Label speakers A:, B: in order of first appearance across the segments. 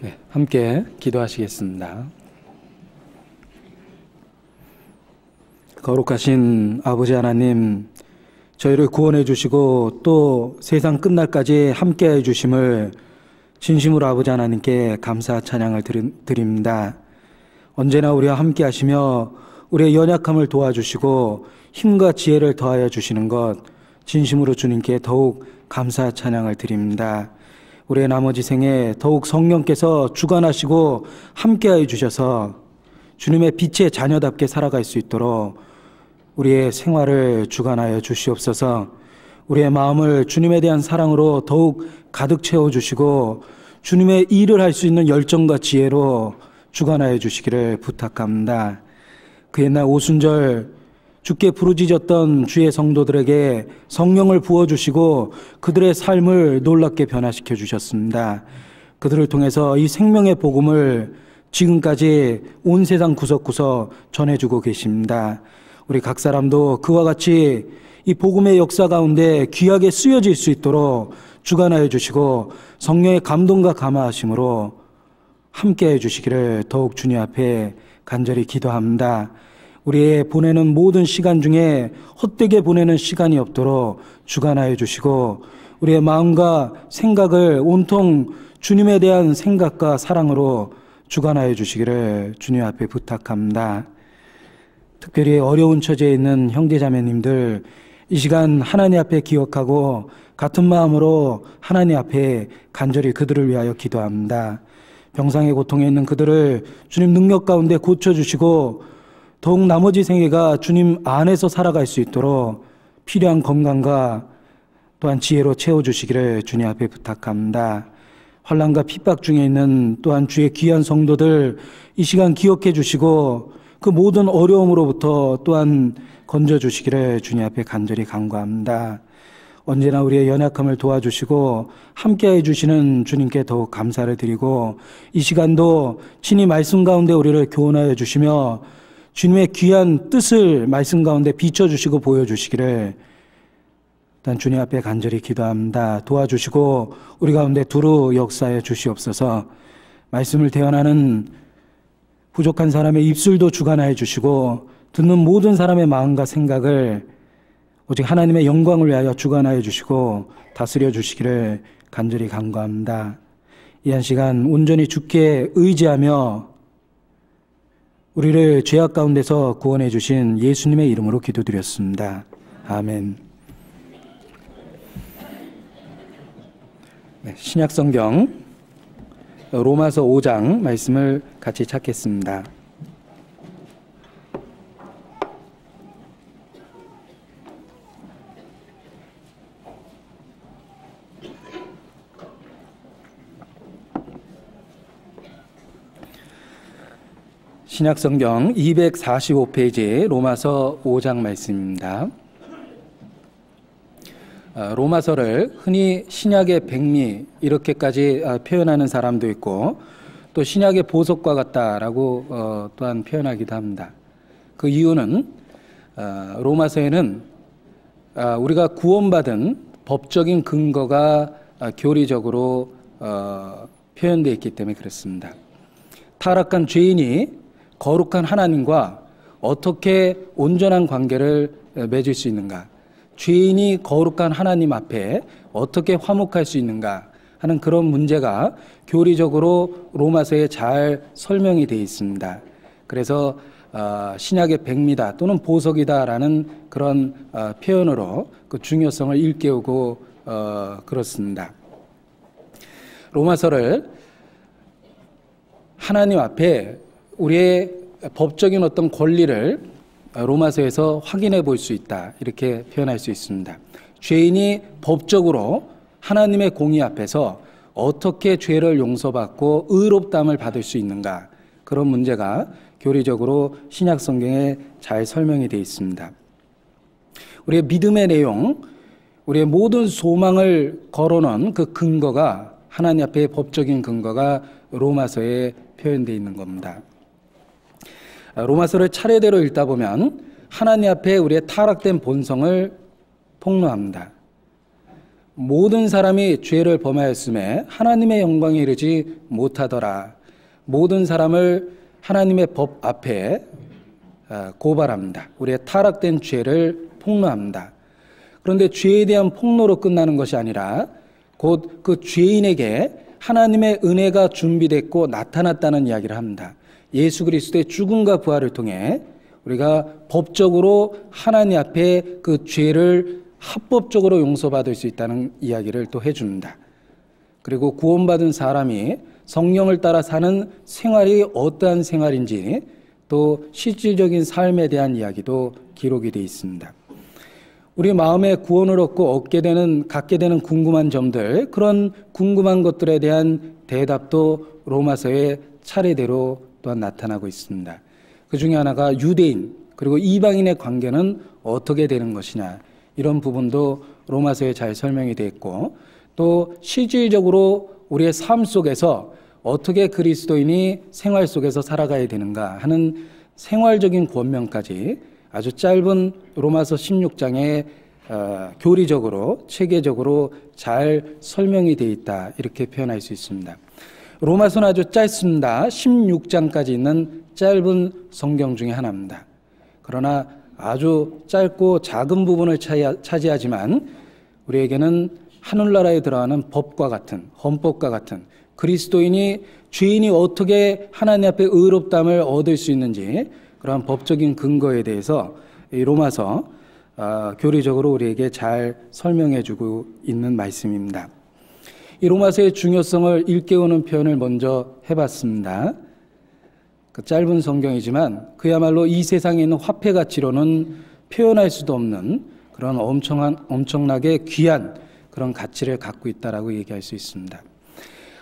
A: 네, 함께 기도하시겠습니다. 거룩하신 아버지 하나님, 저희를 구원해 주시고 또 세상 끝날까지 함께해 주심을 진심으로 아버지 하나님께 감사 찬양을 드립니다. 언제나 우리와 함께 하시며 우리의 연약함을 도와주시고 힘과 지혜를 더하여 주시는 것 진심으로 주님께 더욱 감사 찬양을 드립니다. 우리의 나머지 생에 더욱 성령께서 주관하시고 함께하여 주셔서 주님의 빛의 자녀답게 살아갈 수 있도록 우리의 생활을 주관하여 주시옵소서. 우리의 마음을 주님에 대한 사랑으로 더욱 가득 채워주시고 주님의 일을 할 수 있는 열정과 지혜로 주관하여 주시기를 부탁합니다. 그 옛날 오순절 주께 부르짖었던 주의 성도들에게 성령을 부어주시고 그들의 삶을 놀랍게 변화시켜 주셨습니다. 그들을 통해서 이 생명의 복음을 지금까지 온 세상 구석구석 전해주고 계십니다. 우리 각 사람도 그와 같이 이 복음의 역사 가운데 귀하게 쓰여질 수 있도록 주관하여 주시고 성령의 감동과 감화하심으로 함께해 주시기를 더욱 주님 앞에 간절히 기도합니다. 우리의 보내는 모든 시간 중에 헛되게 보내는 시간이 없도록 주관하여 주시고 우리의 마음과 생각을 온통 주님에 대한 생각과 사랑으로 주관하여 주시기를 주님 앞에 부탁합니다. 특별히 어려운 처지에 있는 형제자매님들 이 시간 하나님 앞에 기억하고 같은 마음으로 하나님 앞에 간절히 그들을 위하여 기도합니다. 병상의 고통에 있는 그들을 주님 능력 가운데 고쳐주시고 더욱 나머지 생애가 주님 안에서 살아갈 수 있도록 필요한 건강과 또한 지혜로 채워주시기를 주님 앞에 부탁합니다. 환난과 핍박 중에 있는 또한 주의 귀한 성도들 이 시간 기억해 주시고 그 모든 어려움으로부터 또한 건져주시기를 주님 앞에 간절히 간구합니다. 언제나 우리의 연약함을 도와주시고 함께해 주시는 주님께 더욱 감사를 드리고 이 시간도 친히 말씀 가운데 우리를 교훈하여 주시며 주님의 귀한 뜻을 말씀 가운데 비춰주시고 보여주시기를 일단 주님 앞에 간절히 기도합니다. 도와주시고 우리 가운데 두루 역사해 주시옵소서. 말씀을 대언하는 부족한 사람의 입술도 주관하여 주시고 듣는 모든 사람의 마음과 생각을 오직 하나님의 영광을 위하여 주관하여 주시고 다스려 주시기를 간절히 간구합니다. 이 한 시간 온전히 주께 의지하며 우리를 죄악 가운데서 구원해 주신 예수님의 이름으로 기도드렸습니다. 아멘. 네, 신약성경 로마서 5장 말씀을 같이 찾겠습니다. 신약성경 245페이지 로마서 5장 말씀입니다. 로마서를 흔히 신약의 백미 이렇게까지 표현하는 사람도 있고 또 신약의 보석과 같다라고 또한 표현하기도 합니다. 그 이유는 로마서에는 우리가 구원받은 법적인 근거가 교리적으로 표현되어 있기 때문에 그렇습니다. 타락한 죄인이 거룩한 하나님과 어떻게 온전한 관계를 맺을 수 있는가, 죄인이 거룩한 하나님 앞에 어떻게 화목할 수 있는가 하는 그런 문제가 교리적으로 로마서에 잘 설명이 되어 있습니다. 그래서 신약의 백미다 또는 보석이다라는 그런 표현으로 그 중요성을 일깨우고 그렇습니다. 로마서를 하나님 앞에 우리의 법적인 어떤 권리를 로마서에서 확인해 볼 수 있다 이렇게 표현할 수 있습니다. 죄인이 법적으로 하나님의 공의 앞에서 어떻게 죄를 용서받고 의롭다함을 받을 수 있는가, 그런 문제가 교리적으로 신약 성경에 잘 설명이 되어 있습니다. 우리의 믿음의 내용, 우리의 모든 소망을 걸어놓은 그 근거가 하나님 앞에 법적인 근거가 로마서에 표현되어 있는 겁니다. 로마서를 차례대로 읽다 보면 하나님 앞에 우리의 타락된 본성을 폭로합니다. 모든 사람이 죄를 범하였음에 하나님의 영광에 이르지 못하더라. 모든 사람을 하나님의 법 앞에 고발합니다. 우리의 타락된 죄를 폭로합니다. 그런데 죄에 대한 폭로로 끝나는 것이 아니라 곧 그 죄인에게 하나님의 은혜가 준비됐고 나타났다는 이야기를 합니다. 예수 그리스도의 죽음과 부활을 통해 우리가 법적으로 하나님 앞에 그 죄를 합법적으로 용서받을 수 있다는 이야기를 또 해줍니다. 그리고 구원받은 사람이 성령을 따라 사는 생활이 어떠한 생활인지 또 실질적인 삶에 대한 이야기도 기록이 되어 있습니다. 우리 마음에 구원을 갖게 되는 궁금한 점들, 그런 궁금한 것들에 대한 대답도 로마서에 차례대로 또한 나타나고 있습니다. 그 중에 하나가 유대인 그리고 이방인의 관계는 어떻게 되는 것이냐, 이런 부분도 로마서에 잘 설명이 되어 있고, 또 실질적으로 우리의 삶 속에서 어떻게 그리스도인이 생활 속에서 살아가야 되는가 하는 생활적인 권면까지 아주 짧은 로마서 16장에 교리적으로 체계적으로 잘 설명이 되어 있다, 이렇게 표현할 수 있습니다. 로마서는 아주 짧습니다. 16장까지 있는 짧은 성경 중에 하나입니다. 그러나 아주 짧고 작은 부분을 차지하지만 우리에게는 하늘나라에 들어가는 법과 같은, 헌법과 같은, 그리스도인이 죄인이 어떻게 하나님 앞에 의롭다함을 얻을 수 있는지 그러한 법적인 근거에 대해서 이 로마서 교리적으로 우리에게 잘 설명해주고 있는 말씀입니다. 이 로마서의 중요성을 일깨우는 표현을 먼저 해봤습니다. 그 짧은 성경이지만 그야말로 이 세상에 있는 화폐 가치로는 표현할 수도 없는 그런 엄청나게 귀한 그런 가치를 갖고 있다라고 얘기할 수 있습니다.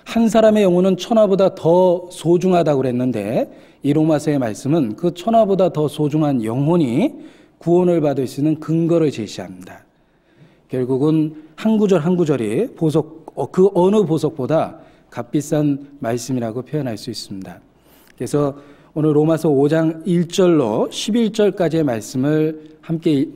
A: 한 사람의 영혼은 천하보다 더 소중하다고 그랬는데 이 로마서의 말씀은 그 천하보다 더 소중한 영혼이 구원을 받을 수 있는 근거를 제시합니다. 결국은 한 구절 한 구절이 그 어느 보석보다 값비싼 말씀이라고 표현할 수 있습니다. 그래서 오늘 로마서 5장 1절로 11절까지의 말씀을 함께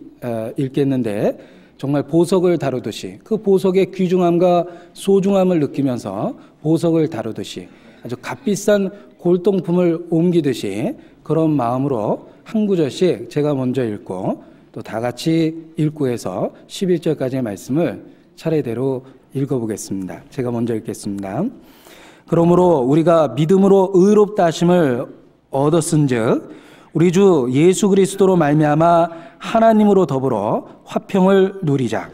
A: 읽겠는데, 정말 보석을 다루듯이 그 보석의 귀중함과 소중함을 느끼면서 보석을 다루듯이 아주 값비싼 골동품을 옮기듯이 그런 마음으로 한 구절씩 제가 먼저 읽고 또 다 같이 읽고 해서 11절까지의 말씀을 차례대로 읽어보겠습니다. 제가 먼저 읽겠습니다. 그러므로 우리가 믿음으로 의롭다 하심을 얻었은즉 우리 주 예수 그리스도로 말미암아 하나님으로 더불어 화평을 누리자.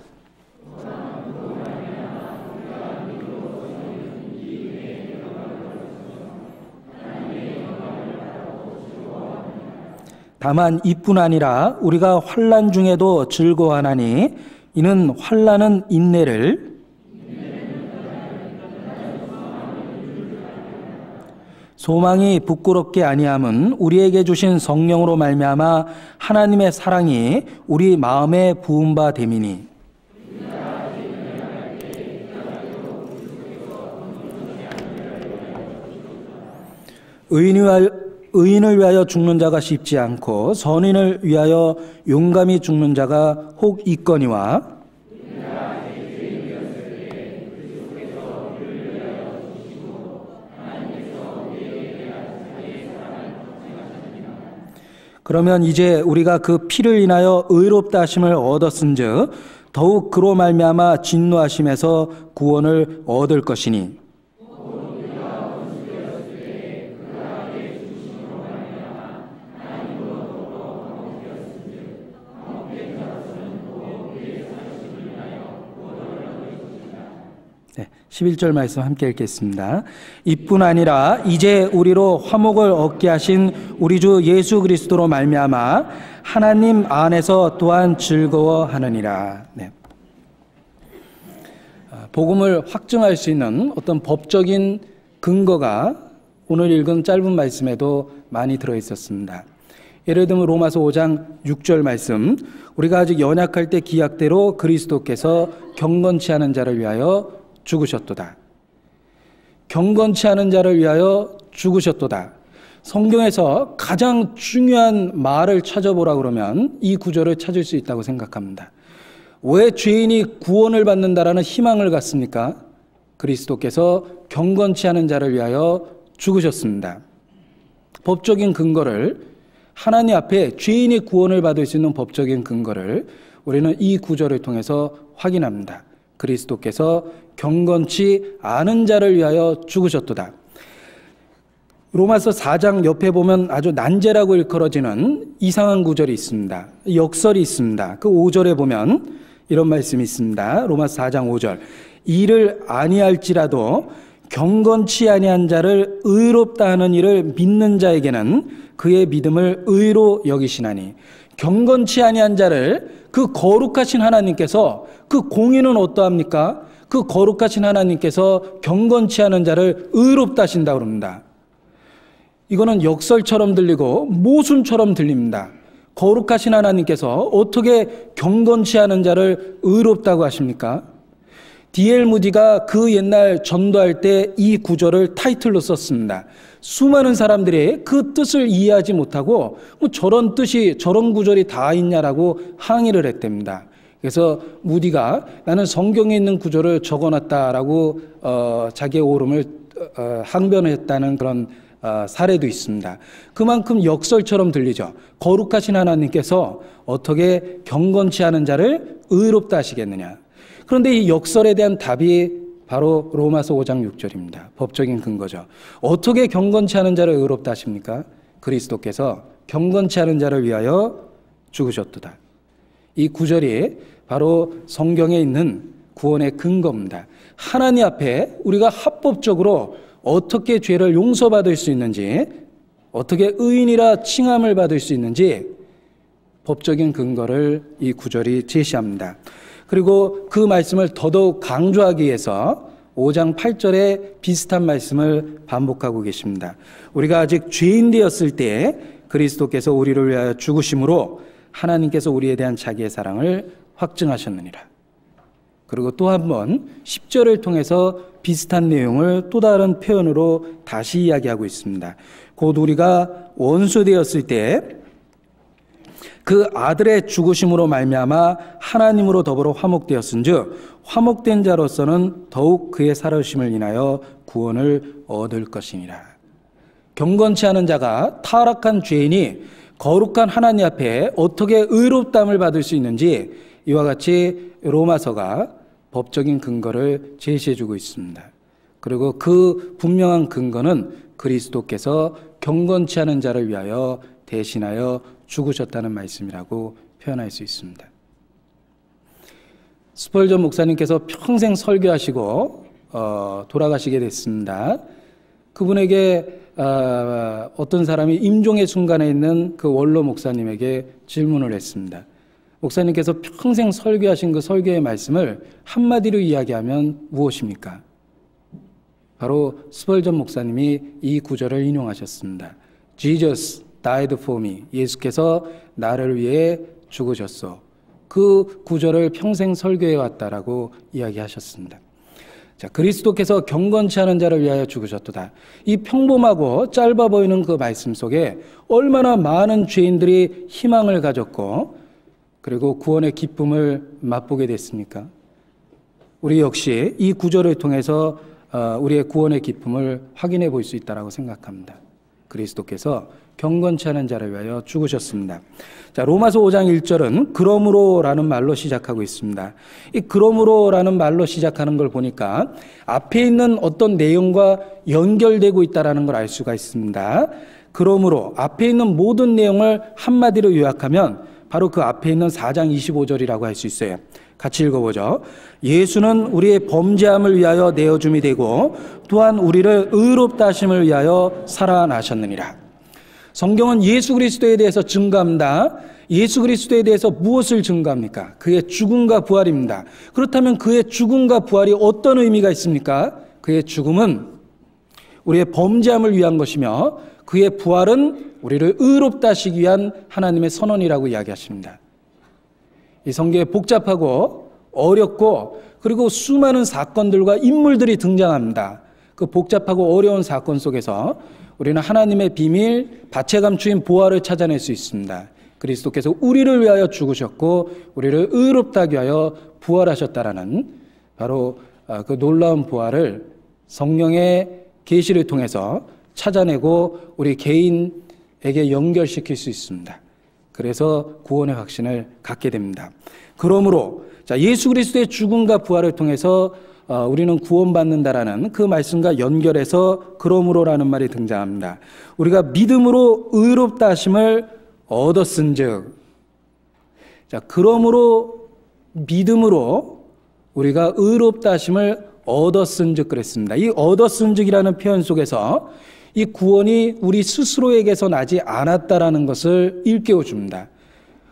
A: 다만 이뿐 아니라 우리가 환난 중에도 즐거워하나니 이는 환난은 인내를, 소망이 부끄럽게 아니함은 우리에게 주신 성령으로 말미암아 하나님의 사랑이 우리 마음에 부은 바 됨이니. 의인을 위하여 죽는 자가 쉽지 않고 선인을 위하여 용감히 죽는 자가 혹 있거니와, 그러면 이제 우리가 그 피를 인하여 의롭다 하심을 얻었은즉 더욱 그로 말미암아 진노하심에서 구원을 얻을 것이니. 네, 11절 말씀 함께 읽겠습니다. 이뿐 아니라 이제 우리로 화목을 얻게 하신 우리 주 예수 그리스도로 말미암아 하나님 안에서 또한 즐거워하느니라. 네. 복음을 확증할 수 있는 어떤 법적인 근거가 오늘 읽은 짧은 말씀에도 많이 들어있었습니다. 예를 들면 로마서 5장 6절 말씀, 우리가 아직 연약할 때 기약대로 그리스도께서 경건치 않은 자를 위하여 죽으셨도다. 경건치 않은 자를 위하여 죽으셨도다. 성경에서 가장 중요한 말을 찾아보라 그러면 이 구절을 찾을 수 있다고 생각합니다. 왜 죄인이 구원을 받는다라는 희망을 갖습니까? 그리스도께서 경건치 않은 자를 위하여 죽으셨습니다. 법적인 근거를, 하나님 앞에 죄인이 구원을 받을 수 있는 법적인 근거를 우리는 이 구절을 통해서 확인합니다. 그리스도께서 경건치 않은 자를 위하여 죽으셨도다. 로마서 4장 옆에 보면 아주 난제라고 일컬어지는 이상한 구절이 있습니다. 역설이 있습니다. 그 5절에 보면 이런 말씀이 있습니다. 로마서 4장 5절. 이를 아니할지라도 경건치 아니한 자를 의롭다 하는 일을 믿는 자에게는 그의 믿음을 의로 여기시나니. 경건치 아니한 자를 그 거룩하신 하나님께서, 그 공의는 어떠합니까? 그 거룩하신 하나님께서 경건치 않은 자를 의롭다 하신다고 합니다. 이거는 역설처럼 들리고 모순처럼 들립니다. 거룩하신 하나님께서 어떻게 경건치 않은 자를 의롭다고 하십니까? D.L. 무디가 그 옛날 전도할 때 이 구절을 타이틀로 썼습니다. 수많은 사람들이 그 뜻을 이해하지 못하고 저런 뜻이, 저런 구절이 다 있냐라고 항의를 했답니다. 그래서 무디가 나는 성경에 있는 구절을 적어놨다라고 자기의 오름을 항변했다는 그런 사례도 있습니다. 그만큼 역설처럼 들리죠. 거룩하신 하나님께서 어떻게 경건치 않은 자를 의롭다 하시겠느냐. 그런데 이 역설에 대한 답이 바로 로마서 5장 6절입니다. 법적인 근거죠. 어떻게 경건치 않은 자를 의롭다 하십니까? 그리스도께서 경건치 않은 자를 위하여 죽으셨도다. 이 구절이 바로 성경에 있는 구원의 근거입니다. 하나님 앞에 우리가 합법적으로 어떻게 죄를 용서받을 수 있는지, 어떻게 의인이라 칭함을 받을 수 있는지 법적인 근거를 이 구절이 제시합니다. 그리고 그 말씀을 더더욱 강조하기 위해서 5장 8절에 비슷한 말씀을 반복하고 계십니다. 우리가 아직 죄인 되었을 때 그리스도께서 우리를 위하여 죽으심으로 하나님께서 우리에 대한 자기의 사랑을 확증하셨느니라. 그리고 또 한 번 10절을 통해서 비슷한 내용을 또 다른 표현으로 다시 이야기하고 있습니다. 곧 우리가 원수 되었을 때 그 아들의 죽으심으로 말미암아 하나님으로 더불어 화목되었은즉 화목된 자로서는 더욱 그의 살아오심을 인하여 구원을 얻을 것이니라. 경건치 않은 자가, 타락한 죄인이 거룩한 하나님 앞에 어떻게 의롭다함을 받을 수 있는지 이와 같이 로마서가 법적인 근거를 제시해주고 있습니다. 그리고 그 분명한 근거는 그리스도께서 경건치 않은 자를 위하여 대신하여 죽으셨다는 말씀이라고 표현할 수 있습니다. 스펄전 목사님께서 평생 설교하시고 돌아가시게 됐습니다. 그분에게 어떤 사람이 임종의 순간에 있는 그 원로 목사님에게 질문을 했습니다. 목사님께서 평생 설교하신 그 설교의 말씀을 한마디로 이야기하면 무엇입니까? 바로 스펄전 목사님이 이 구절을 인용하셨습니다. Jesus died for me. 예수께서 나를 위해 죽으셨소. 그 구절을 평생 설교해 왔다라고 이야기하셨습니다. 자, 그리스도께서 경건치 않은 자를 위하여 죽으셨도다. 이 평범하고 짧아 보이는 그 말씀 속에 얼마나 많은 죄인들이 희망을 가졌고 그리고 구원의 기쁨을 맛보게 됐습니까? 우리 역시 이 구절을 통해서 우리의 구원의 기쁨을 확인해 볼 수 있다고 생각합니다. 그리스도께서 경건치 않은 자를 위하여 죽으셨습니다. 자, 로마서 5장 1절은 그러므로라는 말로 시작하고 있습니다. 이 그러므로라는 말로 시작하는 걸 보니까 앞에 있는 어떤 내용과 연결되고 있다는 걸 알 수가 있습니다. 그러므로 앞에 있는 모든 내용을 한마디로 요약하면 바로 그 앞에 있는 4장 25절이라고 할 수 있어요. 같이 읽어보죠. 예수는 우리의 범죄함을 위하여 내어줌이 되고 또한 우리를 의롭다 하심을 위하여 살아나셨느니라. 성경은 예수 그리스도에 대해서 증거합니다. 예수 그리스도에 대해서 무엇을 증거합니까? 그의 죽음과 부활입니다. 그렇다면 그의 죽음과 부활이 어떤 의미가 있습니까? 그의 죽음은 우리의 범죄함을 위한 것이며 그의 부활은 우리를 의롭다 하시기 위한 하나님의 선언이라고 이야기하십니다. 이 성경에 복잡하고 어렵고 그리고 수많은 사건들과 인물들이 등장합니다. 그 복잡하고 어려운 사건 속에서 우리는 하나님의 비밀, 밭에 감추인 보화를 찾아낼 수 있습니다. 그리스도께서 우리를 위하여 죽으셨고 우리를 의롭다 하기 위하여 부활하셨다라는 바로 그 놀라운 부활을 성령의 계시를 통해서 찾아내고 우리 개인에게 연결시킬 수 있습니다. 그래서 구원의 확신을 갖게 됩니다. 그러므로 예수 그리스도의 죽음과 부활을 통해서 우리는 구원받는다라는 그 말씀과 연결해서 그러므로라는 말이 등장합니다. 우리가 믿음으로 의롭다 하심을 얻었은즉, 그러므로 믿음으로 우리가 의롭다 하심을 얻었은즉 그랬습니다. 이 얻었은즉이라는 표현 속에서 이 구원이 우리 스스로에게서 나지 않았다라는 것을 일깨워 줍니다.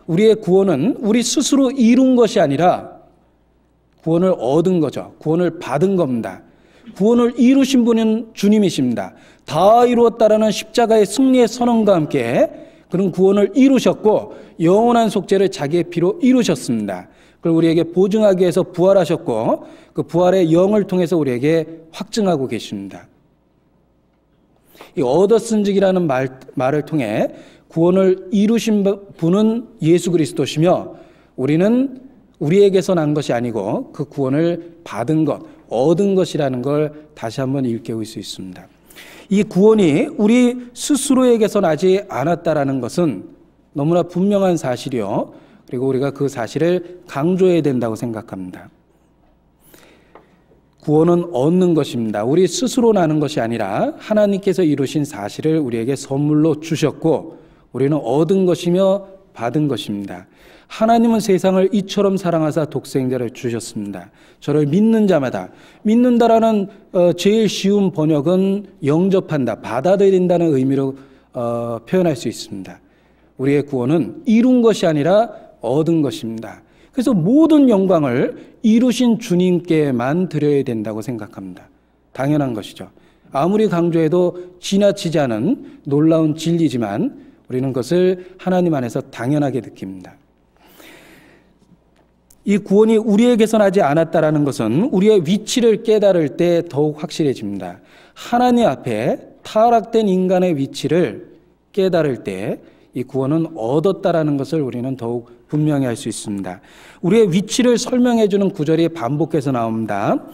A: 우리의 구원은 우리 스스로 이룬 것이 아니라 구원을 얻은 거죠. 구원을 받은 겁니다. 구원을 이루신 분은 주님이십니다. 다 이루었다라는 십자가의 승리의 선언과 함께 그런 구원을 이루셨고 영원한 속죄를 자기의 피로 이루셨습니다. 그걸 우리에게 보증하기 위해서 부활하셨고 그 부활의 영을 통해서 우리에게 확증하고 계십니다. 이 얻었은즉이라는 말을 통해 구원을 이루신 분은 예수 그리스도시며 우리는 우리에게서 난 것이 아니고 그 구원을 받은 것, 얻은 것이라는 걸 다시 한번 일깨울 수 있습니다. 이 구원이 우리 스스로에게서 나지 않았다라는 것은 너무나 분명한 사실이요. 그리고 우리가 그 사실을 강조해야 된다고 생각합니다. 구원은 얻는 것입니다. 우리 스스로 나는 것이 아니라 하나님께서 이루신 사실을 우리에게 선물로 주셨고 우리는 얻은 것이며 받은 것입니다. 하나님은 세상을 이처럼 사랑하사 독생자를 주셨습니다. 저를 믿는 자마다, 믿는다라는 제일 쉬운 번역은 영접한다, 받아들인다는 의미로 표현할 수 있습니다. 우리의 구원은 이룬 것이 아니라 얻은 것입니다. 그래서 모든 영광을 이루신 주님께만 드려야 된다고 생각합니다. 당연한 것이죠. 아무리 강조해도 지나치지 않은 놀라운 진리지만 우리는 그것을 하나님 안에서 당연하게 느낍니다. 이 구원이 우리에게서 나지 않았다라는 것은 우리의 위치를 깨달을 때 더욱 확실해집니다. 하나님 앞에 타락된 인간의 위치를 깨달을 때 이 구원은 얻었다라는 것을 우리는 더욱 분명히 알 수 있습니다. 우리의 위치를 설명해 주는 구절이 반복해서 나옵니다.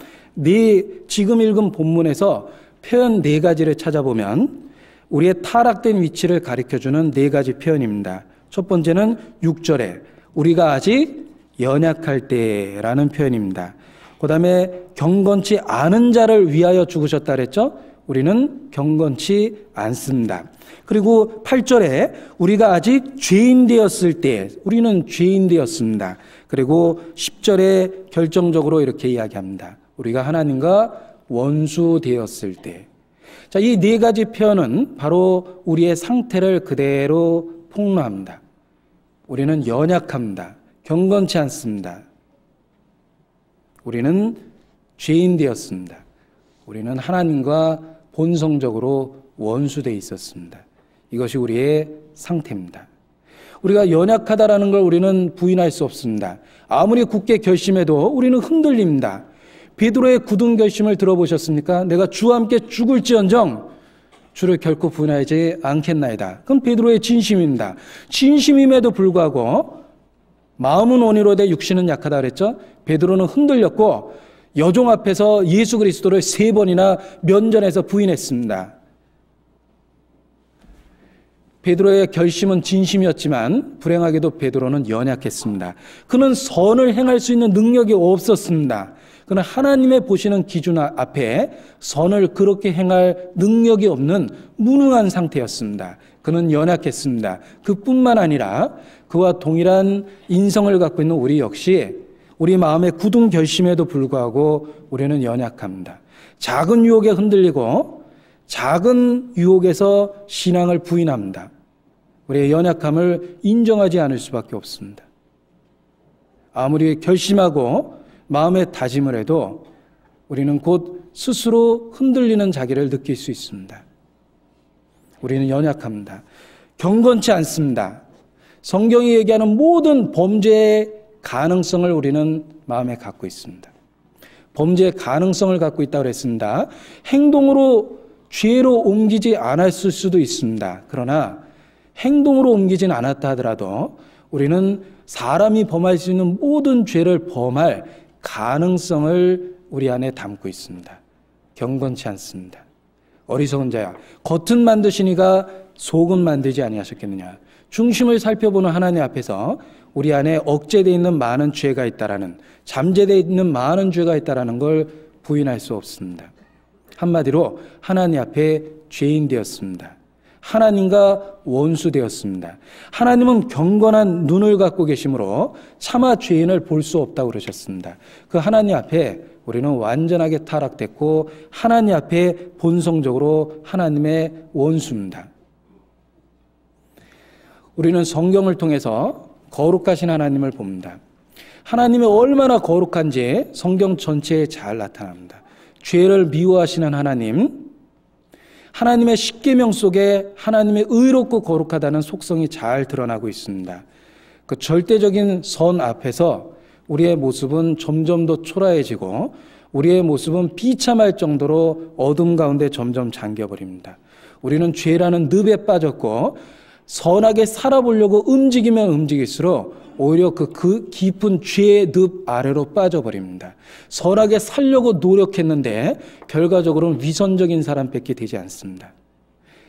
A: 지금 읽은 본문에서 표현 4가지를 찾아보면 우리의 타락된 위치를 가리켜주는 4가지 표현입니다. 첫 번째는 6절에 우리가 아직 연약할 때라는 표현입니다. 그 다음에 경건치 않은 자를 위하여 죽으셨다 그랬죠? 우리는 경건치 않습니다. 그리고 8절에 우리가 아직 죄인 되었을 때 우리는 죄인 되었습니다. 그리고 10절에 결정적으로 이렇게 이야기합니다. 우리가 하나님과 원수 되었을 때. 자, 이 4가지 표현은 바로 우리의 상태를 그대로 폭로합니다. 우리는 연약합니다. 경건치 않습니다. 우리는 죄인 되었습니다. 우리는 하나님과 본성적으로 원수되어 있었습니다. 이것이 우리의 상태입니다. 우리가 연약하다라는 걸 우리는 부인할 수 없습니다. 아무리 굳게 결심해도 우리는 흔들립니다. 베드로의 굳은 결심을 들어보셨습니까? 내가 주와 함께 죽을지언정 주를 결코 부인하지 않겠나이다. 그건 베드로의 진심입니다. 진심임에도 불구하고 마음은 온유로되 육신은 약하다 그랬죠? 베드로는 흔들렸고 여종 앞에서 예수 그리스도를 3번이나 면전에서 부인했습니다. 베드로의 결심은 진심이었지만 불행하게도 베드로는 연약했습니다. 그는 선을 행할 수 있는 능력이 없었습니다. 그는 하나님의 보시는 기준 앞에 선을 그렇게 행할 능력이 없는 무능한 상태였습니다. 그는 연약했습니다. 그뿐만 아니라 그와 동일한 인성을 갖고 있는 우리 역시 우리 마음의 굳은 결심에도 불구하고 우리는 연약합니다. 작은 유혹에 흔들리고 작은 유혹에서 신앙을 부인합니다. 우리의 연약함을 인정하지 않을 수밖에 없습니다. 아무리 결심하고 마음의 다짐을 해도 우리는 곧 스스로 흔들리는 자기를 느낄 수 있습니다. 우리는 연약합니다. 경건치 않습니다. 성경이 얘기하는 모든 범죄의 가능성을 우리는 마음에 갖고 있습니다. 범죄의 가능성을 갖고 있다고 그랬습니다. 행동으로 죄로 옮기지 않았을 수도 있습니다. 그러나 행동으로 옮기진 않았다 하더라도 우리는 사람이 범할 수 있는 모든 죄를 범할 가능성을 우리 안에 담고 있습니다. 경건치 않습니다. 어리석은 자야, 겉은 만드시니가 속은 만들지 아니하셨겠느냐. 중심을 살펴보는 하나님 앞에서 우리 안에 억제되어 있는 많은 죄가 있다라는, 잠재되어 있는 많은 죄가 있다라는 걸 부인할 수 없습니다. 한마디로 하나님 앞에 죄인 되었습니다. 하나님과 원수 되었습니다. 하나님은 경건한 눈을 갖고 계시므로 차마 죄인을 볼 수 없다고 그러셨습니다. 그 하나님 앞에 우리는 완전하게 타락됐고 하나님 앞에 본성적으로 하나님의 원수입니다. 우리는 성경을 통해서 거룩하신 하나님을 봅니다. 하나님이 얼마나 거룩한지 성경 전체에 잘 나타납니다. 죄를 미워하시는 하나님, 하나님의 십계명 속에 하나님의 의롭고 거룩하다는 속성이 잘 드러나고 있습니다. 그 절대적인 선 앞에서 우리의 모습은 점점 더 초라해지고 우리의 모습은 비참할 정도로 어둠 가운데 점점 잠겨버립니다. 우리는 죄라는 늪에 빠졌고 선하게 살아보려고 움직이면 움직일수록 오히려 그 깊은 죄의 늪 아래로 빠져버립니다. 선하게 살려고 노력했는데 결과적으로는 위선적인 사람밖에 되지 않습니다.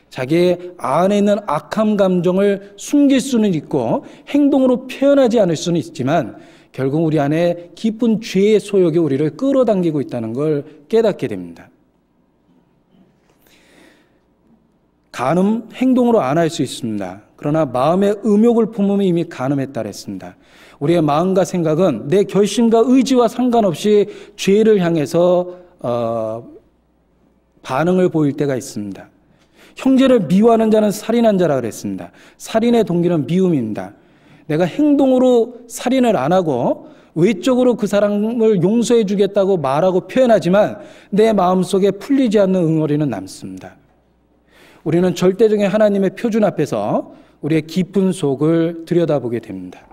A: 자기의 안에 있는 악함 감정을 숨길 수는 있고 행동으로 표현하지 않을 수는 있지만 결국 우리 안에 깊은 죄의 소욕이 우리를 끌어당기고 있다는 걸 깨닫게 됩니다. 간음 행동으로 안 할 수 있습니다. 그러나 마음의 음욕을 품으면 이미 간음에 달했습니다. 우리의 마음과 생각은 내 결심과 의지와 상관없이 죄를 향해서 반응을 보일 때가 있습니다. 형제를 미워하는 자는 살인한 자라 그랬습니다. 살인의 동기는 미움입니다. 내가 행동으로 살인을 안 하고 외적으로 그 사람을 용서해 주겠다고 말하고 표현하지만 내 마음속에 풀리지 않는 응어리는 남습니다. 우리는 절대적인 하나님의 표준 앞에서 우리의 깊은 속을 들여다보게 됩니다.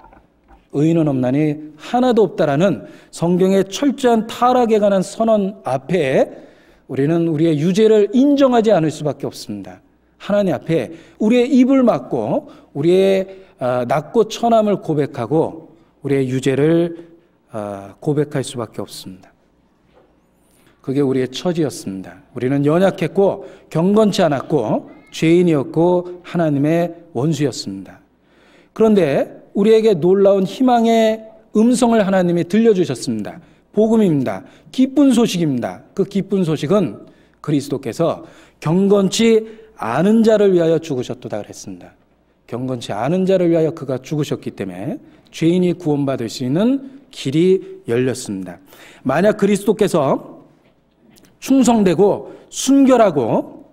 A: 의인은 없나니 하나도 없다라는 성경의 철저한 타락에 관한 선언 앞에 우리는 우리의 유죄를 인정하지 않을 수밖에 없습니다. 하나님 앞에 우리의 입을 막고 우리의 낮고 천함을 고백하고 우리의 유죄를 고백할 수밖에 없습니다. 그게 우리의 처지였습니다. 우리는 연약했고 경건치 않았고 죄인이었고 하나님의 원수였습니다. 그런데 우리에게 놀라운 희망의 음성을 하나님이 들려주셨습니다. 복음입니다. 기쁜 소식입니다. 그 기쁜 소식은 그리스도께서 경건치 않은 자를 위하여 죽으셨도다 그랬습니다. 경건치 않은 자를 위하여 그가 죽으셨기 때문에 죄인이 구원받을 수 있는 길이 열렸습니다. 만약 그리스도께서 충성되고 순결하고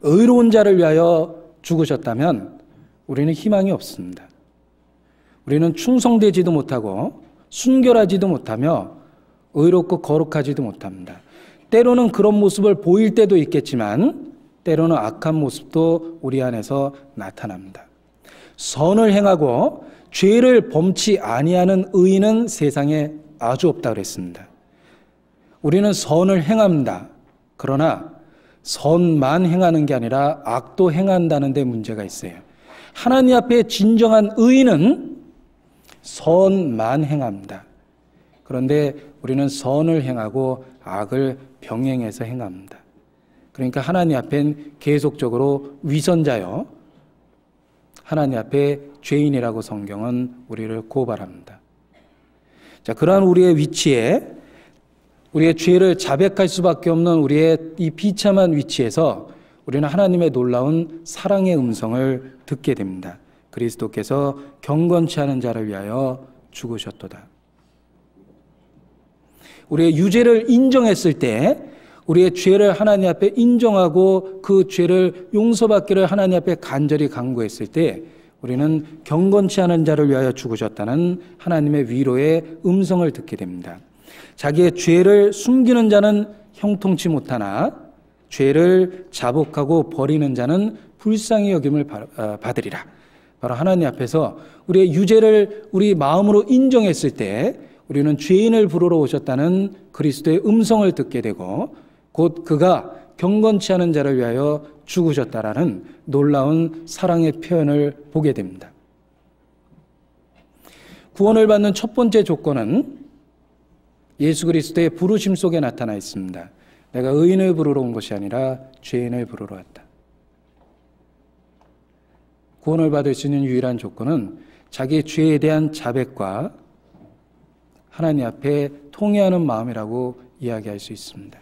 A: 의로운 자를 위하여 죽으셨다면 우리는 희망이 없습니다. 우리는 충성되지도 못하고 순결하지도 못하며 의롭고 거룩하지도 못합니다. 때로는 그런 모습을 보일 때도 있겠지만 때로는 악한 모습도 우리 안에서 나타납니다. 선을 행하고 죄를 범치 아니하는 의인은 세상에 아주 없다 그랬습니다. 우리는 선을 행합니다. 그러나 선만 행하는 게 아니라 악도 행한다는 데 문제가 있어요. 하나님 앞에 진정한 의인은 선만 행합니다. 그런데 우리는 선을 행하고 악을 병행해서 행합니다. 그러니까 하나님 앞엔 계속적으로 위선자요, 하나님 앞에 죄인이라고 성경은 우리를 고발합니다. 자, 그러한 우리의 위치에 우리의 죄를 자백할 수밖에 없는 우리의 이 비참한 위치에서 우리는 하나님의 놀라운 사랑의 음성을 듣게 됩니다. 그리스도께서 경건치 않은 자를 위하여 죽으셨도다. 우리의 유죄를 인정했을 때 우리의 죄를 하나님 앞에 인정하고 그 죄를 용서받기를 하나님 앞에 간절히 간구했을 때 우리는 경건치 않은 자를 위하여 죽으셨다는 하나님의 위로의 음성을 듣게 됩니다. 자기의 죄를 숨기는 자는 형통치 못하나 죄를 자복하고 버리는 자는 불쌍히 여김을 받으리라. 바로 하나님 앞에서 우리의 유죄를 우리 마음으로 인정했을 때 우리는 죄인을 부르러 오셨다는 그리스도의 음성을 듣게 되고 곧 그가 경건치 않은 자를 위하여 죽으셨다라는 놀라운 사랑의 표현을 보게 됩니다. 구원을 받는 첫 번째 조건은 예수 그리스도의 부르심 속에 나타나 있습니다. 내가 의인을 부르러 온 것이 아니라 죄인을 부르러 왔다. 구원을 받을 수 있는 유일한 조건은 자기의 죄에 대한 자백과 하나님 앞에 통회하는 마음이라고 이야기할 수 있습니다.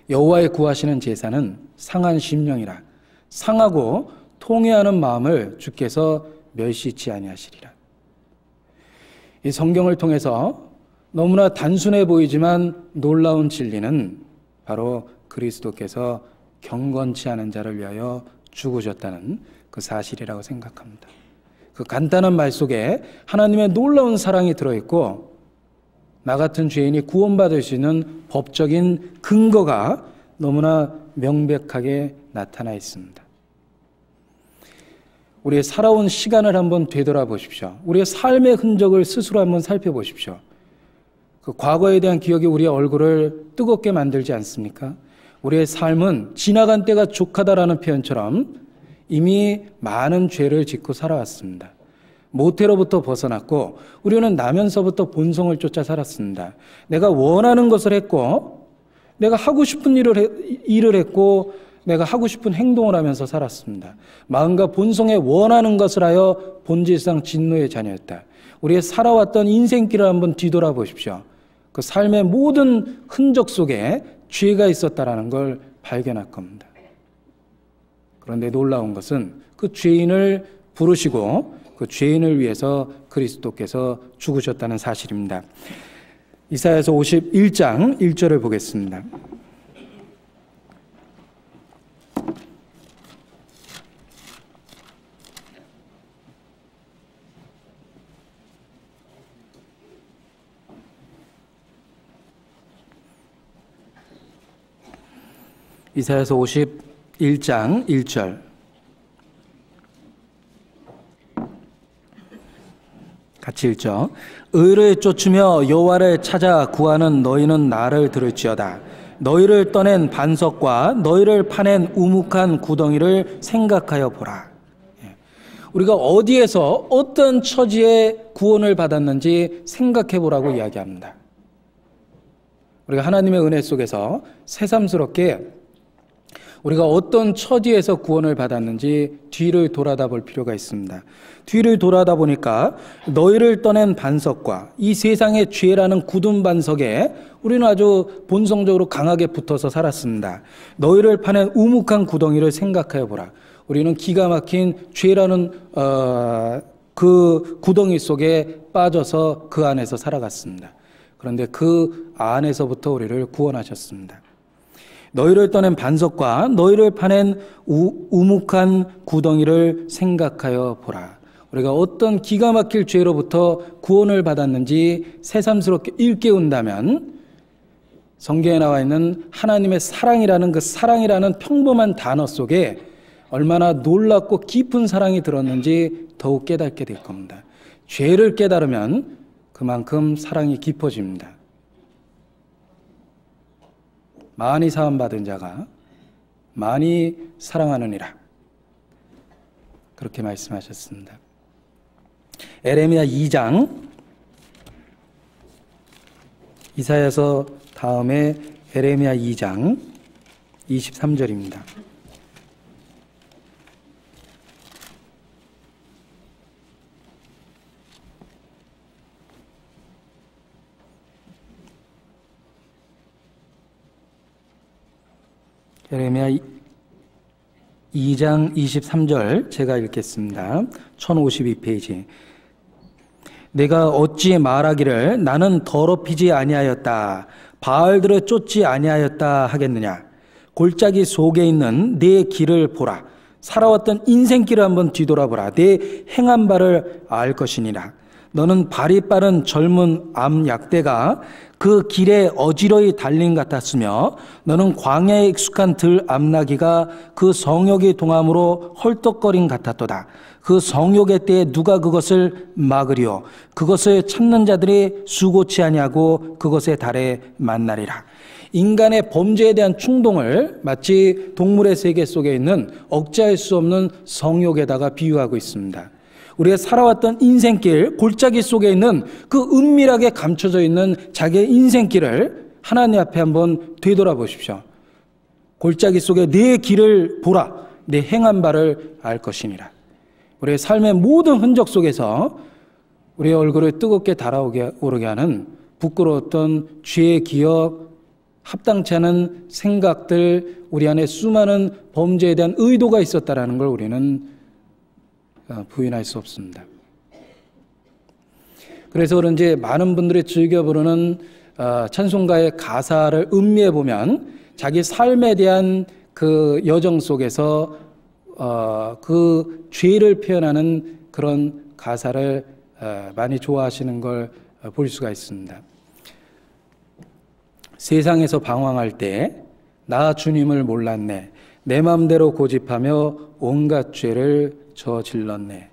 A: 여호와의 구하시는 제사는 상한 심령이라 상하고 통회하는 마음을 주께서 멸시치 아니하시리라. 이 성경을 통해서 너무나 단순해 보이지만 놀라운 진리는 바로 그리스도께서 경건치 않은 자를 위하여 죽으셨다는 그 사실이라고 생각합니다. 그 간단한 말 속에 하나님의 놀라운 사랑이 들어있고 나 같은 죄인이 구원받을 수 있는 법적인 근거가 너무나 명백하게 나타나 있습니다. 우리의 살아온 시간을 한번 되돌아보십시오. 우리의 삶의 흔적을 스스로 한번 살펴보십시오. 그 과거에 대한 기억이 우리의 얼굴을 뜨겁게 만들지 않습니까? 우리의 삶은 지나간 때가 족하다라는 표현처럼 이미 많은 죄를 짓고 살아왔습니다. 모태로부터 벗어났고 우리는 나면서부터 본성을 쫓아 살았습니다. 내가 원하는 것을 했고 내가 하고 싶은 일을 했고 내가 하고 싶은 행동을 하면서 살았습니다. 마음과 본성에 원하는 것을 하여 본질상 진노의 자녀였다. 우리의 살아왔던 인생길을 한번 뒤돌아보십시오. 그 삶의 모든 흔적 속에 죄가 있었다라는 걸 발견할 겁니다. 그런데 놀라운 것은 그 죄인을 부르시고 그 죄인을 위해서 그리스도께서 죽으셨다는 사실입니다. 이사야서 51장 1절을 보겠습니다. 이사야서 51장 1절 같이 읽죠. 의를 쫓으며 여호와를 찾아 구하는 너희는 나를 들을지어다. 너희를 떠낸 반석과 너희를 파낸 우묵한 구덩이를 생각하여 보라. 우리가 어디에서 어떤 처지에 구원을 받았는지 생각해 보라고 이야기합니다. 우리가 하나님의 은혜 속에서 새삼스럽게 우리가 어떤 처지에서 구원을 받았는지 뒤를 돌아다 볼 필요가 있습니다. 뒤를 돌아다 보니까 너희를 떠낸 반석과 이 세상의 죄라는 굳은 반석에 우리는 아주 본성적으로 강하게 붙어서 살았습니다. 너희를 파낸 우묵한 구덩이를 생각하여 보라. 우리는 기가 막힌 죄라는 그 구덩이 속에 빠져서 그 안에서 살아갔습니다. 그런데 그 안에서부터 우리를 구원하셨습니다. 너희를 떠낸 반석과 너희를 파낸 우묵한 구덩이를 생각하여 보라. 우리가 어떤 기가 막힐 죄로부터 구원을 받았는지 새삼스럽게 일깨운다면 성경에 나와 있는 하나님의 사랑이라는 그 사랑이라는 평범한 단어 속에 얼마나 놀랍고 깊은 사랑이 들었는지 더욱 깨닫게 될 겁니다. 죄를 깨달으면 그만큼 사랑이 깊어집니다. 많이 사함받은 자가 많이 사랑하느니라. 그렇게 말씀하셨습니다. 에레미야 2장 이사야서 다음에 에레미야 2장 23절입니다. 에레미야 2장 23절 제가 읽겠습니다. 1052페이지. 내가 어찌 말하기를 나는 더럽히지 아니하였다, 바알들을 쫓지 아니하였다 하겠느냐. 골짜기 속에 있는 내 길을 보라. 살아왔던 인생길을 한번 뒤돌아보라. 내 행한 바를 알 것이니라. 너는 발이 빠른 젊은 암 약대가 그 길에 어지러이 달린 같았으며 너는 광야에 익숙한 들 암나기가 그 성욕의 동함으로 헐떡거린 같았도다. 그 성욕의 때에 누가 그것을 막으리요. 그것을 찾는 자들이 수고치 아니하고 그것의 달에 만나리라. 인간의 범죄에 대한 충동을 마치 동물의 세계 속에 있는 억제할 수 없는 성욕에다가 비유하고 있습니다. 우리가 살아왔던 인생길, 골짜기 속에 있는 그 은밀하게 감춰져 있는 자기의 인생길을 하나님 앞에 한번 되돌아보십시오. 골짜기 속에 내 길을 보라. 내 행한 바를 알 것이니라. 우리의 삶의 모든 흔적 속에서 우리의 얼굴을 뜨겁게 달아오르게 하는 부끄러웠던 죄의 기억, 합당치 않은 생각들, 우리 안에 수많은 범죄에 대한 의도가 있었다라는 걸 우리는 부인할 수 없습니다. 그래서 그런지 많은 분들이 즐겨 부르는 찬송가의 가사를 음미해 보면 자기 삶에 대한 그 여정 속에서 그 죄를 표현하는 그런 가사를 많이 좋아하시는 걸 볼 수가 있습니다. 세상에서 방황할 때 나 주님을 몰랐네. 내 맘대로 고집하며 온갖 죄를 저질렀네.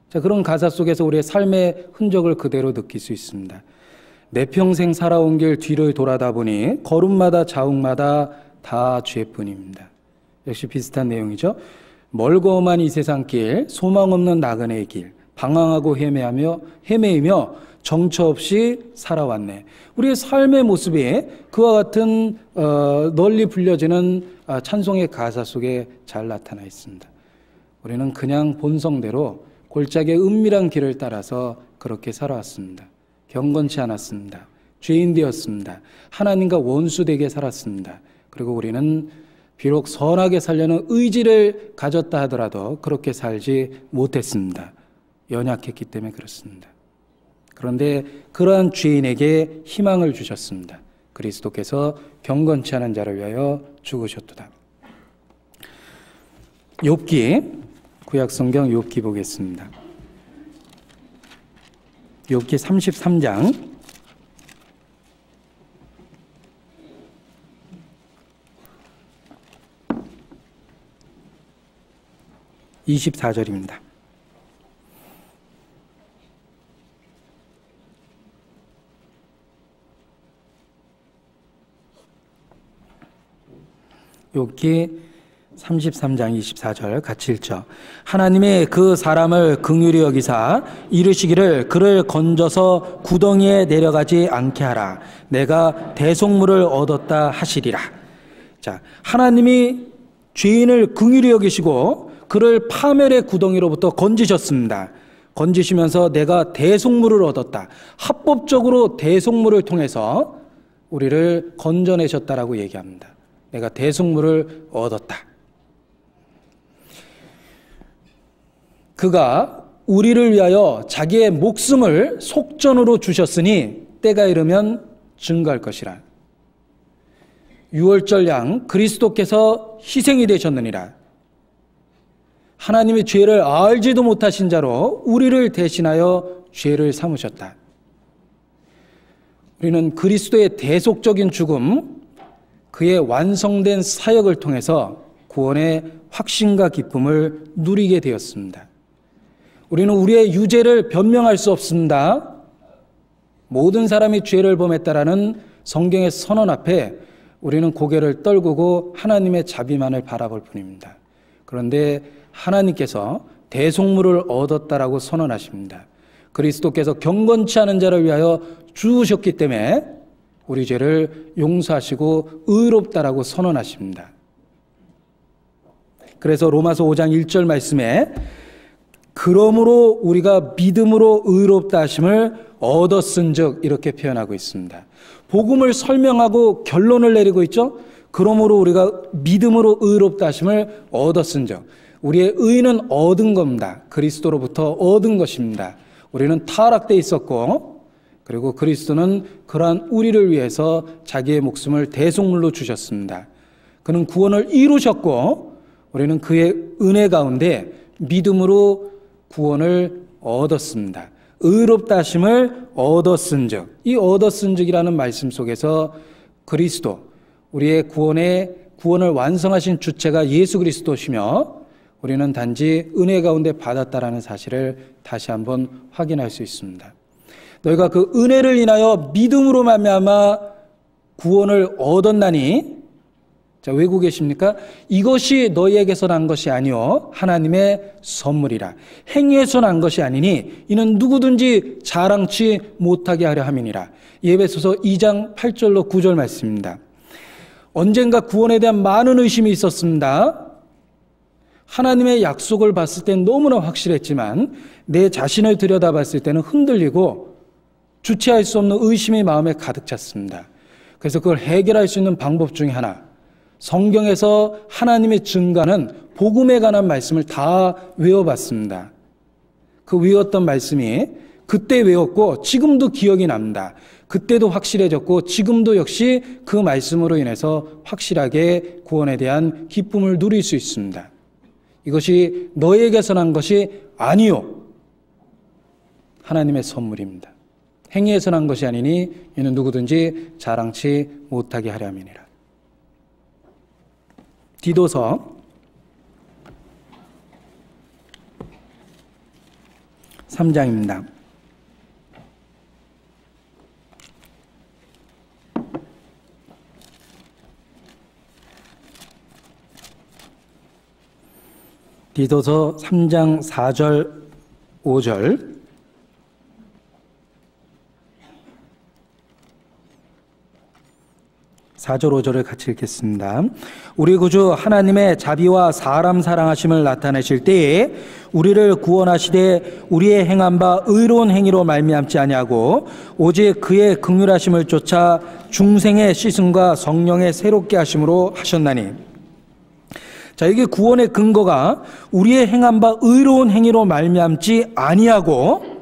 A: 자, 그런 가사 속에서 우리의 삶의 흔적을 그대로 느낄 수 있습니다. 내 평생 살아온 길 뒤를 돌아다 보니 걸음마다 자욱마다 다 죄뿐입니다. 역시 비슷한 내용이죠. 멀고 험한 이 세상 길, 소망 없는 나그네의 길, 방황하고 헤매이며 정처 없이 살아왔네. 우리의 삶의 모습이 그와 같은 널리 불려지는 찬송의 가사 속에 잘 나타나 있습니다. 우리는 그냥 본성대로 골짜기의 은밀한 길을 따라서 그렇게 살아왔습니다. 경건치 않았습니다. 죄인 되었습니다. 하나님과 원수되게 살았습니다. 그리고 우리는 비록 선하게 살려는 의지를 가졌다 하더라도 그렇게 살지 못했습니다. 연약했기 때문에 그렇습니다. 그런데 그러한 죄인에게 희망을 주셨습니다. 그리스도께서 경건치 않은 자를 위하여 죽으셨도다. 욥기, 구약성경 욥기 보겠습니다. 욥기 33장 24절입니다. 욥기 33장 24절 같이 읽죠. 하나님이 그 사람을 긍휼히 여기사 이르시기를 그를 건져서 구덩이에 내려가지 않게 하라. 내가 대속물을 얻었다 하시리라. 자, 하나님이 죄인을 긍휼히 여기시고 그를 파멸의 구덩이로부터 건지셨습니다. 건지시면서 내가 대속물을 얻었다. 합법적으로 대속물을 통해서 우리를 건져내셨다라고 얘기합니다. 내가 대속물을 얻었다. 그가 우리를 위하여 자기의 목숨을 속전으로 주셨으니 때가 이르면 증거할 것이라. 유월절 양 그리스도께서 희생이 되셨느니라. 하나님이 죄를 알지도 못하신 자로 우리를 대신하여 죄를 삼으셨다. 우리는 그리스도의 대속적인 죽음, 그의 완성된 사역을 통해서 구원의 확신과 기쁨을 누리게 되었습니다. 우리는 우리의 유죄를 변명할 수 없습니다. 모든 사람이 죄를 범했다라는 성경의 선언 앞에 우리는 고개를 떨구고 하나님의 자비만을 바라볼 뿐입니다. 그런데 하나님께서 대속물을 얻었다라고 선언하십니다. 그리스도께서 경건치 않은 자를 위하여 죽으셨기 때문에 우리 죄를 용서하시고 의롭다라고 선언하십니다. 그래서 로마서 5장 1절 말씀에 그러므로 우리가 믿음으로 의롭다 하심을 얻었은즉 이렇게 표현하고 있습니다. 복음을 설명하고 결론을 내리고 있죠. 그러므로 우리가 믿음으로 의롭다 하심을 얻었은즉 우리의 의는 얻은 겁니다. 그리스도로부터 얻은 것입니다. 우리는 타락돼 있었고 그리고 그리스도는 그러한 우리를 위해서 자기의 목숨을 대속물로 주셨습니다. 그는 구원을 이루셨고 우리는 그의 은혜 가운데 믿음으로 구원을 얻었습니다. 의롭다 하심을 얻었은즉, 이 얻었은즉이라는 말씀 속에서 그리스도, 우리의 구원을 완성하신 주체가 예수 그리스도시며 우리는 단지 은혜 가운데 받았다라는 사실을 다시 한번 확인할 수 있습니다. 너희가 그 은혜를 인하여 믿음으로 말미암아 구원을 얻었나니, 자, 외고 계십니까? 이것이 너희에게서 난 것이 아니요 하나님의 선물이라. 행위에서 난 것이 아니니 이는 누구든지 자랑치 못하게 하려 함이니라. 에베소서 2장 8절로 9절 말씀입니다. 언젠가 구원에 대한 많은 의심이 있었습니다. 하나님의 약속을 봤을 땐 너무나 확실했지만 내 자신을 들여다봤을 때는 흔들리고 주체할 수 없는 의심이 마음에 가득 찼습니다. 그래서 그걸 해결할 수 있는 방법 중에 하나, 성경에서 하나님의 증가는 복음에 관한 말씀을 다 외워봤습니다. 그 외웠던 말씀이 그때 외웠고 지금도 기억이 납니다. 그때도 확실해졌고 지금도 역시 그 말씀으로 인해서 확실하게 구원에 대한 기쁨을 누릴 수 있습니다. 이것이 너에게서 난 것이 아니요 하나님의 선물입니다. 행위에서 난 것이 아니니 이는 누구든지 자랑치 못하게 하려 함이니라. 디도서 3장입니다. 디도서 3장 4절 5절. (4절) (5절을) 같이 읽겠습니다. 우리 구주 하나님의 자비와 사람 사랑하심을 나타내실 때에 우리를 구원하시되 우리의 행한 바 의로운 행위로 말미암지 아니하고 오직 그의 긍휼하심을 쫓아 중생의 씻음과 성령의 새롭게 하심으로 하셨나니. 자, 이게 구원의 근거가 우리의 행한 바 의로운 행위로 말미암지 아니하고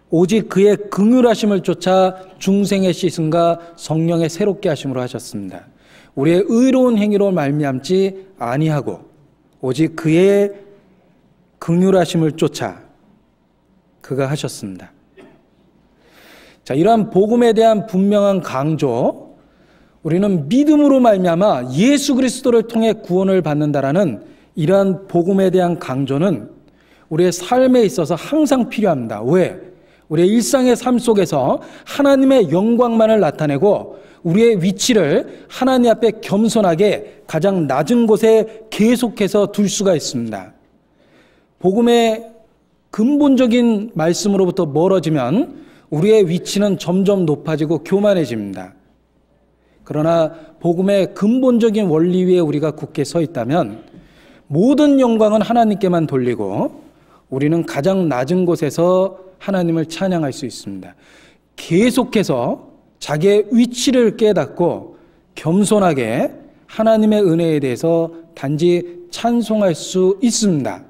A: 오직 그의 긍휼하심을 쫓아 중생의 씻음과 성령의 새롭게 하심으로 하셨습니다. 우리의 의로운 행위로 말미암지 아니하고 오직 그의 긍휼하심을 쫓아 그가 하셨습니다. 자, 이러한 복음에 대한 분명한 강조, 우리는 믿음으로 말미암아 예수 그리스도를 통해 구원을 받는다라는 이러한 복음에 대한 강조는 우리의 삶에 있어서 항상 필요합니다. 왜? 우리의 일상의 삶 속에서 하나님의 영광만을 나타내고 우리의 위치를 하나님 앞에 겸손하게 가장 낮은 곳에 계속해서 둘 수가 있습니다. 복음의 근본적인 말씀으로부터 멀어지면 우리의 위치는 점점 높아지고 교만해집니다. 그러나 복음의 근본적인 원리 위에 우리가 굳게 서 있다면 모든 영광은 하나님께만 돌리고 우리는 가장 낮은 곳에서 하나님을 찬양할 수 있습니다. 계속해서 자기의 위치를 깨닫고 겸손하게 하나님의 은혜에 대해서 단지 찬송할 수 있습니다.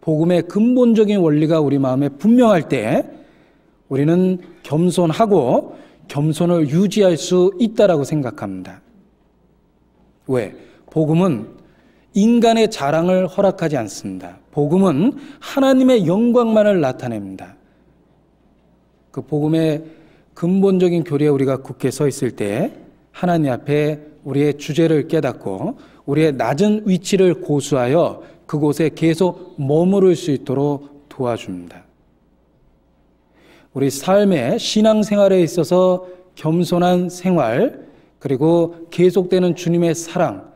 A: 복음의 근본적인 원리가 우리 마음에 분명할 때 우리는 겸손하고 겸손을 유지할 수 있다라고 생각합니다. 왜? 복음은 인간의 자랑을 허락하지 않습니다. 복음은 하나님의 영광만을 나타냅니다. 그 복음의 근본적인 교리에 우리가 굳게 서 있을 때 하나님 앞에 우리의 주제를 깨닫고 우리의 낮은 위치를 고수하여 그곳에 계속 머무를 수 있도록 도와줍니다. 우리 삶의 신앙생활에 있어서 겸손한 생활, 그리고 계속되는 주님의 사랑,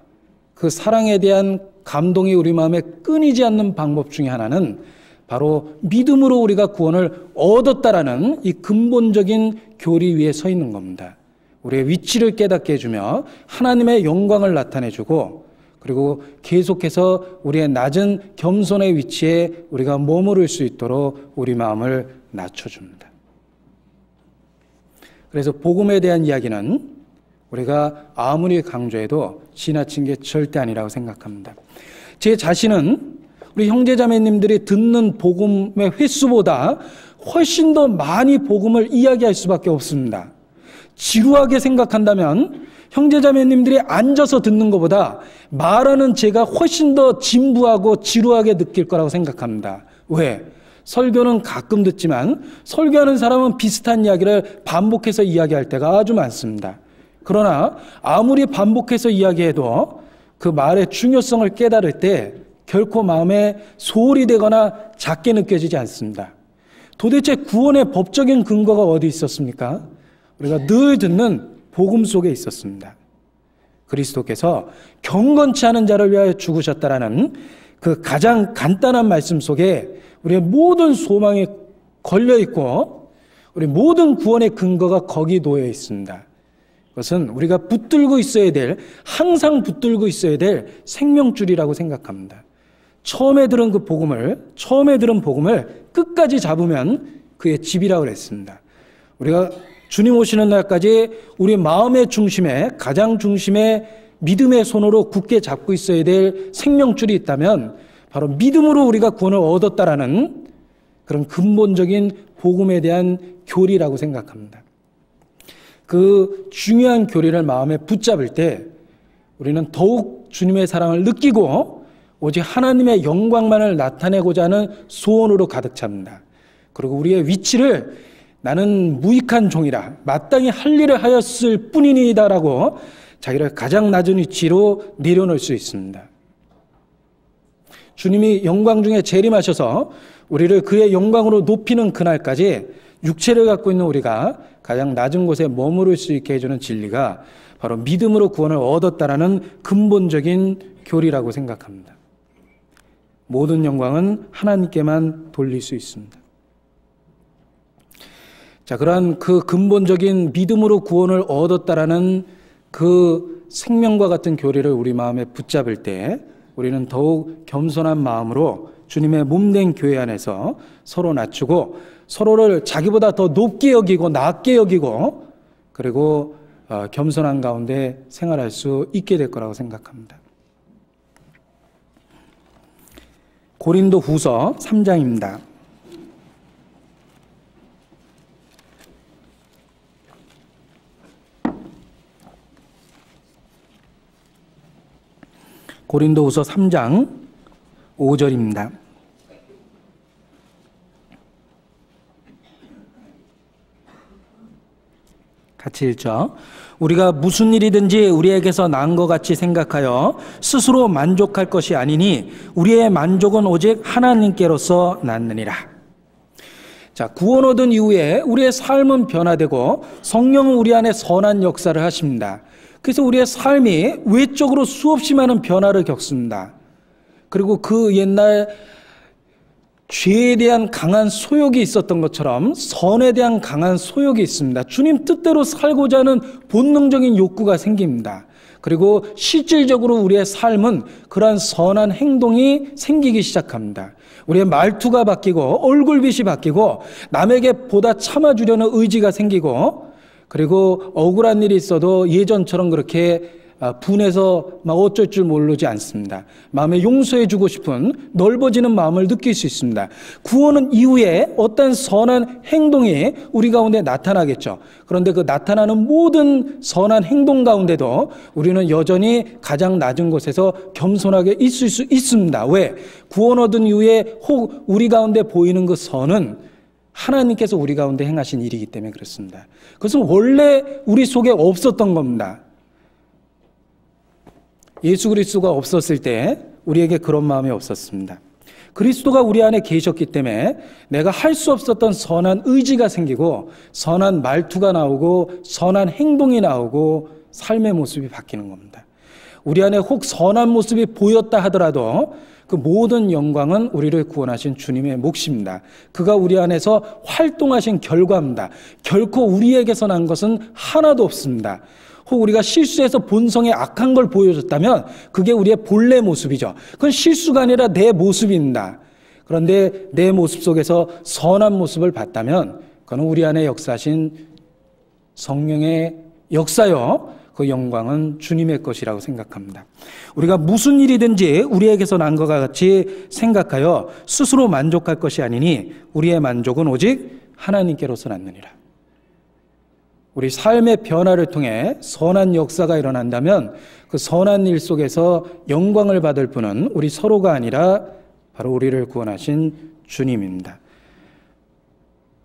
A: 그 사랑에 대한 감동이 우리 마음에 끊이지 않는 방법 중에 하나는 바로 믿음으로 우리가 구원을 얻었다라는 이 근본적인 교리 위에 서 있는 겁니다. 우리의 위치를 깨닫게 해주며 하나님의 영광을 나타내주고 그리고 계속해서 우리의 낮은 겸손의 위치에 우리가 머무를 수 있도록 우리 마음을 낮춰줍니다. 그래서 복음에 대한 이야기는 우리가 아무리 강조해도 지나친 게 절대 아니라고 생각합니다. 제 자신은 우리 형제자매님들이 듣는 복음의 횟수보다 훨씬 더 많이 복음을 이야기할 수밖에 없습니다. 지루하게 생각한다면 형제자매님들이 앉아서 듣는 것보다 말하는 제가 훨씬 더 진부하고 지루하게 느낄 거라고 생각합니다. 왜? 설교는 가끔 듣지만 설교하는 사람은 비슷한 이야기를 반복해서 이야기할 때가 아주 많습니다. 그러나 아무리 반복해서 이야기해도 그 말의 중요성을 깨달을 때 결코 마음에 소홀히 되거나 작게 느껴지지 않습니다. 도대체 구원의 법적인 근거가 어디 있었습니까? 우리가 늘 듣는 복음 속에 있었습니다. 그리스도께서 경건치 않은 자를 위하여 죽으셨다라는 그 가장 간단한 말씀 속에 우리의 모든 소망이 걸려 있고 우리 모든 구원의 근거가 거기 놓여 있습니다. 그것은 우리가 붙들고 있어야 될, 항상 붙들고 있어야 될 생명줄이라고 생각합니다. 처음에 들은 복음을 끝까지 잡으면 그의 집이라고 그랬습니다. 우리가 주님 오시는 날까지 우리 마음의 중심에, 가장 중심에 믿음의 손으로 굳게 잡고 있어야 될 생명줄이 있다면 바로 믿음으로 우리가 구원을 얻었다라는 그런 근본적인 복음에 대한 교리라고 생각합니다. 그 중요한 교리를 마음에 붙잡을 때 우리는 더욱 주님의 사랑을 느끼고 오직 하나님의 영광만을 나타내고자 하는 소원으로 가득 찹니다. 그리고 우리의 위치를 나는 무익한 종이라 마땅히 할 일을 하였을 뿐이니다라고 자기를 가장 낮은 위치로 내려놓을 수 있습니다. 주님이 영광 중에 재림하셔서 우리를 그의 영광으로 높이는 그날까지 육체를 갖고 있는 우리가 가장 낮은 곳에 머무를 수 있게 해주는 진리가 바로 믿음으로 구원을 얻었다라는 근본적인 교리라고 생각합니다. 모든 영광은 하나님께만 돌릴 수 있습니다. 자, 그러한 그 근본적인 믿음으로 구원을 얻었다라는 그 생명과 같은 교리를 우리 마음에 붙잡을 때 우리는 더욱 겸손한 마음으로 주님의 몸된 교회 안에서 서로 낮추고 서로를 자기보다 더 높게 여기고 낮게 여기고 그리고 겸손한 가운데 생활할 수 있게 될 거라고 생각합니다. 고린도 후서 3장입니다. 고린도후서 3장 5절입니다. 같이 읽죠. 우리가 무슨 일이든지 우리에게서 난 것 같이 생각하여 스스로 만족할 것이 아니니 우리의 만족은 오직 하나님께로서 났느니라. 자, 구원 얻은 이후에 우리의 삶은 변화되고 성령은 우리 안에 선한 역사를 하십니다. 그래서 우리의 삶이 외적으로 수없이 많은 변화를 겪습니다. 그리고 그 옛날 죄에 대한 강한 소욕이 있었던 것처럼 선에 대한 강한 소욕이 있습니다. 주님 뜻대로 살고자 하는 본능적인 욕구가 생깁니다. 그리고 실질적으로 우리의 삶은 그러한 선한 행동이 생기기 시작합니다. 우리의 말투가 바뀌고 얼굴빛이 바뀌고 남에게 보다 참아주려는 의지가 생기고 그리고 억울한 일이 있어도 예전처럼 그렇게 분해서 막 어쩔 줄 모르지 않습니다. 마음에 용서해주고 싶은 넓어지는 마음을 느낄 수 있습니다. 구원은 이후에 어떤 선한 행동이 우리 가운데 나타나겠죠. 그런데 그 나타나는 모든 선한 행동 가운데도 우리는 여전히 가장 낮은 곳에서 겸손하게 있을 수 있습니다. 왜? 구원 얻은 이후에 혹 우리 가운데 보이는 그 선은 하나님께서 우리 가운데 행하신 일이기 때문에 그렇습니다. 그것은 원래 우리 속에 없었던 겁니다. 예수 그리스도가 없었을 때 우리에게 그런 마음이 없었습니다. 그리스도가 우리 안에 계셨기 때문에 내가 할 수 없었던 선한 의지가 생기고 선한 말투가 나오고 선한 행동이 나오고 삶의 모습이 바뀌는 겁니다. 우리 안에 혹 선한 모습이 보였다 하더라도 그 모든 영광은 우리를 구원하신 주님의 몫입니다. 그가 우리 안에서 활동하신 결과입니다. 결코 우리에게서 난 것은 하나도 없습니다. 혹 우리가 실수해서 본성에 악한 걸 보여줬다면 그게 우리의 본래 모습이죠. 그건 실수가 아니라 내 모습입니다. 그런데 내 모습 속에서 선한 모습을 봤다면 그건 우리 안에 역사하신 성령의 역사요. 그 영광은 주님의 것이라고 생각합니다. 우리가 무슨 일이든지 우리에게서 난 것과 같이 생각하여 스스로 만족할 것이 아니니 우리의 만족은 오직 하나님께로서 났느니라. 우리 삶의 변화를 통해 선한 역사가 일어난다면 그 선한 일 속에서 영광을 받을 분은 우리 서로가 아니라 바로 우리를 구원하신 주님입니다.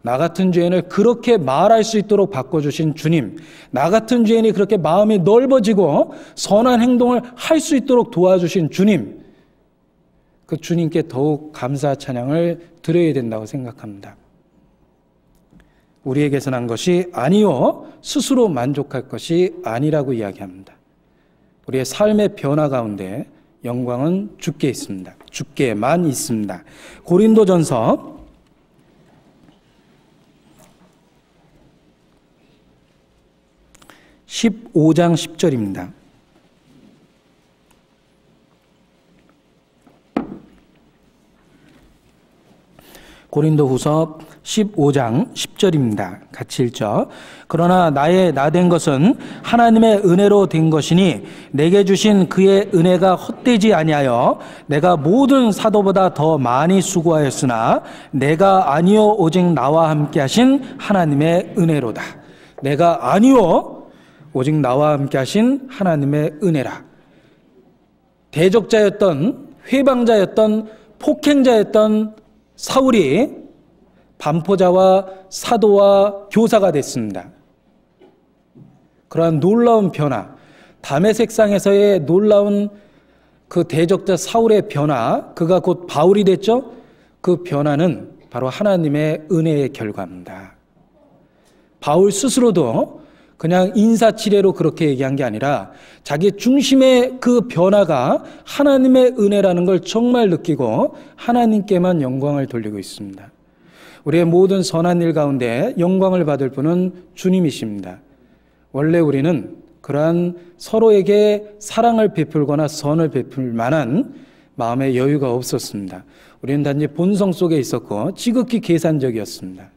A: 나 같은 죄인을 그렇게 말할 수 있도록 바꿔주신 주님, 나 같은 죄인이 그렇게 마음이 넓어지고 선한 행동을 할 수 있도록 도와주신 주님, 그 주님께 더욱 감사 찬양을 드려야 된다고 생각합니다. 우리에게서 난 것이 아니요 스스로 만족할 것이 아니라고 이야기합니다. 우리의 삶의 변화 가운데 영광은 주께 있습니다. 주께만 있습니다. 고린도전서 15장 10절입니다. 고린도후서 15장 10절입니다. 같이 읽죠. 그러나 나의 나된 것은 하나님의 은혜로 된 것이니 내게 주신 그의 은혜가 헛되지 아니하여 내가 모든 사도보다 더 많이 수고하였으나 내가 아니요 오직 나와 함께 하신 하나님의 은혜로다. 내가 아니요 오직 나와 함께 하신 하나님의 은혜라. 대적자였던, 회방자였던, 폭행자였던 사울이 반포자와 사도와 교사가 됐습니다. 그러한 놀라운 변화, 다메섹상에서의 놀라운 그 대적자 사울의 변화, 그가 곧 바울이 됐죠. 그 변화는 바로 하나님의 은혜의 결과입니다. 바울 스스로도 그냥 인사치레로 그렇게 얘기한 게 아니라 자기 중심의 그 변화가 하나님의 은혜라는 걸 정말 느끼고 하나님께만 영광을 돌리고 있습니다. 우리의 모든 선한 일 가운데 영광을 받을 분은 주님이십니다. 원래 우리는 그러한 서로에게 사랑을 베풀거나 선을 베풀 만한 마음의 여유가 없었습니다. 우리는 단지 본성 속에 있었고 지극히 계산적이었습니다.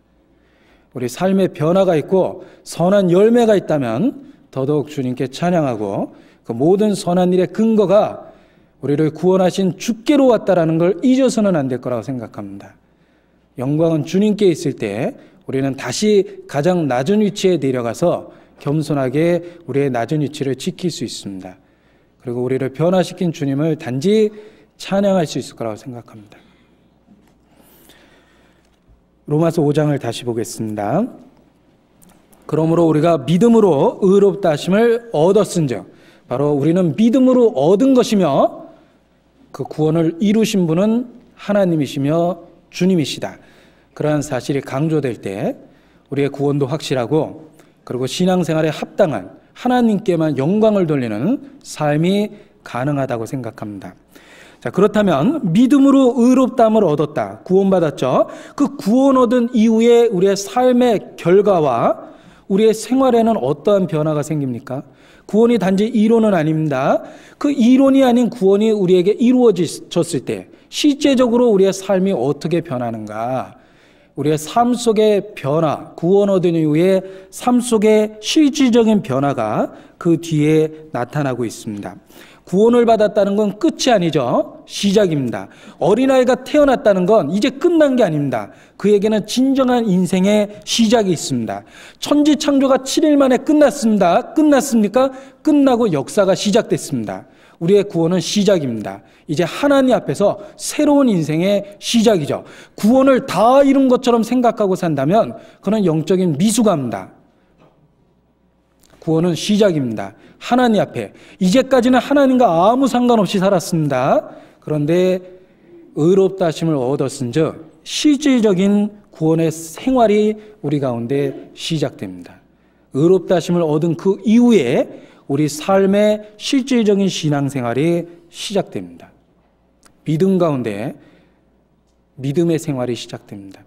A: 우리 삶의 변화가 있고 선한 열매가 있다면 더더욱 주님께 찬양하고 그 모든 선한 일의 근거가 우리를 구원하신 주께로 왔다라는 걸 잊어서는 안 될 거라고 생각합니다. 영광은 주님께 있을 때 우리는 다시 가장 낮은 위치에 내려가서 겸손하게 우리의 낮은 위치를 지킬 수 있습니다. 그리고 우리를 변화시킨 주님을 단지 찬양할 수 있을 거라고 생각합니다. 로마서 5장을 다시 보겠습니다. 그러므로 우리가 믿음으로 의롭다 하심을 얻었은즉, 바로 우리는 믿음으로 얻은 것이며 그 구원을 이루신 분은 하나님이시며 주님이시다. 그러한 사실이 강조될 때 우리의 구원도 확실하고, 그리고 신앙생활에 합당한 하나님께만 영광을 돌리는 삶이 가능하다고 생각합니다. 자, 그렇다면 믿음으로 의롭다함을 얻었다, 구원받았죠. 그 구원 얻은 이후에 우리의 삶의 결과와 우리의 생활에는 어떠한 변화가 생깁니까? 구원이 단지 이론은 아닙니다. 그 이론이 아닌 구원이 우리에게 이루어졌을 때 실제적으로 우리의 삶이 어떻게 변하는가? 우리의 삶 속의 변화, 구원 얻은 이후에 삶 속의 실질적인 변화가 그 뒤에 나타나고 있습니다. 구원을 받았다는 건 끝이 아니죠. 시작입니다. 어린아이가 태어났다는 건 이제 끝난 게 아닙니다. 그에게는 진정한 인생의 시작이 있습니다. 천지창조가 7일 만에 끝났습니다. 끝났습니까? 끝나고 역사가 시작됐습니다. 우리의 구원은 시작입니다. 이제 하나님 앞에서 새로운 인생의 시작이죠. 구원을 다 이룬 것처럼 생각하고 산다면 그는 영적인 미숙합니다. 구원은 시작입니다. 하나님 앞에. 이제까지는 하나님과 아무 상관없이 살았습니다. 그런데 의롭다 하심을 얻었은즉 실질적인 구원의 생활이 우리 가운데 시작됩니다. 의롭다 하심을 얻은 그 이후에 우리 삶의 실질적인 신앙생활이 시작됩니다. 믿음 가운데 믿음의 생활이 시작됩니다.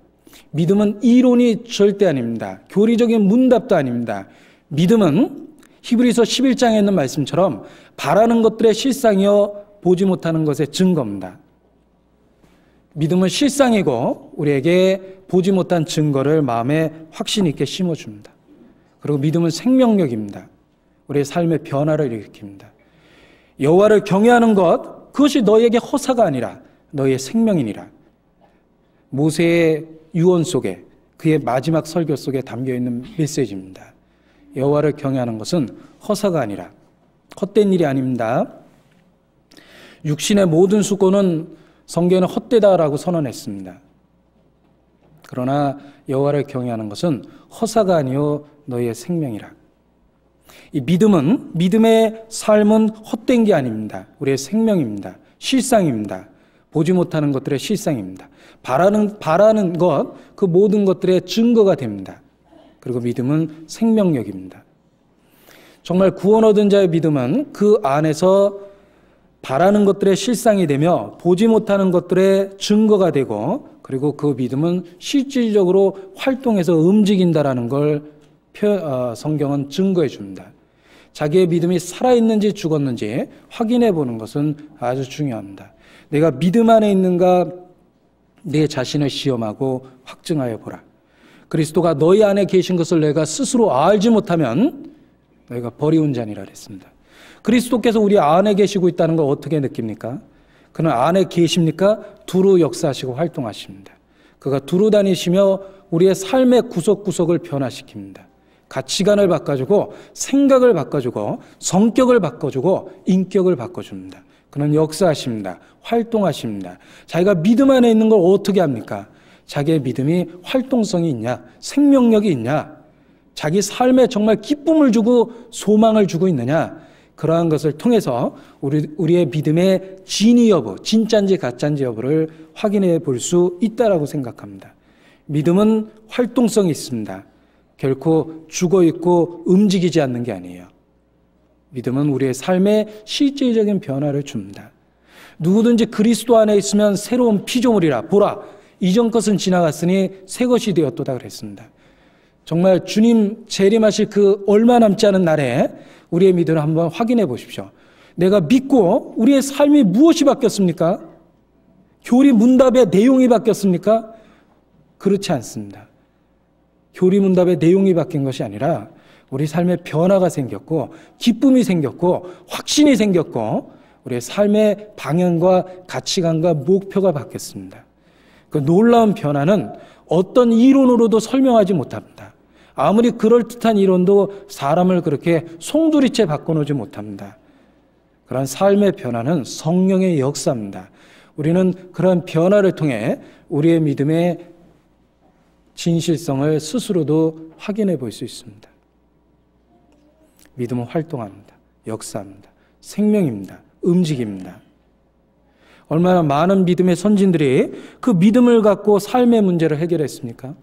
A: 믿음은 이론이 절대 아닙니다. 교리적인 문답도 아닙니다. 믿음은 히브리서 11장에 있는 말씀처럼 바라는 것들의 실상이요 보지 못하는 것의 증거입니다. 믿음은 실상이고 우리에게 보지 못한 증거를 마음에 확신 있게 심어줍니다. 그리고 믿음은 생명력입니다. 우리의 삶의 변화를 일으킵니다. 여호와를 경외하는 것, 그것이 너희에게 허사가 아니라 너희의 생명이니라. 모세의 유언 속에, 그의 마지막 설교 속에 담겨있는 메시지입니다. 여호와를 경외하는 것은 허사가 아니라 헛된 일이 아닙니다. 육신의 모든 수고는 성경에는 헛되다라고 선언했습니다. 그러나 여호와를 경외하는 것은 허사가 아니요 너희의 생명이라. 이 믿음은, 믿음의 삶은 헛된 게 아닙니다. 우리의 생명입니다. 실상입니다. 보지 못하는 것들의 실상입니다. 바라는 것, 그 모든 것들의 증거가 됩니다. 그리고 믿음은 생명력입니다. 정말 구원 얻은 자의 믿음은 그 안에서 바라는 것들의 실상이 되며 보지 못하는 것들의 증거가 되고, 그리고 그 믿음은 실질적으로 활동해서 움직인다라는 걸 성경은 증거해 줍니다. 자기의 믿음이 살아있는지 죽었는지 확인해 보는 것은 아주 중요합니다. 내가 믿음 안에 있는가 내 자신을 시험하고 확증하여 보라. 그리스도가 너희 안에 계신 것을 내가 스스로 알지 못하면 너희가 버리운 자니라 그랬습니다. 그리스도께서 우리 안에 계시고 있다는 걸 어떻게 느낍니까? 그는 안에 계십니까? 두루 역사하시고 활동하십니다. 그가 두루 다니시며 우리의 삶의 구석구석을 변화시킵니다. 가치관을 바꿔주고 생각을 바꿔주고 성격을 바꿔주고 인격을 바꿔줍니다. 그는 역사하십니다. 활동하십니다. 자기가 믿음 안에 있는 걸 어떻게 합니까? 자기의 믿음이 활동성이 있냐? 생명력이 있냐? 자기 삶에 정말 기쁨을 주고 소망을 주고 있느냐? 그러한 것을 통해서 우리의 믿음의 진위 여부, 진짜인지 가짜인지 여부를 확인해 볼 수 있다라고 생각합니다. 믿음은 활동성이 있습니다. 결코 죽어있고 움직이지 않는 게 아니에요. 믿음은 우리의 삶에 실질적인 변화를 줍니다. 누구든지 그리스도 안에 있으면 새로운 피조물이라. 보라, 이전 것은 지나갔으니 새 것이 되었도다 그랬습니다. 정말 주님 재림하실 그 얼마 남지 않은 날에 우리의 믿음을 한번 확인해 보십시오. 내가 믿고 우리의 삶이 무엇이 바뀌었습니까? 교리 문답의 내용이 바뀌었습니까? 그렇지 않습니다. 교리 문답의 내용이 바뀐 것이 아니라 우리 삶에 변화가 생겼고 기쁨이 생겼고 확신이 생겼고 우리의 삶의 방향과 가치관과 목표가 바뀌었습니다. 그 놀라운 변화는 어떤 이론으로도 설명하지 못합니다. 아무리 그럴듯한 이론도 사람을 그렇게 송두리째 바꿔놓지 못합니다. 그런 삶의 변화는 성령의 역사입니다. 우리는 그런 변화를 통해 우리의 믿음의 진실성을 스스로도 확인해 볼 수 있습니다. 믿음은 활동합니다. 역사합니다. 생명입니다. 움직입니다. 얼마나 많은 믿음의 선진들이 그 믿음을 갖고 삶의 문제를 해결했습니까?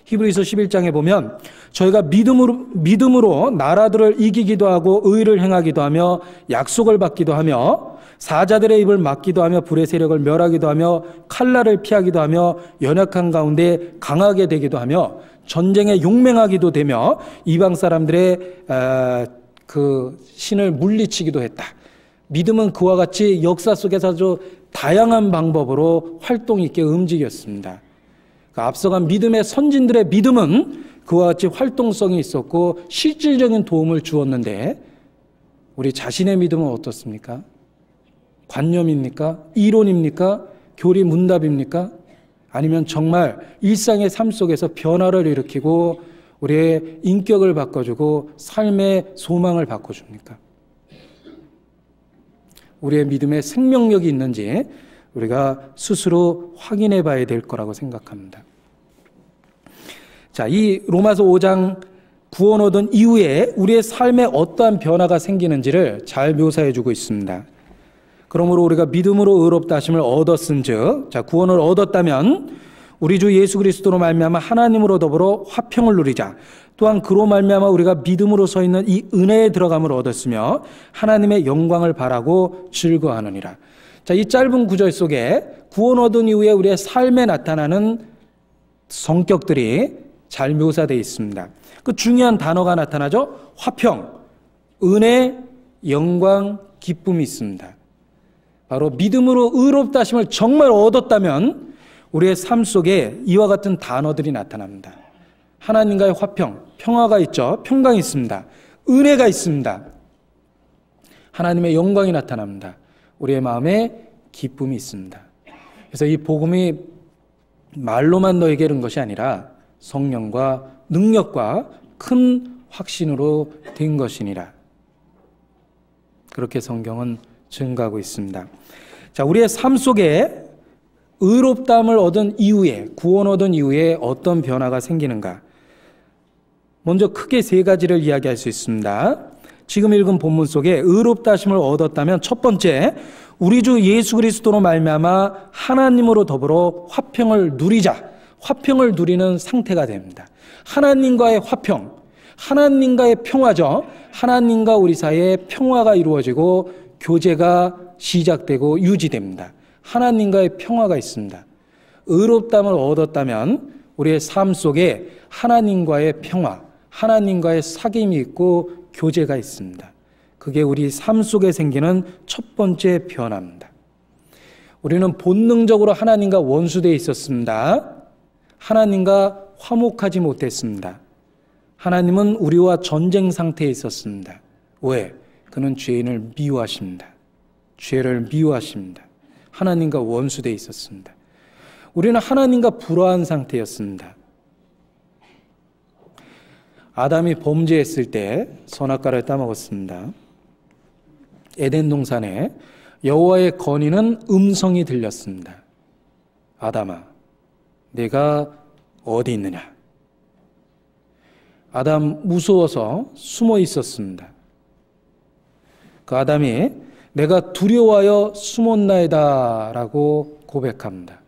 A: 히브리서 11장에 보면 저희가 믿음으로 나라들을 이기기도 하고 의를 행하기도 하며 약속을 받기도 하며 사자들의 입을 막기도 하며 불의 세력을 멸하기도 하며 칼날을 피하기도 하며 연약한 가운데 강하게 되기도 하며 전쟁에 용맹하기도 되며 이방 사람들의 그 신을 물리치기도 했다. 믿음은 그와 같이 역사 속에서 아주 다양한 방법으로 활동 있게 움직였습니다. 앞서간 믿음의 선진들의 믿음은 그와 같이 활동성이 있었고 실질적인 도움을 주었는데 우리 자신의 믿음은 어떻습니까? 관념입니까? 이론입니까? 교리 문답입니까? 아니면 정말 일상의 삶 속에서 변화를 일으키고 우리의 인격을 바꿔주고 삶의 소망을 바꿔줍니까? 우리의 믿음에 생명력이 있는지 우리가 스스로 확인해 봐야 될 거라고 생각합니다. 자, 이 로마서 5장 구원 얻은 이후에 우리의 삶에 어떠한 변화가 생기는지를 잘 묘사해 주고 있습니다. 그러므로 우리가 믿음으로 의롭다 하심을 얻었은즉, 자, 구원을 얻었다면 우리 주 예수 그리스도로 말미암아 하나님으로 더불어 화평을 누리자. 또한 그로 말미암아 우리가 믿음으로 서 있는 이 은혜에 들어감을 얻었으며 하나님의 영광을 바라고 즐거워하느니라. 자, 이 짧은 구절 속에 구원 얻은 이후에 우리의 삶에 나타나는 성격들이 잘 묘사되어 있습니다. 그 중요한 단어가 나타나죠. 화평, 은혜, 영광, 기쁨이 있습니다. 바로 믿음으로 의롭다 하심을 정말 얻었다면 우리의 삶 속에 이와 같은 단어들이 나타납니다. 하나님과의 화평, 평화가 있죠. 평강이 있습니다. 은혜가 있습니다. 하나님의 영광이 나타납니다. 우리의 마음에 기쁨이 있습니다. 그래서 이 복음이 말로만 너에게 이른 것이 아니라 성령과 능력과 큰 확신으로 된 것이니라. 그렇게 성경은 증가하고 있습니다. 자, 우리의 삶 속에 의롭다함을 얻은 이후에, 구원 얻은 이후에 어떤 변화가 생기는가? 먼저 크게 세 가지를 이야기할 수 있습니다. 지금 읽은 본문 속에 의롭다 하심을 얻었다면 첫 번째, 우리 주 예수 그리스도로 말미암아 하나님으로 더불어 화평을 누리자. 화평을 누리는 상태가 됩니다. 하나님과의 화평, 하나님과의 평화죠. 하나님과 우리 사이에 평화가 이루어지고 교제가 시작되고 유지됩니다. 하나님과의 평화가 있습니다. 의롭다함을 얻었다면 우리의 삶 속에 하나님과의 평화, 하나님과의 사귐이 있고 교제가 있습니다. 그게 우리 삶 속에 생기는 첫 번째 변화입니다. 우리는 본능적으로 하나님과 원수되어 있었습니다. 하나님과 화목하지 못했습니다. 하나님은 우리와 전쟁 상태에 있었습니다. 왜? 그는 죄인을 미워하십니다. 죄를 미워하십니다. 하나님과 원수되어 있었습니다. 우리는 하나님과 불화한 상태였습니다. 아담이 범죄했을 때 선악과를 따먹었습니다. 에덴 동산에 여호와의 건의는 음성이 들렸습니다. 아담아, 내가 어디 있느냐? 아담 무서워서 숨어 있었습니다. 그 아담이 내가 두려워하여 숨었나이다 라고 고백합니다.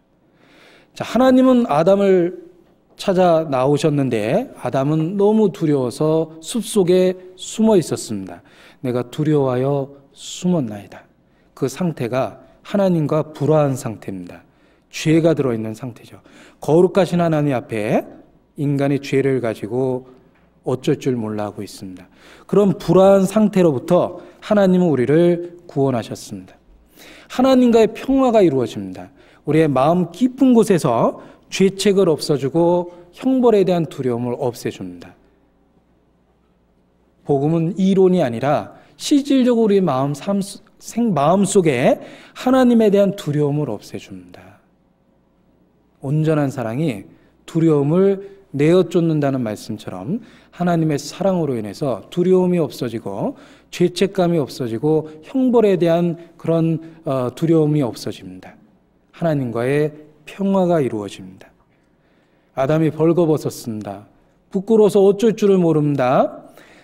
A: 자, 하나님은 아담을 찾아 나오셨는데 아담은 너무 두려워서 숲속에 숨어 있었습니다. 내가 두려워하여 숨었나이다. 그 상태가 하나님과 불화한 상태입니다. 죄가 들어있는 상태죠. 거룩하신 하나님 앞에 인간이 죄를 가지고 어쩔 줄 몰라 하고 있습니다. 그런 불화한 상태로부터 하나님은 우리를 구원하셨습니다. 하나님과의 평화가 이루어집니다. 우리의 마음 깊은 곳에서 죄책을 없애주고 형벌에 대한 두려움을 없애줍니다. 복음은 이론이 아니라 실질적으로 우리 마음 속에 하나님에 대한 두려움을 없애줍니다. 온전한 사랑이 두려움을 내어쫓는다는 말씀처럼 하나님의 사랑으로 인해서 두려움이 없어지고 죄책감이 없어지고 형벌에 대한 그런 두려움이 없어집니다. 하나님과의 평화가 이루어집니다. 아담이 벌거벗었습니다. 부끄러워서 어쩔 줄을 모릅니다.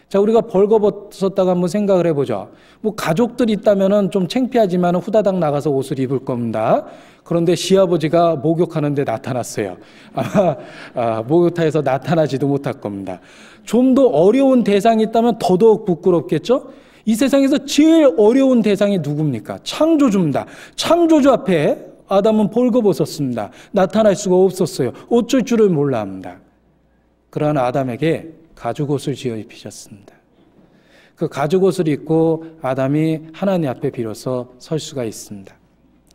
A: 자, 우리가 벌거벗었다고 한번 생각을 해보죠. 뭐 가족들 있다면은 좀 창피하지만 후다닥 나가서 옷을 입을 겁니다. 그런데 시아버지가 목욕하는데 나타났어요. 아마 목욕탕에서 나타나지도 못할 겁니다. 좀 더 어려운 대상이 있다면 더더욱 부끄럽겠죠? 이 세상에서 제일 어려운 대상이 누굽니까? 창조주입니다. 창조주 앞에 아담은 벌거벗었습니다. 나타날 수가 없었어요. 어쩔 줄을 몰라 합니다. 그러나 아담에게 가죽옷을 지어 입히셨습니다. 그 가죽옷을 입고 아담이 하나님 앞에 비로소 설 수가 있습니다.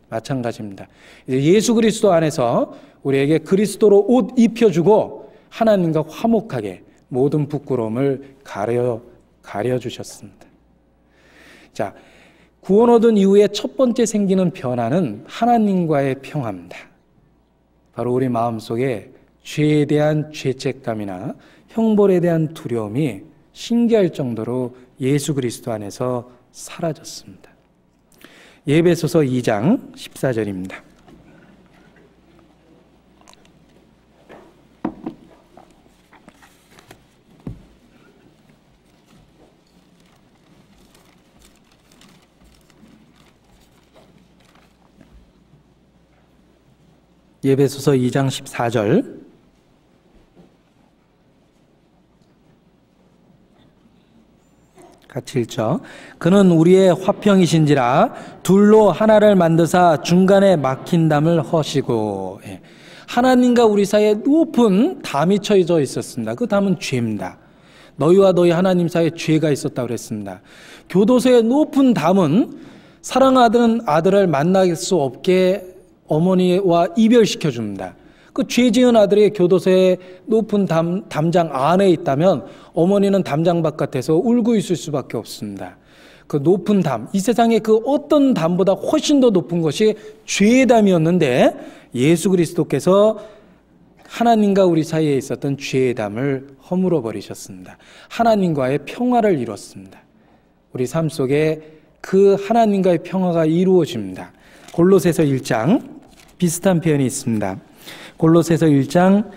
A: 마찬가지입니다. 이제 예수 그리스도 안에서 우리에게 그리스도로 옷 입혀주고 하나님과 화목하게 모든 부끄러움을 가려주셨습니다. 자, 구원 얻은 이후에 첫 번째 생기는 변화는 하나님과의 평화입니다. 바로 우리 마음속에 죄에 대한 죄책감이나 형벌에 대한 두려움이 신기할 정도로 예수 그리스도 안에서 사라졌습니다. 에베소서 2장 14절입니다. 에베소서 2장 14절 같이 읽죠. 그는 우리의 화평이신지라 둘로 하나를 만드사 중간에 막힌 담을 허시고. 하나님과 우리 사이에 높은 담이 쳐져 있었습니다. 그 담은 죄입니다. 너희와 너희 하나님 사이에 죄가 있었다고 그랬습니다. 교도소의 높은 담은 사랑하는 아들을 만날 수 없게 어머니와 이별시켜 줍니다. 그 죄 지은 아들이 교도소의 높은 담장 안에 있다면 어머니는 담장 바깥에서 울고 있을 수밖에 없습니다. 그 높은 담, 이 세상에 그 어떤 담보다 훨씬 더 높은 것이 죄의 담이었는데 예수 그리스도께서 하나님과 우리 사이에 있었던 죄의 담을 허물어 버리셨습니다. 하나님과의 평화를 이뤘습니다. 우리 삶 속에 그 하나님과의 평화가 이루어집니다. 골로새서 1장 비슷한 표현이 있습니다. 골로새서 1장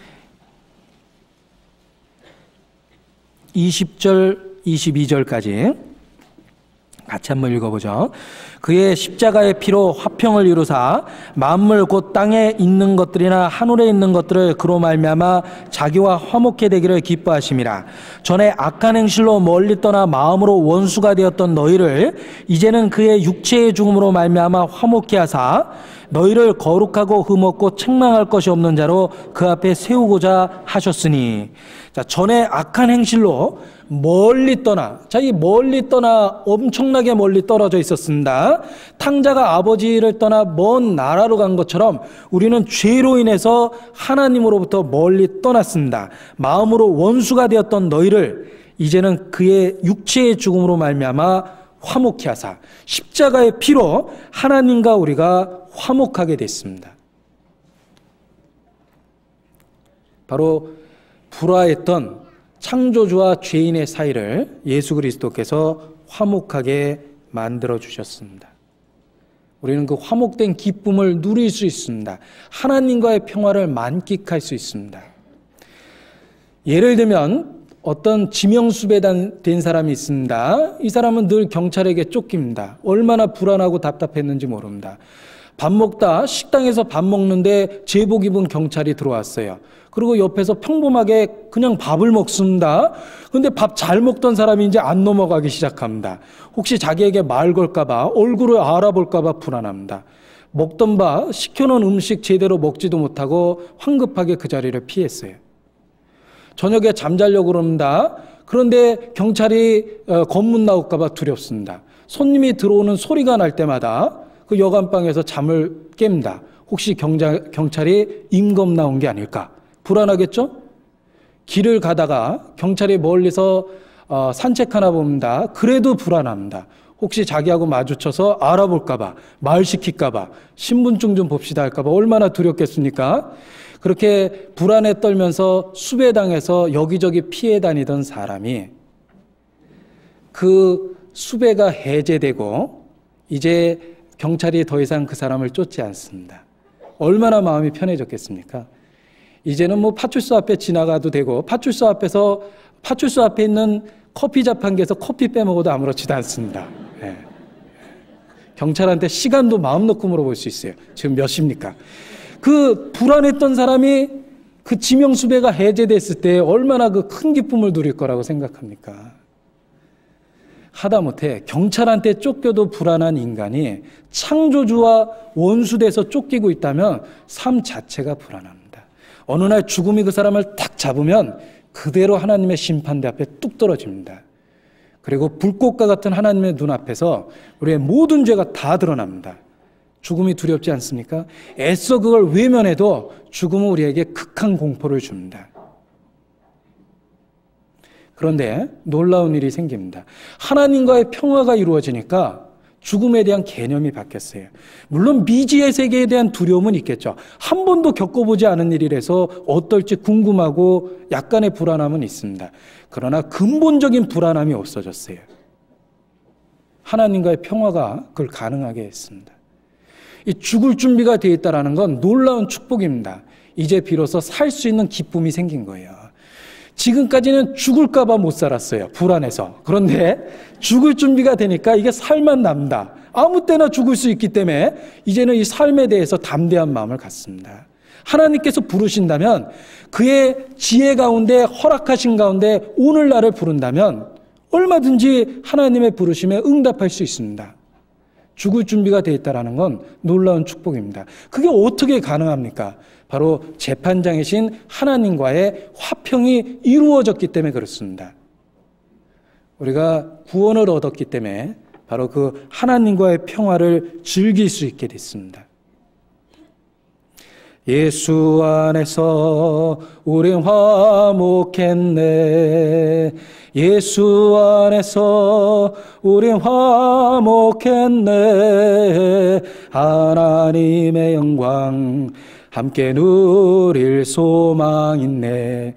A: 20절 22절까지 같이 한번 읽어보죠. 그의 십자가의 피로 화평을 이루사 만물 곧 땅에 있는 것들이나 하늘에 있는 것들을 그로 말미암아 자기와 화목케 되기를 기뻐하심이라. 전에 악한 행실로 멀리 떠나 마음으로 원수가 되었던 너희를 이제는 그의 육체의 죽음으로 말미암아 화목케 하사 너희를 거룩하고 흠없고 책망할 것이 없는 자로 그 앞에 세우고자 하셨으니. 자, 전에 악한 행실로 멀리 떠나, 이 멀리 떠나 엄청나게 멀리 떨어져 있었습니다. 탕자가 아버지를 떠나 먼 나라로 간 것처럼 우리는 죄로 인해서 하나님으로부터 멀리 떠났습니다. 마음으로 원수가 되었던 너희를 이제는 그의 육체의 죽음으로 말미암아 화목케 하사 십자가의 피로 하나님과 우리가 화목하게 됐습니다. 바로 불화했던 창조주와 죄인의 사이를 예수 그리스도께서 화목하게 만들어 주셨습니다. 우리는 그 화목된 기쁨을 누릴 수 있습니다. 하나님과의 평화를 만끽할 수 있습니다. 예를 들면 어떤 지명수배단 된 사람이 있습니다. 이 사람은 늘 경찰에게 쫓깁니다. 얼마나 불안하고 답답했는지 모릅니다. 밥 먹다 식당에서 밥 먹는데 제복 입은 경찰이 들어왔어요. 그리고 옆에서 평범하게 그냥 밥을 먹습니다. 그런데 밥 잘 먹던 사람이 이제 안 넘어가기 시작합니다. 혹시 자기에게 말 걸까봐, 얼굴을 알아볼까봐 불안합니다. 먹던 밥, 시켜놓은 음식 제대로 먹지도 못하고 황급하게 그 자리를 피했어요. 저녁에 잠자려고 그럽니다. 그런데 경찰이 검문 나올까봐 두렵습니다. 손님이 들어오는 소리가 날 때마다 그 여간방에서 잠을 깹니다. 혹시 경찰이 임금 나온 게 아닐까? 불안하겠죠? 길을 가다가 경찰이 멀리서 산책하나 봅니다. 그래도 불안합니다. 혹시 자기하고 마주쳐서 알아볼까봐, 말 시킬까봐, 신분증 좀 봅시다 할까봐 얼마나 두렵겠습니까? 그렇게 불안에 떨면서 수배당해서 여기저기 피해 다니던 사람이 그 수배가 해제되고 이제 경찰이 더 이상 그 사람을 쫓지 않습니다. 얼마나 마음이 편해졌겠습니까? 이제는 뭐 파출소 앞에 지나가도 되고 파출소 앞에 있는 커피 자판기에서 커피 빼먹어도 아무렇지도 않습니다. 네. 경찰한테 시간도 마음 놓고 물어볼 수 있어요. 지금 몇 시입니까? 그 불안했던 사람이 그 지명수배가 해제됐을 때 얼마나 그 큰 기쁨을 누릴 거라고 생각합니까? 하다못해 경찰한테 쫓겨도 불안한 인간이 창조주와 원수돼서 쫓기고 있다면 삶 자체가 불안합니다. 어느 날 죽음이 그 사람을 탁 잡으면 그대로 하나님의 심판대 앞에 뚝 떨어집니다. 그리고 불꽃과 같은 하나님의 눈앞에서 우리의 모든 죄가 다 드러납니다. 죽음이 두렵지 않습니까? 애써 그걸 외면해도 죽음은 우리에게 극한 공포를 줍니다. 그런데 놀라운 일이 생깁니다. 하나님과의 평화가 이루어지니까 죽음에 대한 개념이 바뀌었어요. 물론 미지의 세계에 대한 두려움은 있겠죠. 한 번도 겪어보지 않은 일이라서 어떨지 궁금하고 약간의 불안함은 있습니다. 그러나 근본적인 불안함이 없어졌어요. 하나님과의 평화가 그걸 가능하게 했습니다. 이 죽을 준비가 되어 있다는 건 놀라운 축복입니다. 이제 비로소 살 수 있는 기쁨이 생긴 거예요. 지금까지는 죽을까 봐 못 살았어요. 불안해서. 그런데 죽을 준비가 되니까 이게 살만 납니다. 아무 때나 죽을 수 있기 때문에 이제는 이 삶에 대해서 담대한 마음을 갖습니다. 하나님께서 부르신다면 그의 지혜 가운데 허락하신 가운데 오늘 나를 부른다면 얼마든지 하나님의 부르심에 응답할 수 있습니다. 죽을 준비가 되어 있다는 건 놀라운 축복입니다. 그게 어떻게 가능합니까? 바로 재판장이신 하나님과의 화평이 이루어졌기 때문에 그렇습니다. 우리가 구원을 얻었기 때문에 바로 그 하나님과의 평화를 즐길 수 있게 됐습니다. 예수 안에서 우린 화목했네. 예수 안에서 우린 화목했네. 하나님의 영광 함께 누릴 소망 있네.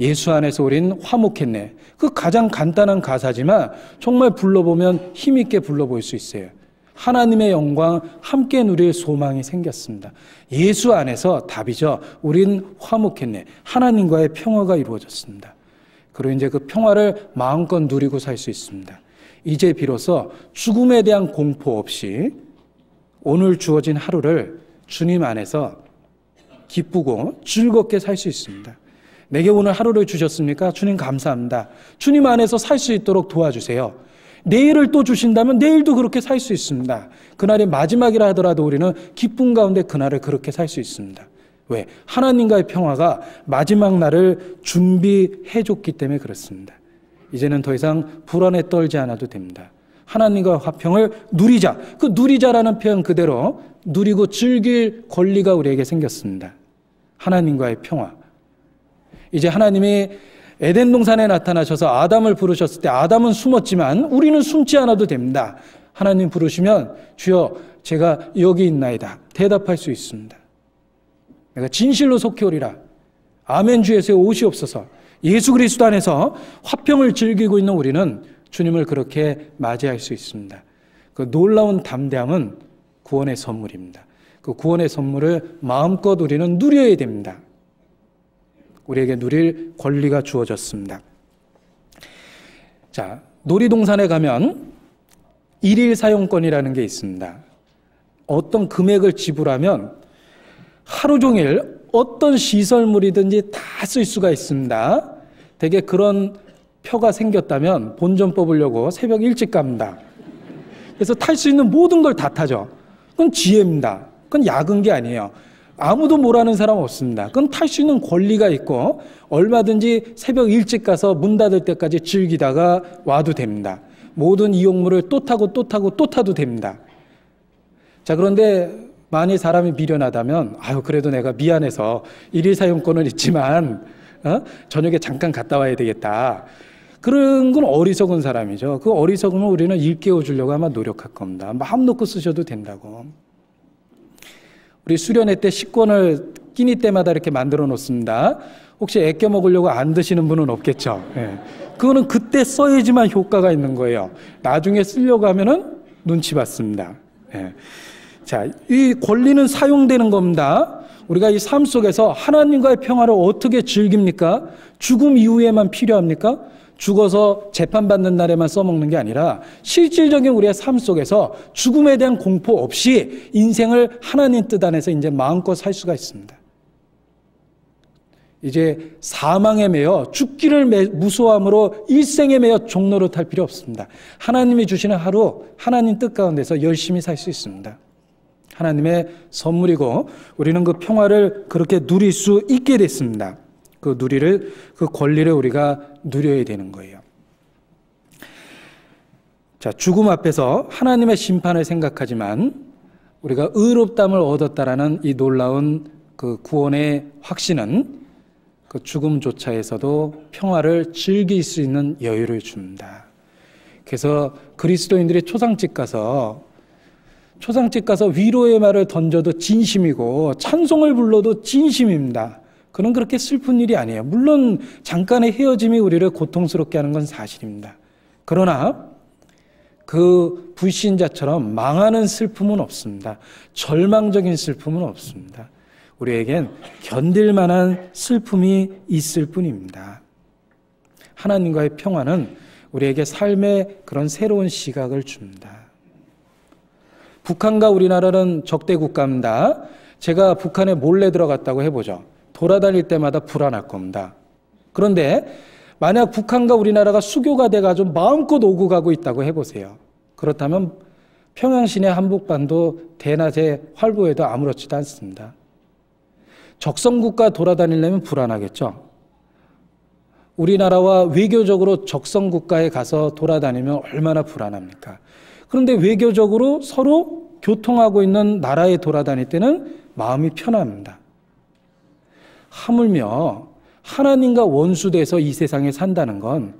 A: 예수 안에서 우린 화목했네. 그 가장 간단한 가사지만 정말 불러보면 힘있게 불러볼 수 있어요. 하나님의 영광 함께 누릴 소망이 생겼습니다. 예수 안에서 답이죠. 우린 화목했네. 하나님과의 평화가 이루어졌습니다. 그리고 이제 그 평화를 마음껏 누리고 살 수 있습니다. 이제 비로소 죽음에 대한 공포 없이 오늘 주어진 하루를 주님 안에서 기쁘고 즐겁게 살 수 있습니다. 내게 오늘 하루를 주셨습니까? 주님 감사합니다. 주님 안에서 살 수 있도록 도와주세요. 내일을 또 주신다면 내일도 그렇게 살 수 있습니다. 그날이 마지막이라 하더라도 우리는 기쁨 가운데 그날을 그렇게 살 수 있습니다. 왜? 하나님과의 평화가 마지막 날을 준비해 줬기 때문에 그렇습니다. 이제는 더 이상 불안에 떨지 않아도 됩니다. 하나님과 화평을 누리자. 그 누리자라는 표현 그대로 누리고 즐길 권리가 우리에게 생겼습니다. 하나님과의 평화. 이제 하나님이 에덴 동산에 나타나셔서 아담을 부르셨을 때 아담은 숨었지만 우리는 숨지 않아도 됩니다. 하나님 부르시면 주여 제가 여기 있나이다 대답할 수 있습니다. 내가 진실로 속히 오리라. 아멘 주 예수의 오시옵소서. 예수 그리스도 안에서 화평을 즐기고 있는 우리는 주님을 그렇게 맞이할 수 있습니다. 그 놀라운 담대함은 구원의 선물입니다. 그 구원의 선물을 마음껏 우리는 누려야 됩니다. 우리에게 누릴 권리가 주어졌습니다. 자, 놀이동산에 가면 일일 사용권이라는 게 있습니다. 어떤 금액을 지불하면 하루 종일 어떤 시설물이든지 다 쓸 수가 있습니다. 대개 그런 표가 생겼다면 본전 뽑으려고 새벽 일찍 갑니다. 그래서 탈 수 있는 모든 걸 다 타죠. 그건 지혜입니다. 그건 약은 게 아니에요. 아무도 뭐라는 사람 없습니다. 그건 탈 수 있는 권리가 있고 얼마든지 새벽 일찍 가서 문 닫을 때까지 즐기다가 와도 됩니다. 모든 이용물을 또 타고 또 타고 또 타도 됩니다. 자, 그런데 만일 사람이 미련하다면 그래도 내가 미안해서 일일 사용권은 있지만 저녁에 잠깐 갔다 와야 되겠다. 그런 건 어리석은 사람이죠. 그 어리석음을 우리는 일깨워 주려고 아마 노력할 겁니다. 마음 놓고 쓰셔도 된다고. 우리 수련회 때 식권을 끼니 때마다 이렇게 만들어 놓습니다. 혹시 아껴 먹으려고 안 드시는 분은 없겠죠. 예. 그거는 그때 써야지만 효과가 있는 거예요. 나중에 쓰려고 하면은 눈치 봤습니다. 예. 자, 이 권리는 사용되는 겁니다. 우리가 이 삶 속에서 하나님과의 평화를 어떻게 즐깁니까? 죽음 이후에만 필요합니까? 죽어서 재판받는 날에만 써먹는 게 아니라 실질적인 우리의 삶 속에서 죽음에 대한 공포 없이 인생을 하나님 뜻 안에서 이제 마음껏 살 수가 있습니다. 이제 사망에 매여 죽기를 무서워함으로 일생에 매여 종로로 탈 필요 없습니다. 하나님이 주시는 하루 하나님 뜻 가운데서 열심히 살 수 있습니다. 하나님의 선물이고 우리는 그 평화를 그렇게 누릴 수 있게 됐습니다. 그 권리를 우리가 누려야 되는 거예요. 자, 죽음 앞에서 하나님의 심판을 생각하지만 우리가 의롭담을 얻었다라는 이 놀라운 그 구원의 확신은 그 죽음조차에서도 평화를 즐길 수 있는 여유를 줍니다. 그래서 그리스도인들이 초상집 가서 위로의 말을 던져도 진심이고 찬송을 불러도 진심입니다. 그는 그렇게 슬픈 일이 아니에요. 물론 잠깐의 헤어짐이 우리를 고통스럽게 하는 건 사실입니다. 그러나 그 불신자처럼 망하는 슬픔은 없습니다. 절망적인 슬픔은 없습니다. 우리에겐 견딜 만한 슬픔이 있을 뿐입니다. 하나님과의 평화는 우리에게 삶의 그런 새로운 시각을 줍니다. 북한과 우리나라는 적대 국가입니다. 제가 북한에 몰래 들어갔다고 해보죠. 돌아다닐 때마다 불안할 겁니다. 그런데 만약 북한과 우리나라가 수교가 돼가지고 마음껏 오고 가고 있다고 해보세요. 그렇다면 평양 시내 한복판도 대낮에 활보해도 아무렇지도 않습니다. 적성국가 돌아다니려면 불안하겠죠. 우리나라와 외교적으로 적성국가에 가서 돌아다니면 얼마나 불안합니까? 그런데 외교적으로 서로 교통하고 있는 나라에 돌아다닐 때는 마음이 편합니다. 하물며 하나님과 원수돼서 이 세상에 산다는 건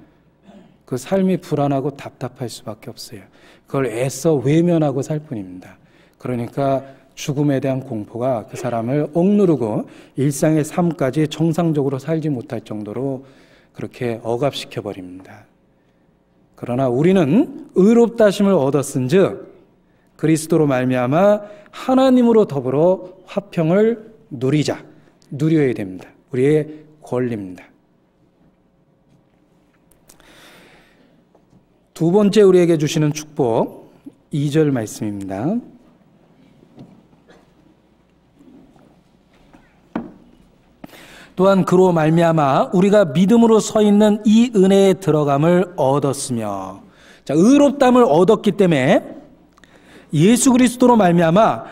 A: 그 삶이 불안하고 답답할 수밖에 없어요. 그걸 애써 외면하고 살 뿐입니다. 그러니까 죽음에 대한 공포가 그 사람을 억누르고 일상의 삶까지 정상적으로 살지 못할 정도로 그렇게 억압시켜 버립니다. 그러나 우리는 의롭다 하심을 얻었은즉 그리스도로 말미암아 하나님으로 더불어 화평을 누려야 됩니다. 우리의 권리입니다. 두 번째 우리에게 주시는 축복 2절 말씀입니다. 또한 그로 말미암아 우리가 믿음으로 서 있는 이 은혜에 들어감을 얻었으며, 자, 의롭담을 얻었기 때문에 예수 그리스도로 말미암아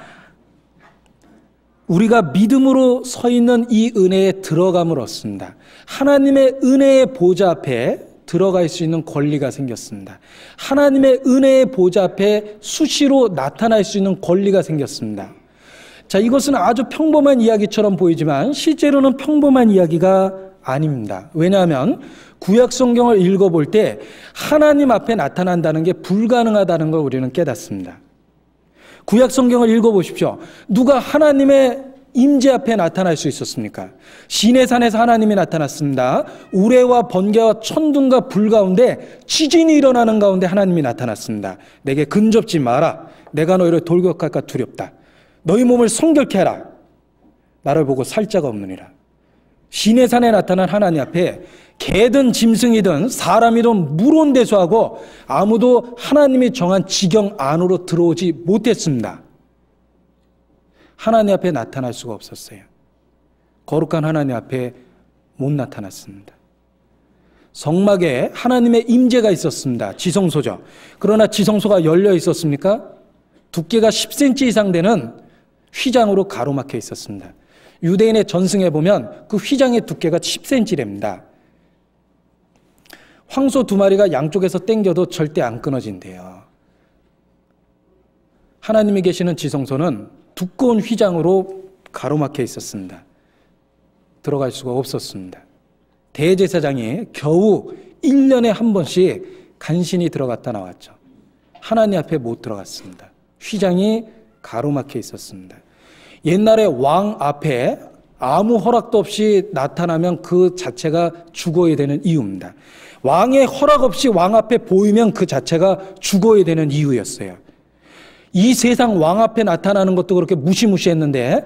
A: 우리가 믿음으로 서 있는 이 은혜에 들어감을 얻습니다. 하나님의 은혜의 보좌 앞에 들어갈 수 있는 권리가 생겼습니다. 하나님의 은혜의 보좌 앞에 수시로 나타날 수 있는 권리가 생겼습니다. 자, 이것은 아주 평범한 이야기처럼 보이지만 실제로는 평범한 이야기가 아닙니다. 왜냐하면 구약 성경을 읽어볼 때 하나님 앞에 나타난다는 게 불가능하다는 걸 우리는 깨닫습니다. 구약 성경을 읽어보십시오. 누가 하나님의 임재 앞에 나타날 수 있었습니까? 시내산에서 하나님이 나타났습니다. 우레와 번개와 천둥과 불 가운데 지진이 일어나는 가운데 하나님이 나타났습니다. 내게 근접지 마라. 내가 너희를 돌격할까 두렵다. 너희 몸을 성결케 하라. 나를 보고 살 자가 없느니라. 시내산에 나타난 하나님 앞에 개든 짐승이든 사람이든 무론대소하고 아무도 하나님이 정한 지경 안으로 들어오지 못했습니다. 하나님 앞에 나타날 수가 없었어요. 거룩한 하나님 앞에 못 나타났습니다. 성막에 하나님의 임재가 있었습니다. 지성소죠. 그러나 지성소가 열려 있었습니까? 두께가 10cm 이상 되는 휘장으로 가로막혀 있었습니다. 유대인의 전승에 보면 그 휘장의 두께가 10cm랍니다. 황소 2마리가 양쪽에서 당겨도 절대 안 끊어진대요. 하나님이 계시는 지성소는 두꺼운 휘장으로 가로막혀 있었습니다. 들어갈 수가 없었습니다. 대제사장이 겨우 1년에 한 번씩 간신히 들어갔다 나왔죠. 하나님 앞에 못 들어갔습니다. 휘장이 가로막혀 있었습니다. 옛날에 왕 앞에 아무 허락도 없이 나타나면 그 자체가 죽어야 되는 이유입니다. 왕의 허락 없이 왕 앞에 보이면 그 자체가 죽어야 되는 이유였어요. 이 세상 왕 앞에 나타나는 것도 그렇게 무시무시했는데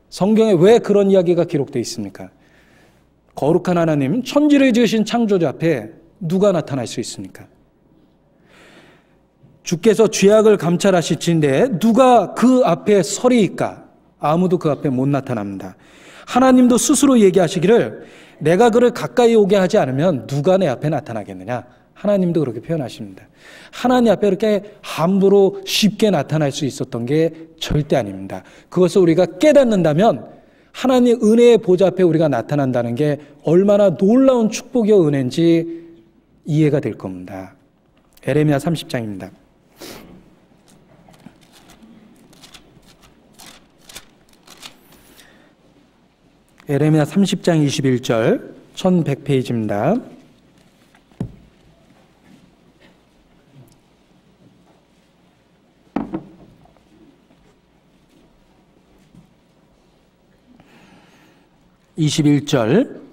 A: 성경에 왜 그런 이야기가 기록되어 있습니까? 거룩한 하나님, 천지를 지으신 창조주 앞에 누가 나타날 수 있습니까? 주께서 죄악을 감찰하시는데 누가 그 앞에 서리이까? 아무도 그 앞에 못 나타납니다. 하나님도 스스로 얘기하시기를 내가 그를 가까이 오게 하지 않으면 누가 내 앞에 나타나겠느냐? 하나님도 그렇게 표현하십니다. 하나님 앞에 이렇게 함부로 쉽게 나타날 수 있었던 게 절대 아닙니다. 그것을 우리가 깨닫는다면 하나님의 은혜의 보좌 앞에 우리가 나타난다는 게 얼마나 놀라운 축복이요 은혜인지 이해가 될 겁니다. 에레미야 30장입니다. 에레미야 30장 21절 1100페이지입니다. (21절)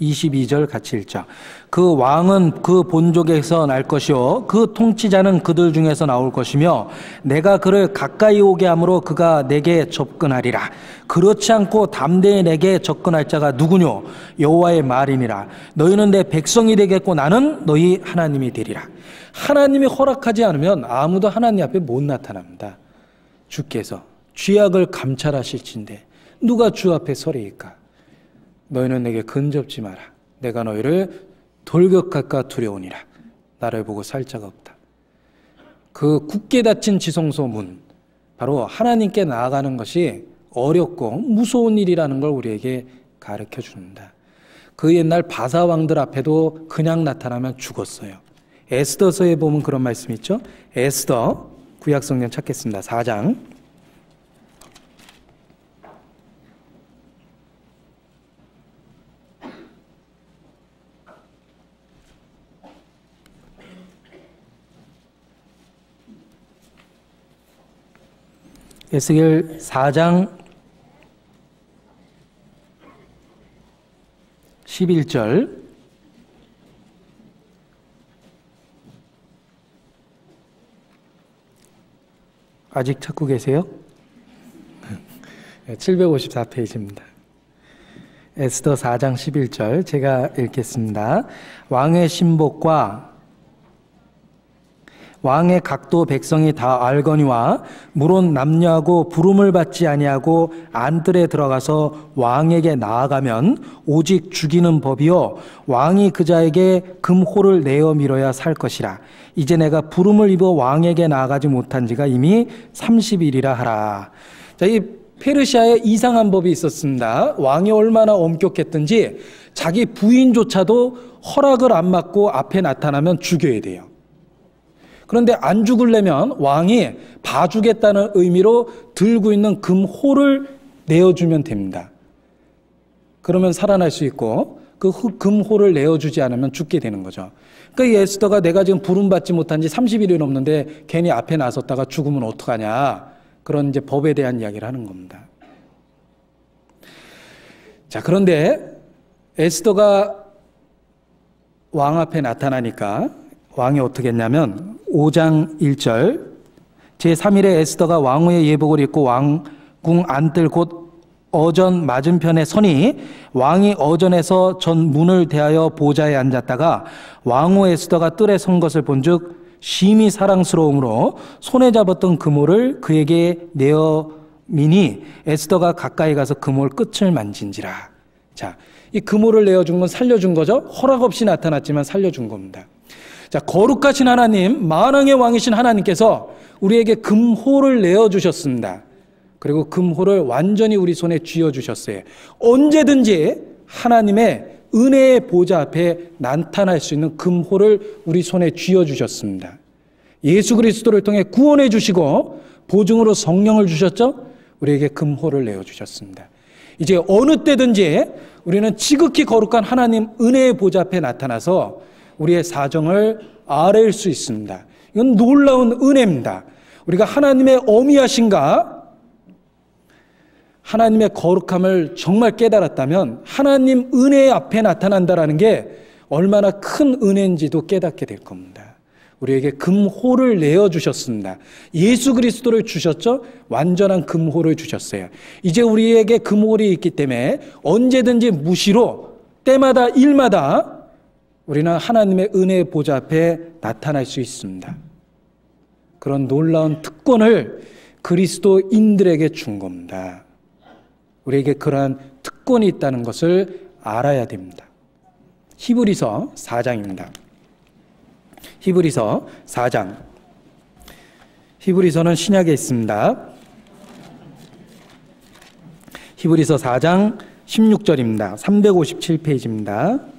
A: 22절 같이 읽자. 그 왕은 그 본족에서 날 것이요 그 통치자는 그들 중에서 나올 것이며 내가 그를 가까이 오게 함으로 그가 내게 접근하리라. 그렇지 않고 담대히 내게 접근할 자가 누구뇨? 여호와의 말이니라. 너희는 내 백성이 되겠고 나는 너희 하나님이 되리라. 하나님이 허락하지 않으면 아무도 하나님 앞에 못 나타납니다. 주께서 죄악을 감찰하실진데 누가 주 앞에 서리이까? 너희는 내게 근접지 마라. 내가 너희를 돌격할까 두려우니라. 나를 보고 살 자가 없다. 그 굳게 닫힌 지성소 문, 바로 하나님께 나아가는 것이 어렵고 무서운 일이라는 걸 우리에게 가르쳐 줍니다. 그 옛날 바사 왕들 앞에도 그냥 나타나면 죽었어요. 에스더서에 보면 그런 말씀이 있죠. 에스더 구약성경 찾겠습니다. 4장 에스겔 4장 11절 아직 찾고 계세요? 754페이지입니다. 에스더 4장 11절 제가 읽겠습니다. 왕의 신복과 왕의 각도 백성이 다 알거니와 물론 남녀하고 부름을 받지 아니하고 안뜰에 들어가서 왕에게 나아가면 오직 죽이는 법이요 왕이 그자에게 금호를 내어 밀어야 살 것이라. 이제 내가 부름을 입어 왕에게 나아가지 못한 지가 이미 30일이라 하라. 자, 이 페르시아에 이상한 법이 있었습니다. 왕이 얼마나 엄격했든지 자기 부인조차도 허락을 안 받고 앞에 나타나면 죽여야 돼요. 그런데 안 죽으려면 왕이 봐주겠다는 의미로 들고 있는 금호를 내어주면 됩니다. 그러면 살아날 수 있고 그 금호를 내어주지 않으면 죽게 되는 거죠. 그러니까 에스더가 내가 지금 부름받지 못한 지 30일이 넘는데 괜히 앞에 나섰다가 죽으면 어떡하냐, 그런 이제 법에 대한 이야기를 하는 겁니다. 자, 그런데 에스더가 왕 앞에 나타나니까 왕이 어떻게 했냐면 5장 1절 제3일에 에스더가 왕후의 예복을 입고 왕궁 안뜰 곧 어전 맞은편에 서니 왕이 어전에서 전 문을 대하여 보좌에 앉았다가 왕후 에스더가 뜰에 선 것을 본즉 심히 사랑스러움으로 손에 잡았던 금호를 그에게 내어 미니 에스더가 가까이 가서 금호 끝을 만진지라. 자, 이 금호를 내어준 건 살려준 거죠. 허락 없이 나타났지만 살려준 겁니다. 자, 거룩하신 하나님, 만왕의 왕이신 하나님께서 우리에게 금호를 내어주셨습니다. 그리고 금호를 완전히 우리 손에 쥐어주셨어요. 언제든지 하나님의 은혜의 보좌 앞에 나타날 수 있는 금호를 우리 손에 쥐어주셨습니다. 예수 그리스도를 통해 구원해 주시고 보증으로 성령을 주셨죠. 우리에게 금호를 내어주셨습니다. 이제 어느 때든지 우리는 지극히 거룩한 하나님 은혜의 보좌 앞에 나타나서 우리의 사정을 아뢰일 수 있습니다. 이건 놀라운 은혜입니다. 우리가 하나님의 어미하신가, 하나님의 거룩함을 정말 깨달았다면 하나님 은혜 앞에 나타난다라는 게 얼마나 큰 은혜인지도 깨닫게 될 겁니다. 우리에게 금호를 내어주셨습니다. 예수 그리스도를 주셨죠? 완전한 금호를 주셨어요. 이제 우리에게 금호를 있기 때문에 언제든지 무시로 때마다 일마다 우리는 하나님의 은혜의 보좌 앞에 나타날 수 있습니다. 그런 놀라운 특권을 그리스도인들에게 준 겁니다. 우리에게 그러한 특권이 있다는 것을 알아야 됩니다. 히브리서 4장입니다. 히브리서 4장. 히브리서는 신약에 있습니다. 히브리서 4장 16절입니다. 357페이지입니다.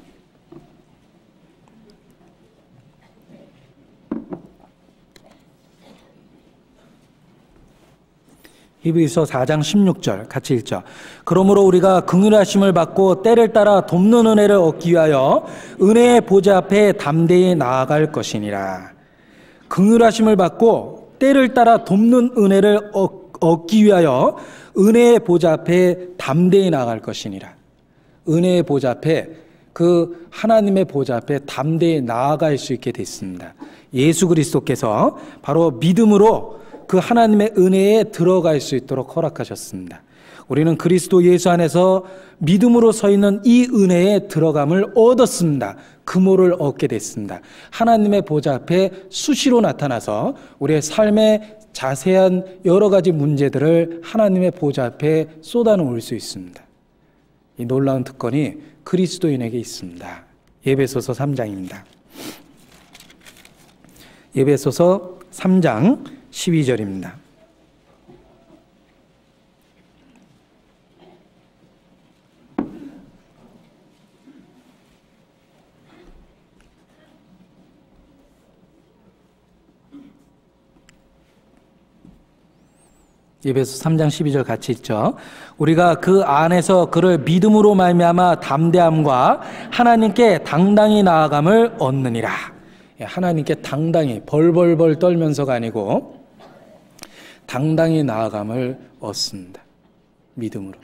A: 히브리서 4장 16절 같이 읽죠. 그러므로 우리가 긍휼하심을 받고 때를 따라 돕는 은혜를 얻기 위하여 은혜의 보좌 앞에 담대히 나아갈 것이니라. 긍휼하심을 받고 때를 따라 돕는 은혜를 얻기 위하여 은혜의 보좌 앞에 담대히 나아갈 것이니라. 은혜의 보좌 앞에, 그 하나님의 보좌 앞에 담대히 나아갈 수 있게 됐습니다. 예수 그리스도께서 바로 믿음으로 그 하나님의 은혜에 들어갈 수 있도록 허락하셨습니다. 우리는 그리스도 예수 안에서 믿음으로 서 있는 이 은혜에 들어감을 얻었습니다. 금호를 얻게 됐습니다. 하나님의 보좌 앞에 수시로 나타나서 우리의 삶의 자세한 여러 가지 문제들을 하나님의 보좌 앞에 쏟아놓을 수 있습니다. 이 놀라운 특권이 그리스도인에게 있습니다. 에베소서 3장입니다. 에베소서 3장 12절입니다. 에베소 3장 12절 같이 읽죠. 우리가 그 안에서 그를 믿음으로 말미암아 담대함과 하나님께 당당히 나아감을 얻느니라. 하나님께 당당히 벌벌벌 떨면서가 아니고 당당히 나아감을 얻습니다. 믿음으로.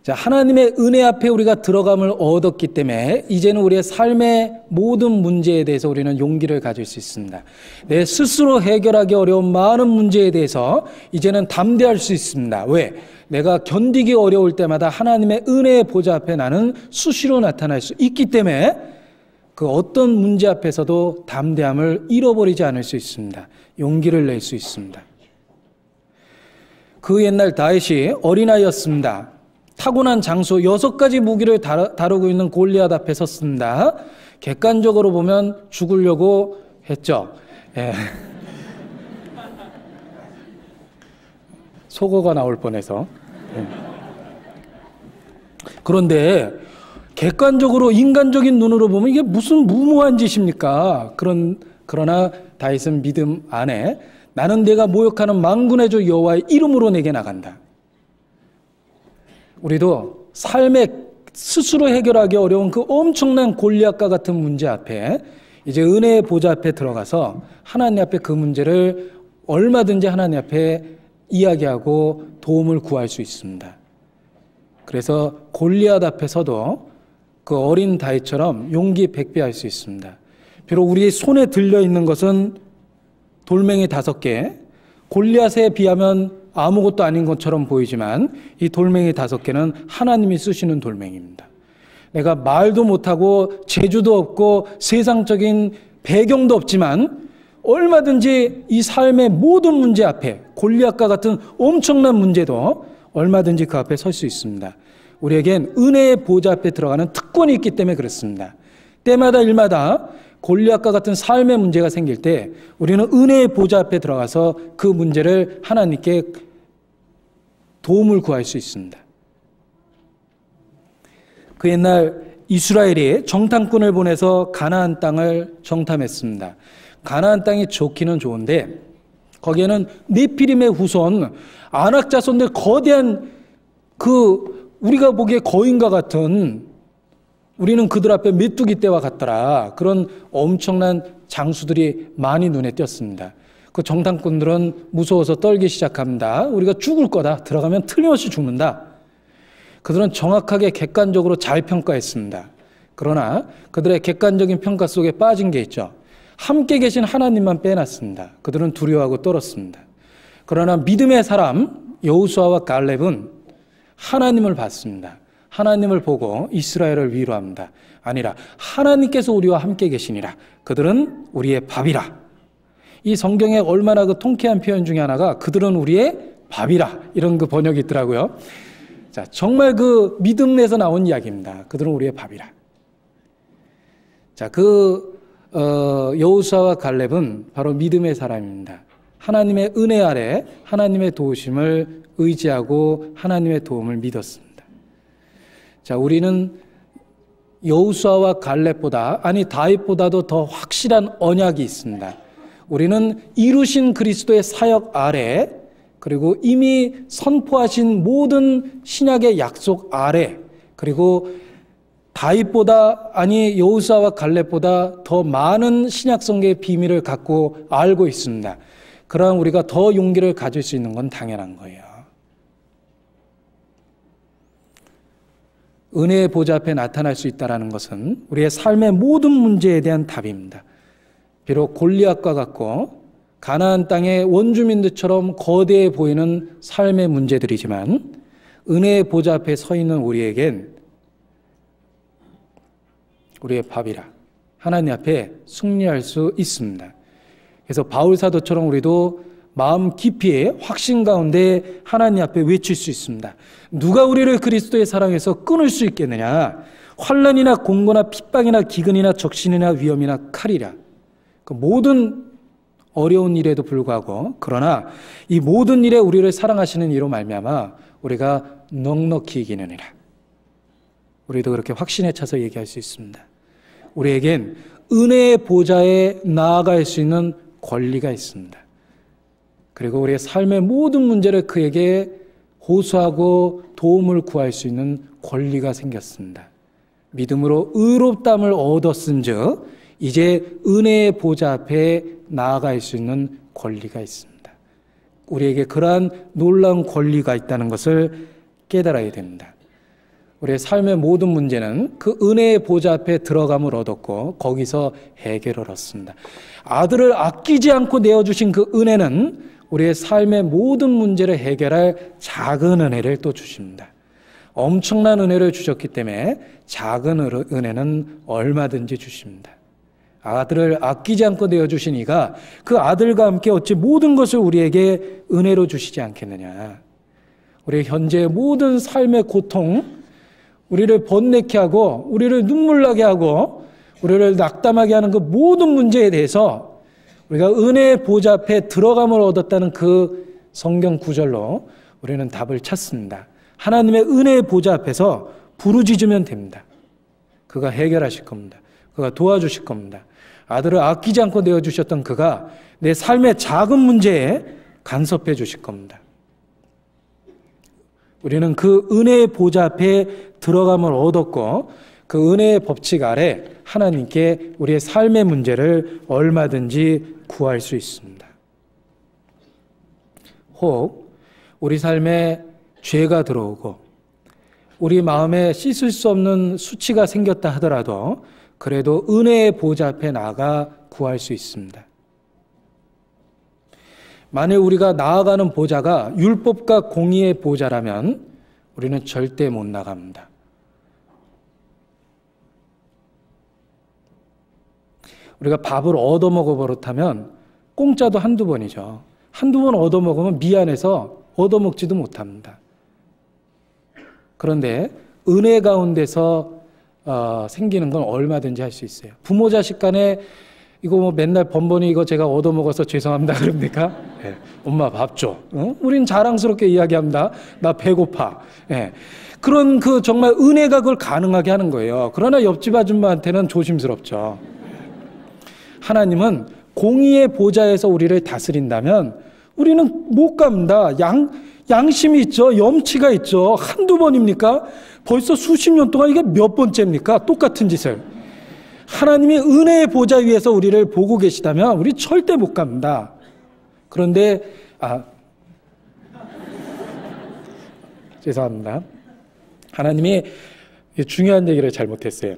A: 자, 하나님의 은혜 앞에 우리가 들어감을 얻었기 때문에 이제는 우리의 삶의 모든 문제에 대해서 우리는 용기를 가질 수 있습니다. 내 스스로 해결하기 어려운 많은 문제에 대해서 이제는 담대할 수 있습니다. 왜? 내가 견디기 어려울 때마다 하나님의 은혜의 보좌 앞에 나는 수시로 나타날 수 있기 때문에 그 어떤 문제 앞에서도 담대함을 잃어버리지 않을 수 있습니다. 용기를 낼 수 있습니다. 그 옛날 다윗이 어린아이였습니다. 타고난 장수 6가지 무기를 다루고 있는 골리앗 앞에 섰습니다. 객관적으로 보면 죽으려고 했죠. 예. 속어가 나올 뻔해서. 예. 그런데 객관적으로 인간적인 눈으로 보면 이게 무슨 무모한 짓입니까? 그러나 다윗은 믿음 안에 나는 내가 모욕하는 만군의 주 여호와의 이름으로 내게 나간다. 우리도 삶에 스스로 해결하기 어려운 그 엄청난 골리앗과 같은 문제 앞에 이제 은혜의 보좌 앞에 들어가서 하나님 앞에 그 문제를 얼마든지 하나님 앞에 이야기하고 도움을 구할 수 있습니다. 그래서 골리앗 앞에서도 그 어린 다윗처럼 용기 백배할 수 있습니다. 비록 우리 손에 들려 있는 것은 돌멩이 5개, 골리앗에 비하면 아무것도 아닌 것처럼 보이지만 이 돌멩이 5개는 하나님이 쓰시는 돌멩이입니다. 내가 말도 못하고 재주도 없고 세상적인 배경도 없지만 얼마든지 이 삶의 모든 문제 앞에 골리앗과 같은 엄청난 문제도 얼마든지 그 앞에 설 수 있습니다. 우리에겐 은혜의 보좌 앞에 들어가는 특권이 있기 때문에 그렇습니다. 때마다 일마다 골리앗과 같은 삶의 문제가 생길 때 우리는 은혜의 보좌 앞에 들어가서 그 문제를 하나님께 도움을 구할 수 있습니다. 그 옛날 이스라엘이 정탐꾼을 보내서 가나안 땅을 정탐했습니다. 가나안 땅이 좋기는 좋은데 거기에는 네피림의 후손 아낙 자손들 거대한 그 우리가 보기에 거인과 같은 우리는 그들 앞에 메뚜기 떼와 같더라. 그런 엄청난 장수들이 많이 눈에 띄었습니다. 그 정탐꾼들은 무서워서 떨기 시작합니다. 우리가 죽을 거다. 들어가면 틀림없이 죽는다. 그들은 정확하게 객관적으로 잘 평가했습니다. 그러나 그들의 객관적인 평가 속에 빠진 게 있죠. 함께 계신 하나님만 빼놨습니다. 그들은 두려워하고 떨었습니다. 그러나 믿음의 사람 여호수아와 갈렙은 하나님을 봤습니다. 하나님을 보고 이스라엘을 위로합니다. 아니라 하나님께서 우리와 함께 계시니라. 그들은 우리의 밥이라. 이 성경에 얼마나 그 통쾌한 표현 중에 하나가 그들은 우리의 밥이라 이런 그 번역이 있더라고요. 자, 정말 그 믿음에서 나온 이야기입니다. 그들은 우리의 밥이라. 자, 여호수아와 갈렙은 바로 믿음의 사람입니다. 하나님의 은혜 아래 하나님의 도우심을 의지하고 하나님의 도움을 믿었습니다. 자, 우리는 여호수아와 갈렙보다 다윗보다도 더 확실한 언약이 있습니다. 우리는 이루신 그리스도의 사역 아래 그리고 이미 선포하신 모든 신약의 약속 아래 그리고 다윗보다 여호수아와 갈렙보다 더 많은 신약 성경의 비밀을 갖고 알고 있습니다. 그러나 우리가 더 용기를 가질 수 있는 건 당연한 거예요. 은혜의 보좌 앞에 나타날 수 있다는 것은 우리의 삶의 모든 문제에 대한 답입니다. 비록 골리앗과 같고 가나안 땅의 원주민들처럼 거대해 보이는 삶의 문제들이지만 은혜의 보좌 앞에 서 있는 우리에겐 우리의 밥이라 하나님 앞에 승리할 수 있습니다. 그래서 바울 사도처럼 우리도 마음 깊이 확신 가운데 하나님 앞에 외칠 수 있습니다. 누가 우리를 그리스도의 사랑에서 끊을 수 있겠느냐? 환난이나 공고나 핍박이나 기근이나 적신이나 위험이나 칼이라. 그 모든 어려운 일에도 불구하고 그러나 이 모든 일에 우리를 사랑하시는 이로 말미암아 우리가 넉넉히 이기느니라. 우리도 그렇게 확신에 차서 얘기할 수 있습니다. 우리에겐 은혜의 보좌에 나아갈 수 있는 권리가 있습니다. 그리고 우리의 삶의 모든 문제를 그에게 호소하고 도움을 구할 수 있는 권리가 생겼습니다. 믿음으로 의롭다함을 얻었은즉 이제 은혜의 보좌 앞에 나아갈 수 있는 권리가 있습니다. 우리에게 그러한 놀라운 권리가 있다는 것을 깨달아야 됩니다. 우리의 삶의 모든 문제는 그 은혜의 보좌 앞에 들어감을 얻었고 거기서 해결을 얻습니다. 아들을 아끼지 않고 내어주신 그 은혜는 우리의 삶의 모든 문제를 해결할 작은 은혜를 또 주십니다. 엄청난 은혜를 주셨기 때문에 작은 은혜는 얼마든지 주십니다. 아들을 아끼지 않고 내어주신 이가 그 아들과 함께 어찌 모든 것을 우리에게 은혜로 주시지 않겠느냐. 우리 현재의 모든 삶의 고통, 우리를 번뇌케 하고 우리를 눈물나게 하고 우리를 낙담하게 하는 그 모든 문제에 대해서 우리가 은혜의 보좌 앞에 들어감을 얻었다는 그 성경 구절로 우리는 답을 찾습니다. 하나님의 은혜의 보좌 앞에서 부르짖으면 됩니다. 그가 해결하실 겁니다. 그가 도와주실 겁니다. 아들을 아끼지 않고 내어주셨던 그가 내 삶의 작은 문제에 간섭해 주실 겁니다. 우리는 그 은혜의 보좌 앞에 들어감을 얻었고 그 은혜의 법칙 아래 하나님께 우리의 삶의 문제를 얼마든지 구할 수 있습니다. 혹 우리 삶에 죄가 들어오고 우리 마음에 씻을 수 없는 수치가 생겼다 하더라도 그래도 은혜의 보좌 앞에 나아가 구할 수 있습니다. 만일 우리가 나아가는 보좌가 율법과 공의의 보좌라면 우리는 절대 못 나갑니다. 우리가 밥을 얻어먹어 버릇하면 공짜도 한두 번이죠. 한두 번 얻어먹으면 미안해서 얻어먹지도 못합니다. 그런데 은혜 가운데서 생기는 건 얼마든지 할 수 있어요. 부모 자식 간에 이거 뭐 맨날 번번이 이거 제가 얻어먹어서 죄송합니다 그럽니까? 네. 엄마 밥 줘. 우린 자랑스럽게 이야기합니다. 나 배고파. 네. 그런 그 정말 은혜가 그걸 가능하게 하는 거예요. 그러나 옆집 아줌마한테는 조심스럽죠. 하나님은 공의의 보좌에서 우리를 다스린다면 우리는 못 갑니다. 양심이 있죠. 염치가 있죠. 한두 번입니까? 벌써 수십 년 동안 이게 몇 번째입니까? 똑같은 짓을. 하나님이 은혜의 보좌 위에서 우리를 보고 계시다면 우리 절대 못 갑니다. 그런데 죄송합니다. 하나님이 중요한 얘기를 잘못했어요.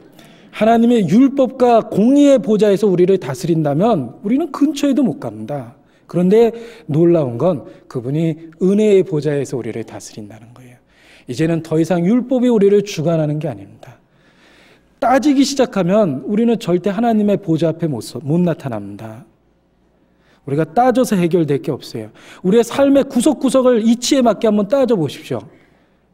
A: 하나님의 율법과 공의의 보좌에서 우리를 다스린다면 우리는 근처에도 못 갑니다. 그런데 놀라운 건 그분이 은혜의 보좌에서 우리를 다스린다는 거예요. 이제는 더 이상 율법이 우리를 주관하는 게 아닙니다. 따지기 시작하면 우리는 절대 하나님의 보좌 앞에 못 나타납니다. 우리가 따져서 해결될 게 없어요. 우리의 삶의 구석구석을 이치에 맞게 한번 따져보십시오.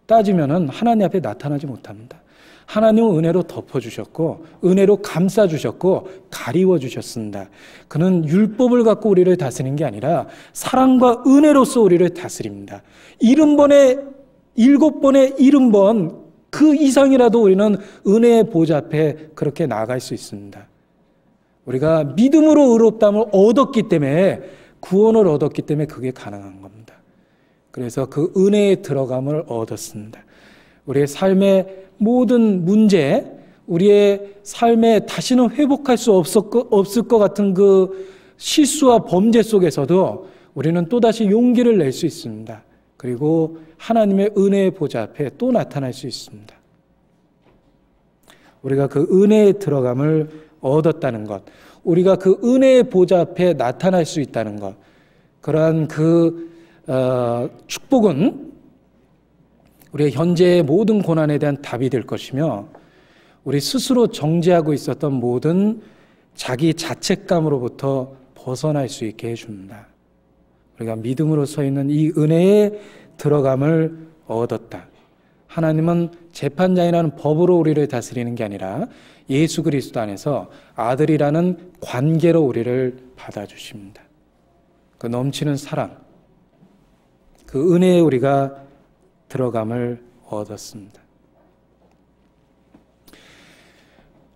A: 따지면은 하나님 앞에 나타나지 못합니다. 하나님은 은혜로 덮어주셨고 은혜로 감싸주셨고 가리워주셨습니다. 그는 율법을 갖고 우리를 다스리는 게 아니라 사랑과 은혜로서 우리를 다스립니다. 70번에 70번 그 이상이라도 우리는 은혜의 보좌 앞에 그렇게 나아갈 수 있습니다. 우리가 믿음으로 의롭다함을 얻었기 때문에 구원을 얻었기 때문에 그게 가능한 겁니다. 그래서 그 은혜에 들어감을 얻었습니다. 우리의 삶의 모든 문제, 우리의 삶에 다시는 회복할 수 없을 것 같은 그 실수와 범죄 속에서도 우리는 또다시 용기를 낼 수 있습니다. 그리고 하나님의 은혜의 보좌 앞에 또 나타날 수 있습니다. 우리가 그 은혜에 들어감을 얻었다는 것, 우리가 그 은혜의 보좌 앞에 나타날 수 있다는 것, 그러한 그 축복은 우리의 현재의 모든 고난에 대한 답이 될 것이며 우리 스스로 정죄하고 있었던 모든 자기 자책감으로부터 벗어날 수 있게 해줍니다. 우리가 믿음으로 서 있는 이 은혜에 들어감을 얻었다. 하나님은 재판장이라는 법으로 우리를 다스리는 게 아니라 예수 그리스도 안에서 아들이라는 관계로 우리를 받아주십니다. 그 넘치는 사랑, 그 은혜에 우리가 들어감을 얻었습니다.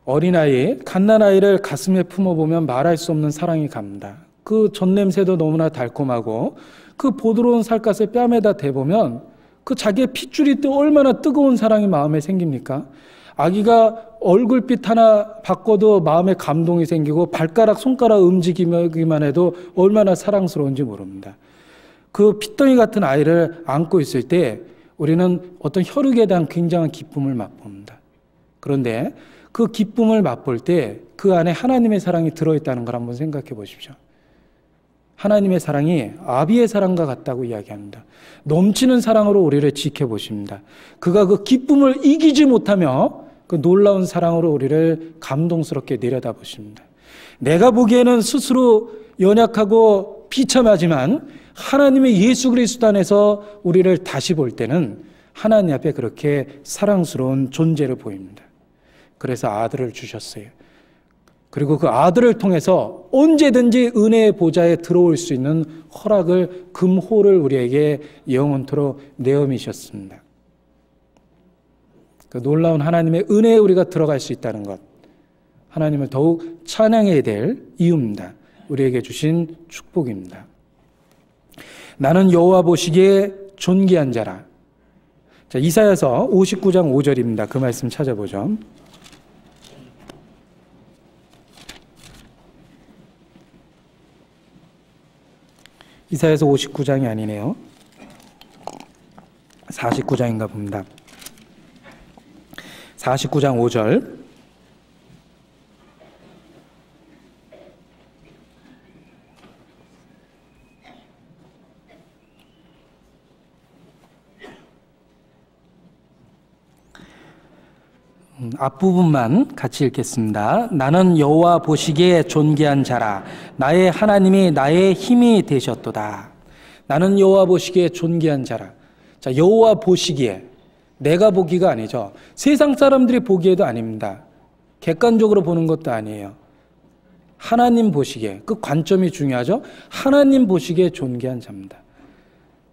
A: 어린아이, 갓난아이를 가슴에 품어보면 말할 수 없는 사랑이 갑니다. 그 젖냄새도 너무나 달콤하고 그 보드러운 살갗을 뺨에다 대보면 그 자기의 핏줄이 또 얼마나 뜨거운 사랑이 마음에 생깁니까? 아기가 얼굴빛 하나 바꿔도 마음에 감동이 생기고 발가락, 손가락 움직이기만 해도 얼마나 사랑스러운지 모릅니다. 그 핏덩이 같은 아이를 안고 있을 때 우리는 어떤 혈육에 대한 굉장한 기쁨을 맛봅니다. 그런데 그 기쁨을 맛볼 때 그 안에 하나님의 사랑이 들어있다는 걸 한번 생각해 보십시오. 하나님의 사랑이 아비의 사랑과 같다고 이야기합니다. 넘치는 사랑으로 우리를 지켜보십니다. 그가 그 기쁨을 이기지 못하며 그 놀라운 사랑으로 우리를 감동스럽게 내려다보십니다. 내가 보기에는 스스로 연약하고 비참하지만 하나님의 예수 그리스도 안에서 우리를 다시 볼 때는 하나님 앞에 그렇게 사랑스러운 존재를 보입니다. 그래서 아들을 주셨어요. 그리고 그 아들을 통해서 언제든지 은혜의 보좌에 들어올 수 있는 허락을, 금호를 우리에게 영원토록 내어미셨습니다. 그 놀라운 하나님의 은혜에 우리가 들어갈 수 있다는 것, 하나님을 더욱 찬양해야 될 이유입니다. 우리에게 주신 축복입니다. 나는 여호와 보시기에 존귀한 자라. 자, 이사야서 59장 5절입니다. 그 말씀 찾아보죠. 이사야서 59장이 아니네요. 49장인가 봅니다. 49장 5절. 앞부분만 같이 읽겠습니다. 나는 여호와 보시기에 존귀한 자라. 나의 하나님이 나의 힘이 되셨도다. 나는 여호와 보시기에 존귀한 자라. 자, 여호와 보시기에, 내가 보기가 아니죠. 세상 사람들이 보기에도 아닙니다. 객관적으로 보는 것도 아니에요. 하나님 보시기에, 그 관점이 중요하죠. 하나님 보시기에 존귀한 자입니다.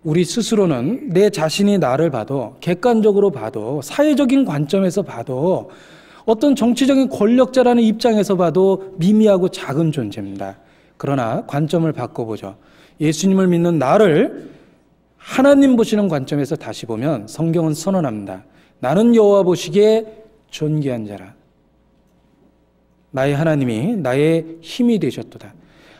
A: 우리 스스로는 내 자신이 나를 봐도, 객관적으로 봐도, 사회적인 관점에서 봐도, 어떤 정치적인 권력자라는 입장에서 봐도 미미하고 작은 존재입니다. 그러나 관점을 바꿔보죠. 예수님을 믿는 나를 하나님 보시는 관점에서 다시 보면 성경은 선언합니다. 나는 여호와 보시기에 존귀한 자라. 나의 하나님이 나의 힘이 되셨도다.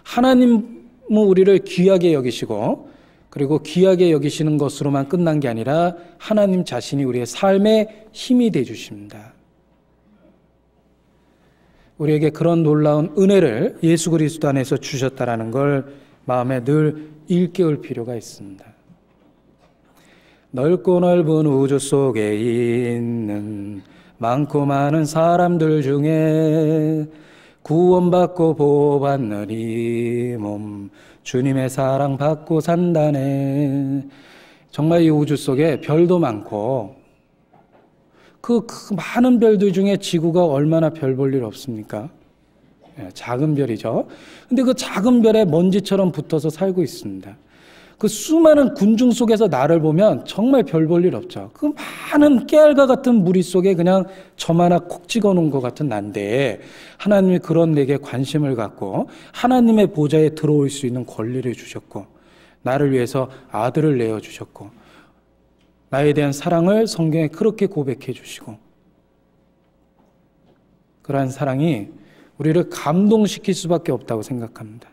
A: 하나님은 우리를 귀하게 여기시고, 그리고 귀하게 여기시는 것으로만 끝난 게 아니라 하나님 자신이 우리의 삶의 힘이 되어 주십니다. 우리에게 그런 놀라운 은혜를 예수 그리스도 안에서 주셨다라는 걸 마음에 늘 일깨울 필요가 있습니다. 넓고 넓은 우주 속에 있는 많고 많은 사람들 중에 구원받고 보호받는 이 몸, 주님의 사랑 받고 산다네. 정말 이 우주 속에 별도 많고 그 많은 별들 중에 지구가 얼마나 별 볼 일 없습니까? 작은 별이죠. 근데 그 작은 별에 먼지처럼 붙어서 살고 있습니다. 그 수많은 군중 속에서 나를 보면 정말 별 볼 일 없죠. 그 많은 깨알과 같은 무리 속에 그냥 점 하나 콕 찍어 놓은 것 같은 난데 하나님이 그런 내게 관심을 갖고 하나님의 보좌에 들어올 수 있는 권리를 주셨고, 나를 위해서 아들을 내어주셨고, 나에 대한 사랑을 성경에 그렇게 고백해 주시고, 그러한 사랑이 우리를 감동시킬 수밖에 없다고 생각합니다.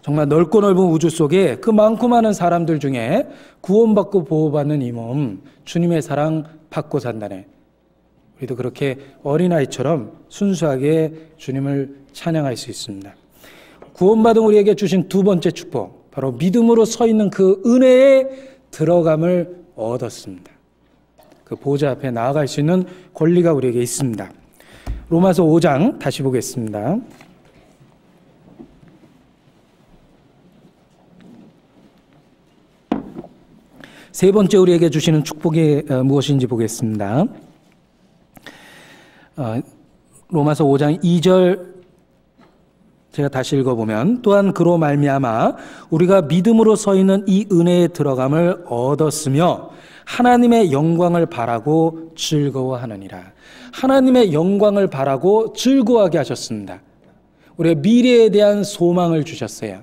A: 정말 넓고 넓은 우주 속에 그 많고 많은 사람들 중에 구원받고 보호받는 이 몸, 주님의 사랑 받고 산다네. 우리도 그렇게 어린아이처럼 순수하게 주님을 찬양할 수 있습니다. 구원받은 우리에게 주신 두 번째 축복, 바로 믿음으로 서 있는 그 은혜에 들어감을 얻었습니다. 그 보좌 앞에 나아갈 수 있는 권리가 우리에게 있습니다. 로마서 5장 다시 보겠습니다. 세 번째 우리에게 주시는 축복이 무엇인지 보겠습니다. 로마서 5장 2절 제가 다시 읽어보면, 또한 그로 말미암아 우리가 믿음으로 서 있는 이 은혜에 들어감을 얻었으며 하나님의 영광을 바라고 즐거워하느니라. 하나님의 영광을 바라고 즐거워하게 하셨습니다. 우리의 미래에 대한 소망을 주셨어요.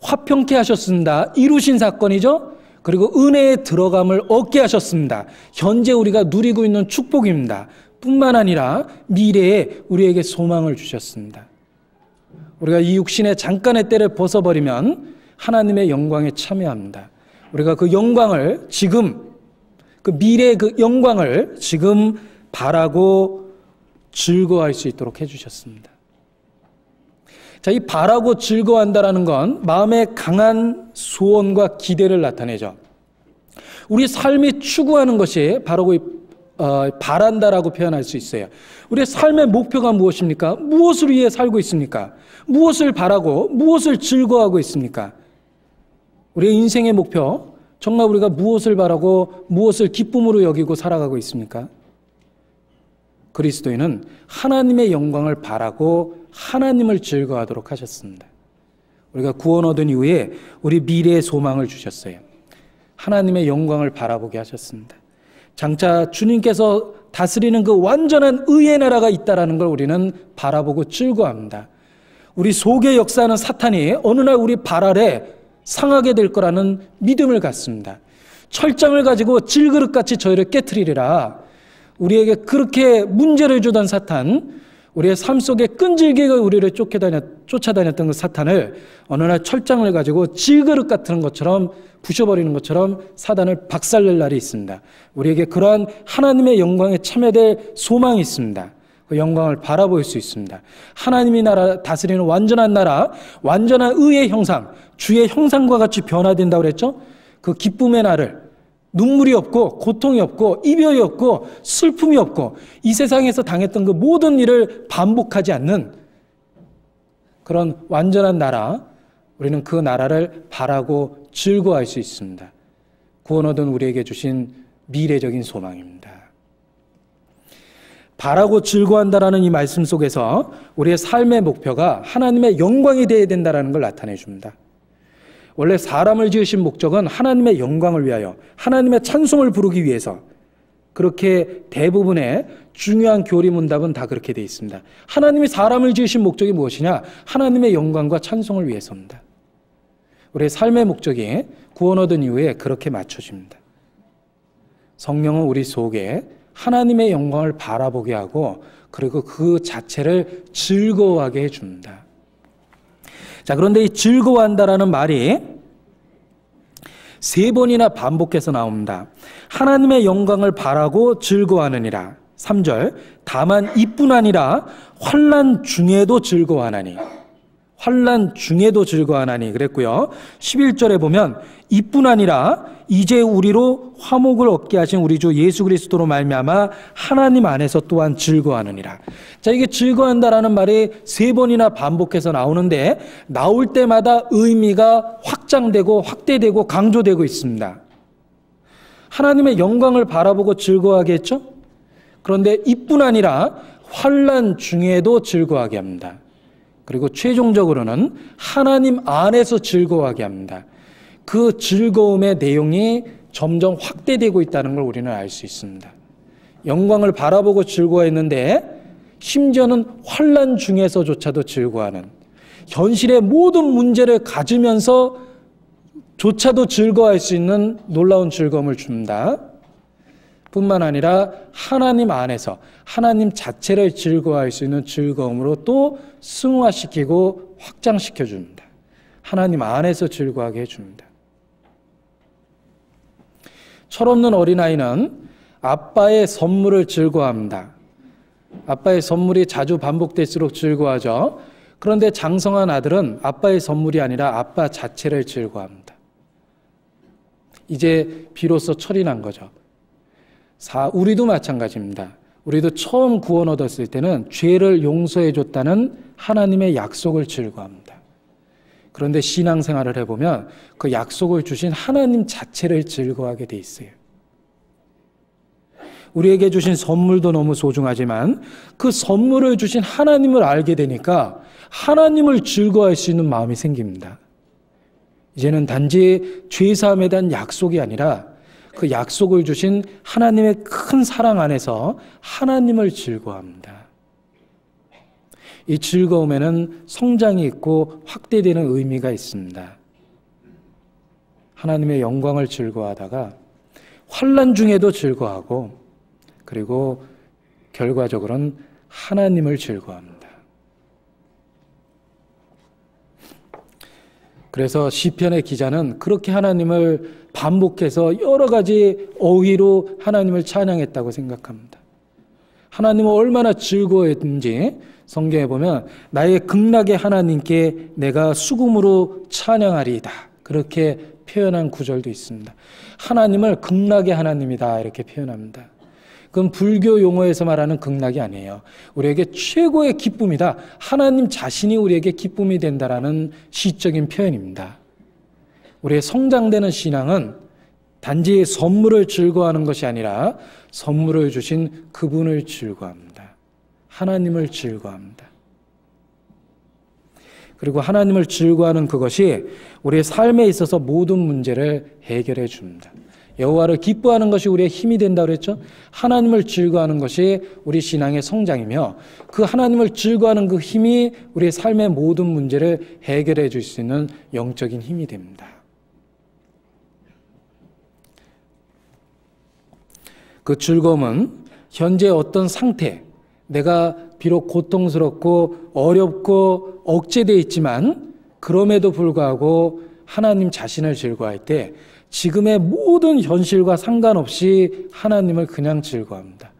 A: 화평케 하셨습니다. 이루신 사건이죠. 그리고 은혜에 들어감을 얻게 하셨습니다. 현재 우리가 누리고 있는 축복입니다. 뿐만 아니라 미래에 우리에게 소망을 주셨습니다. 우리가 이 육신의 잠깐의 때를 벗어버리면 하나님의 영광에 참여합니다. 우리가 그 영광을 지금, 그 미래의 그 영광을 지금 바라고 즐거워할 수 있도록 해주셨습니다. 자, 이 바라고 즐거워한다라는 건 마음의 강한 소원과 기대를 나타내죠. 우리 삶이 추구하는 것이 바로 바란다라고 표현할 수 있어요. 우리의 삶의 목표가 무엇입니까? 무엇을 위해 살고 있습니까? 무엇을 바라고 무엇을 즐거워하고 있습니까? 우리의 인생의 목표, 정말 우리가 무엇을 바라고 무엇을 기쁨으로 여기고 살아가고 있습니까? 그리스도인은 하나님의 영광을 바라고 하나님을 즐거워하도록 하셨습니다. 우리가 구원 얻은 이후에 우리 미래의 소망을 주셨어요. 하나님의 영광을 바라보게 하셨습니다. 장차 주님께서 다스리는 그 완전한 의의 나라가 있다는 걸 우리는 바라보고 즐거워합니다. 우리 속에 역사하는 사탄이 어느 날 우리 발 아래 상하게 될 거라는 믿음을 갖습니다. 철장을 가지고 질그릇같이 저희를 깨트리리라. 우리에게 그렇게 문제를 주던 사탄, 우리의 삶 속에 끈질기게 우리를 쫓아다녔던 그 사탄을 어느 날 철장을 가지고 질그릇 같은 것처럼 부셔버리는 것처럼 사단을 박살낼 날이 있습니다. 우리에게 그러한 하나님의 영광에 참여될 소망이 있습니다. 그 영광을 바라볼 수 있습니다. 하나님이 나라 다스리는 완전한 나라, 완전한 의의 형상, 주의 형상과 같이 변화된다고 그랬죠? 그 기쁨의 날을, 눈물이 없고 고통이 없고 이별이 없고 슬픔이 없고 이 세상에서 당했던 그 모든 일을 반복하지 않는 그런 완전한 나라, 우리는 그 나라를 바라고 즐거워할 수 있습니다. 구원 얻은 우리에게 주신 미래적인 소망입니다. 바라고 즐거워한다라는 이 말씀 속에서 우리의 삶의 목표가 하나님의 영광이 되어야 된다는 걸 나타내 줍니다. 원래 사람을 지으신 목적은 하나님의 영광을 위하여, 하나님의 찬송을 부르기 위해서, 그렇게 대부분의 중요한 교리 문답은 다 그렇게 되어 있습니다. 하나님이 사람을 지으신 목적이 무엇이냐? 하나님의 영광과 찬송을 위해서입니다. 우리의 삶의 목적이 구원 얻은 이후에 그렇게 맞춰집니다. 성령은 우리 속에 하나님의 영광을 바라보게 하고 그리고 그 자체를 즐거워하게 해줍니다. 자, 그런데 이 즐거워한다라는 말이 3번이나 반복해서 나옵니다. 하나님의 영광을 바라고 즐거워하느니라. 3절, 다만 이뿐 아니라 환난 중에도 즐거워하나니. 환난 중에도 즐거워하나니 그랬고요. 11절에 보면 이뿐 아니라 이제 우리로 화목을 얻게 하신 우리 주 예수 그리스도로 말미암아 하나님 안에서 또한 즐거워하느니라. 자, 이게 즐거워한다라는 말이 3번이나 반복해서 나오는데 나올 때마다 의미가 확장되고 확대되고 강조되고 있습니다. 하나님의 영광을 바라보고 즐거워하게 했죠. 그런데 이뿐 아니라 환난 중에도 즐거워하게 합니다. 그리고 최종적으로는 하나님 안에서 즐거워하게 합니다. 그 즐거움의 내용이 점점 확대되고 있다는 걸 우리는 알 수 있습니다. 영광을 바라보고 즐거워했는데 심지어는 환난 중에서조차도 즐거워하는, 현실의 모든 문제를 가지면서 조차도 즐거워할 수 있는 놀라운 즐거움을 줍니다. 뿐만 아니라 하나님 안에서 하나님 자체를 즐거워할 수 있는 즐거움으로 또 승화시키고 확장시켜 줍니다. 하나님 안에서 즐거워하게 해줍니다. 철없는 어린아이는 아빠의 선물을 즐거워합니다. 아빠의 선물이 자주 반복될수록 즐거워하죠. 그런데 장성한 아들은 아빠의 선물이 아니라 아빠 자체를 즐거워합니다. 이제 비로소 철이 난 거죠. 우리도 마찬가지입니다. 우리도 처음 구원 얻었을 때는 죄를 용서해 줬다는 하나님의 약속을 즐거워합니다. 그런데 신앙생활을 해보면 그 약속을 주신 하나님 자체를 즐거워하게 돼 있어요. 우리에게 주신 선물도 너무 소중하지만 그 선물을 주신 하나님을 알게 되니까 하나님을 즐거워할 수 있는 마음이 생깁니다. 이제는 단지 죄사함에 대한 약속이 아니라 그 약속을 주신 하나님의 큰 사랑 안에서 하나님을 즐거워합니다. 이 즐거움에는 성장이 있고 확대되는 의미가 있습니다. 하나님의 영광을 즐거워하다가 환난 중에도 즐거워하고 그리고 결과적으로는 하나님을 즐거워합니다. 그래서 시편의 기자는 그렇게 하나님을 반복해서 여러 가지 어휘로 하나님을 찬양했다고 생각합니다. 하나님은 얼마나 즐거워했는지 성경에 보면 나의 극락의 하나님께 내가 수금으로 찬양하리이다. 그렇게 표현한 구절도 있습니다. 하나님을 극락의 하나님이다 이렇게 표현합니다. 그건 불교 용어에서 말하는 극락이 아니에요. 우리에게 최고의 기쁨이다. 하나님 자신이 우리에게 기쁨이 된다라는 시적인 표현입니다. 우리의 성장되는 신앙은 단지 선물을 즐거워하는 것이 아니라 선물을 주신 그분을 즐거워합니다. 하나님을 즐거워합니다. 그리고 하나님을 즐거워하는 그것이 우리의 삶에 있어서 모든 문제를 해결해 줍니다. 여호와를 기뻐하는 것이 우리의 힘이 된다고 그랬죠. 하나님을 즐거워하는 것이 우리 신앙의 성장이며 그 하나님을 즐거워하는 그 힘이 우리의 삶의 모든 문제를 해결해 줄 수 있는 영적인 힘이 됩니다. 그 즐거움은 현재 어떤 상태, 내가 비록 고통스럽고 어렵고 억제되어 있지만 그럼에도 불구하고 하나님 자신을 즐거워할 때 지금의 모든 현실과 상관없이 하나님을 그냥 즐거워합니다.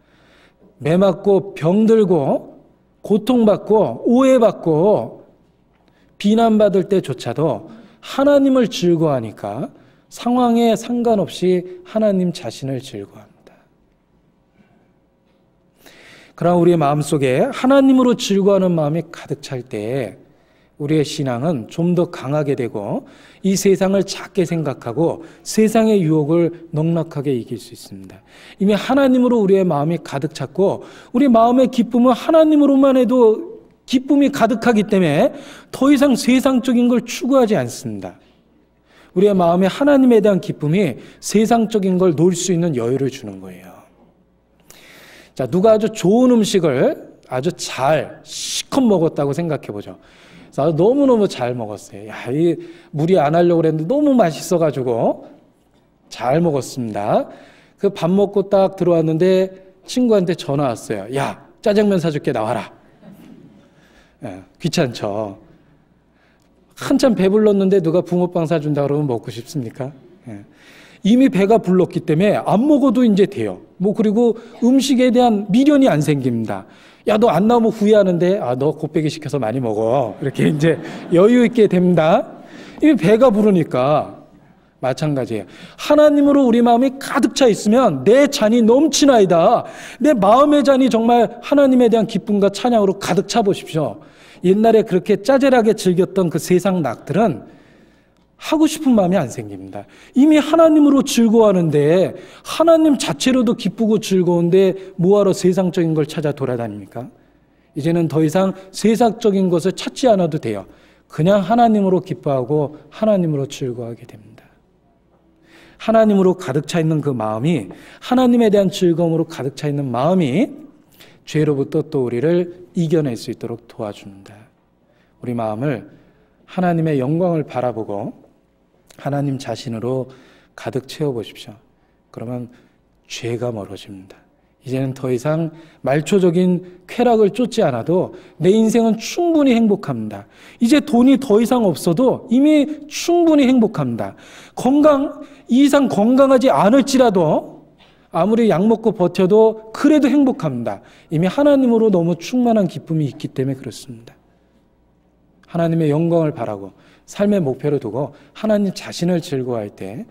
A: 매맞고 병들고 고통받고 오해받고 비난받을 때조차도 하나님을 즐거워하니까 상황에 상관없이 하나님 자신을 즐거워합니다. 그러나 우리의 마음속에 하나님으로 즐거워하는 마음이 가득 찰 때 우리의 신앙은 좀 더 강하게 되고 이 세상을 작게 생각하고 세상의 유혹을 넉넉하게 이길 수 있습니다. 이미 하나님으로 우리의 마음이 가득 찼고 우리 마음의 기쁨은 하나님으로만 해도 기쁨이 가득하기 때문에 더 이상 세상적인 걸 추구하지 않습니다. 우리의 마음에 하나님에 대한 기쁨이 세상적인 걸 놓을 수 있는 여유를 주는 거예요. 자, 누가 아주 좋은 음식을 아주 잘 실컷 먹었다고 생각해 보죠. 그래서 너무너무 잘 먹었어요. 야, 이 무리 안 하려고 그랬는데 너무 맛있어가지고 잘 먹었습니다. 그 밥 먹고 딱 들어왔는데 친구한테 전화 왔어요. 야, 짜장면 사줄게 나와라. 귀찮죠. 한참 배불렀는데 누가 붕어빵 사준다 그러면 먹고 싶습니까? 이미 배가 불렀기 때문에 안 먹어도 이제 돼요. 그리고 음식에 대한 미련이 안 생깁니다. 야, 너 안 나오면 후회하는데, 너 곱빼기 시켜서 많이 먹어. 이렇게 이제 여유 있게 됩니다. 이미 배가 부르니까 마찬가지예요. 하나님으로 우리 마음이 가득 차 있으면 내 잔이 넘치나이다. 내 마음의 잔이 정말 하나님에 대한 기쁨과 찬양으로 가득 차 보십시오. 옛날에 그렇게 짜잘하게 즐겼던 그 세상 낙들은 하고 싶은 마음이 안 생깁니다. 이미 하나님으로 즐거워하는데 하나님 자체로도 기쁘고 즐거운데 뭐하러 세상적인 걸 찾아 돌아다닙니까? 이제는 더 이상 세상적인 것을 찾지 않아도 돼요. 그냥 하나님으로 기뻐하고 하나님으로 즐거워하게 됩니다. 하나님으로 가득 차 있는 그 마음이, 하나님에 대한 즐거움으로 가득 차 있는 마음이 죄로부터 또 우리를 이겨낼 수 있도록 도와줍니다. 우리 마음을 하나님의 영광을 바라보고 하나님 자신으로 가득 채워보십시오. 그러면 죄가 멀어집니다. 이제는 더 이상 말초적인 쾌락을 쫓지 않아도 내 인생은 충분히 행복합니다. 이제 돈이 더 이상 없어도 이미 충분히 행복합니다. 이 이상 건강하지 않을지라도 아무리 약 먹고 버텨도 그래도 행복합니다. 이미 하나님으로 너무 충만한 기쁨이 있기 때문에 그렇습니다. 하나님의 영광을 바라고 삶의 목표를 두고 하나님 자신을 즐거워할 때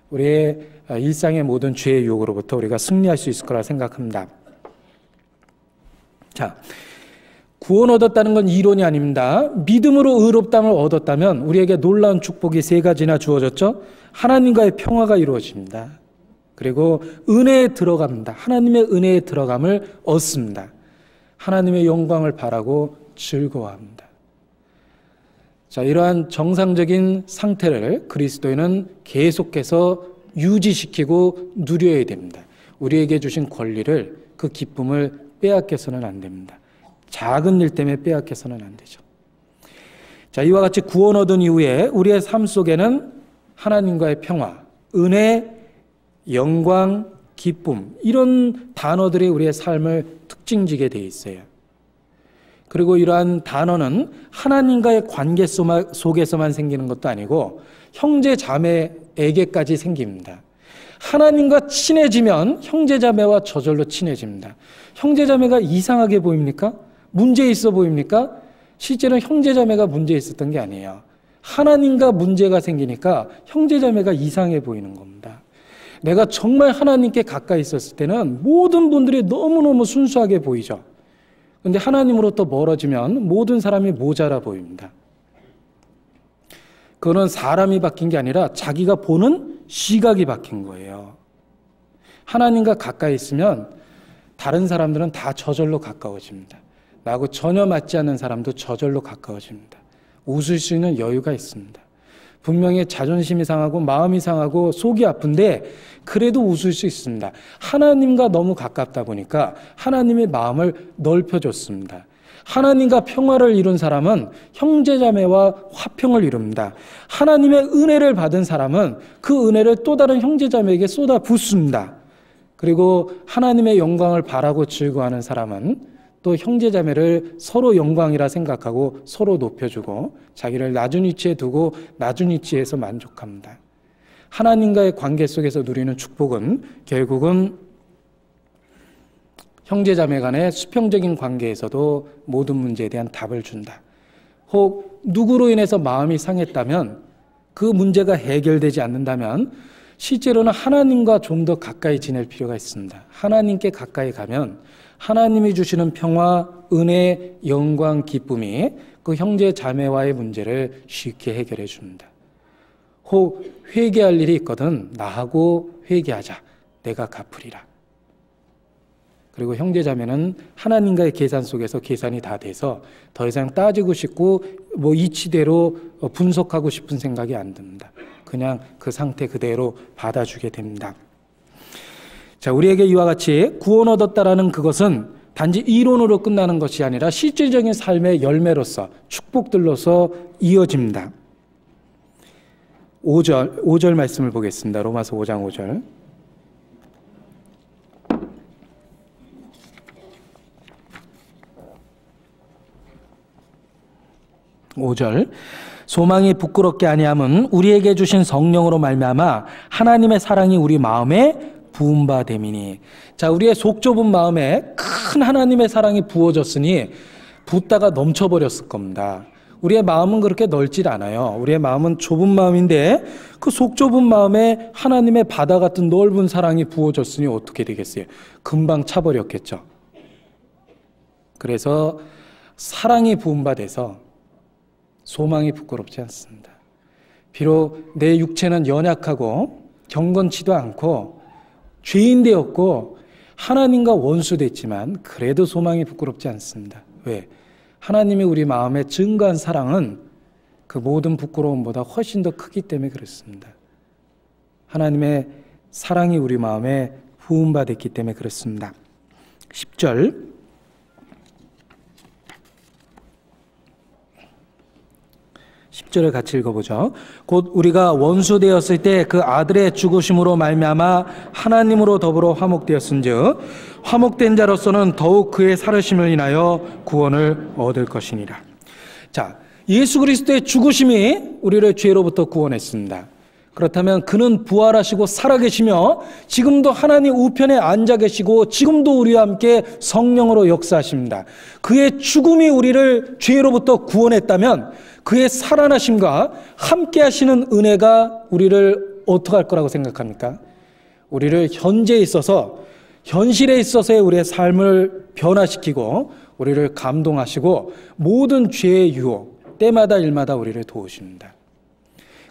A: 우리의 일상의 모든 죄의 유혹으로부터 우리가 승리할 수 있을 거라 생각합니다. 자, 구원 얻었다는 건 이론이 아닙니다. 믿음으로 의롭다함을 얻었다면 우리에게 놀라운 축복이 3가지나 주어졌죠. 하나님과의 평화가 이루어집니다. 그리고 은혜에 들어갑니다. 하나님의 은혜에 들어감을 얻습니다. 하나님의 영광을 바라고 즐거워합니다. 자, 이러한 정상적인 상태를 그리스도인은 계속해서 유지시키고 누려야 됩니다. 우리에게 주신 권리를, 그 기쁨을 빼앗겨서는 안 됩니다. 작은 일 때문에 빼앗겨서는 안 되죠. 자, 이와 같이 구원 얻은 이후에 우리의 삶 속에는 하나님과의 평화, 은혜, 영광, 기쁨, 이런 단어들이 우리의 삶을 특징지게 되어 있어요. 그리고 이러한 단어는 하나님과의 관계 속에서만 생기는 것도 아니고 형제 자매에게까지 생깁니다. 하나님과 친해지면 형제자매와 저절로 친해집니다. 형제자매가 이상하게 보입니까? 문제 있어 보입니까? 실제로는 형제자매가 문제 있었던 게 아니에요. 하나님과 문제가 생기니까 형제자매가 이상해 보이는 겁니다. 내가 정말 하나님께 가까이 있었을 때는 모든 분들이 너무너무 순수하게 보이죠. 그런데 하나님으로부터 멀어지면 모든 사람이 모자라 보입니다. 그거는 사람이 바뀐 게 아니라 자기가 보는 시각이 바뀐 거예요. 하나님과 가까이 있으면 다른 사람들은 다 저절로 가까워집니다. 나하고 전혀 맞지 않는 사람도 저절로 가까워집니다. 웃을 수 있는 여유가 있습니다. 분명히 자존심이 상하고 마음이 상하고 속이 아픈데 그래도 웃을 수 있습니다. 하나님과 너무 가깝다 보니까 하나님의 마음을 넓혀줬습니다. 하나님과 평화를 이룬 사람은 형제자매와 화평을 이룹니다. 하나님의 은혜를 받은 사람은 그 은혜를 또 다른 형제자매에게 쏟아 붓습니다. 그리고 하나님의 영광을 바라고 즐거워하는 사람은 또 형제자매를 서로 영광이라 생각하고 서로 높여주고 자기를 낮은 위치에 두고 낮은 위치에서 만족합니다. 하나님과의 관계 속에서 누리는 축복은 결국은 형제자매 간의 수평적인 관계에서도 모든 문제에 대한 답을 준다. 혹 누구로 인해서 마음이 상했다면 그 문제가 해결되지 않는다면 실제로는 하나님과 좀 더 가까이 지낼 필요가 있습니다. 하나님께 가까이 가면 하나님이 주시는 평화, 은혜, 영광, 기쁨이 그 형제 자매와의 문제를 쉽게 해결해 줍니다. 혹 회개할 일이 있거든 나하고 회개하자. 내가 갚으리라. 그리고 형제 자매는 하나님과의 계산 속에서 계산이 다 돼서 더 이상 따지고 싶고 이치대로 분석하고 싶은 생각이 안 듭니다. 그냥 그 상태 그대로 받아주게 됩니다. 자, 우리에게 이와 같이 구원 얻었다라는 그것은 단지 이론으로 끝나는 것이 아니라 실질적인 삶의 열매로서 축복들로서 이어집니다. 5절 말씀을 보겠습니다. 로마서 5장 5절. 5절. 소망이 부끄럽게 아니함은 우리에게 주신 성령으로 말미암아 하나님의 사랑이 우리 마음에 부은 바 됨이니. 자, 우리의 속 좁은 마음에 큰 하나님의 사랑이 부어졌으니 붓다가 넘쳐버렸을 겁니다. 우리의 마음은 그렇게 넓질 않아요. 우리의 마음은 좁은 마음인데 그 속 좁은 마음에 하나님의 바다 같은 넓은 사랑이 부어졌으니 어떻게 되겠어요? 금방 차버렸겠죠. 그래서 사랑이 부은 바 돼서 소망이 부끄럽지 않습니다. 비록 내 육체는 연약하고 경건치도 않고 죄인 되었고 하나님과 원수됐지만 그래도 소망이 부끄럽지 않습니다. 왜? 하나님이 우리 마음에 증거한 사랑은 그 모든 부끄러움보다 훨씬 더 크기 때문에 그렇습니다. 하나님의 사랑이 우리 마음에 부은 바 됐기 때문에 그렇습니다. 10절. 10절을 같이 읽어보죠. 곧 우리가 원수 되었을 때 그 아들의 죽으심으로 말미암아 하나님으로 더불어 화목되었은즉 화목된 자로서는 더욱 그의 살으심을 인하여 구원을 얻을 것이니라. 자, 예수 그리스도의 죽으심이 우리를 죄로부터 구원했습니다. 그렇다면 그는 부활하시고 살아계시며 지금도 하나님 우편에 앉아 계시고 지금도 우리와 함께 성령으로 역사하십니다. 그의 죽음이 우리를 죄로부터 구원했다면 그의 살아나심과 함께 하시는 은혜가 우리를 어떻게 할 거라고 생각합니까? 우리를 현재에 있어서 현실에 있어서의 우리의 삶을 변화시키고 우리를 감동하시고 모든 죄의 유혹, 때마다 일마다 우리를 도우십니다.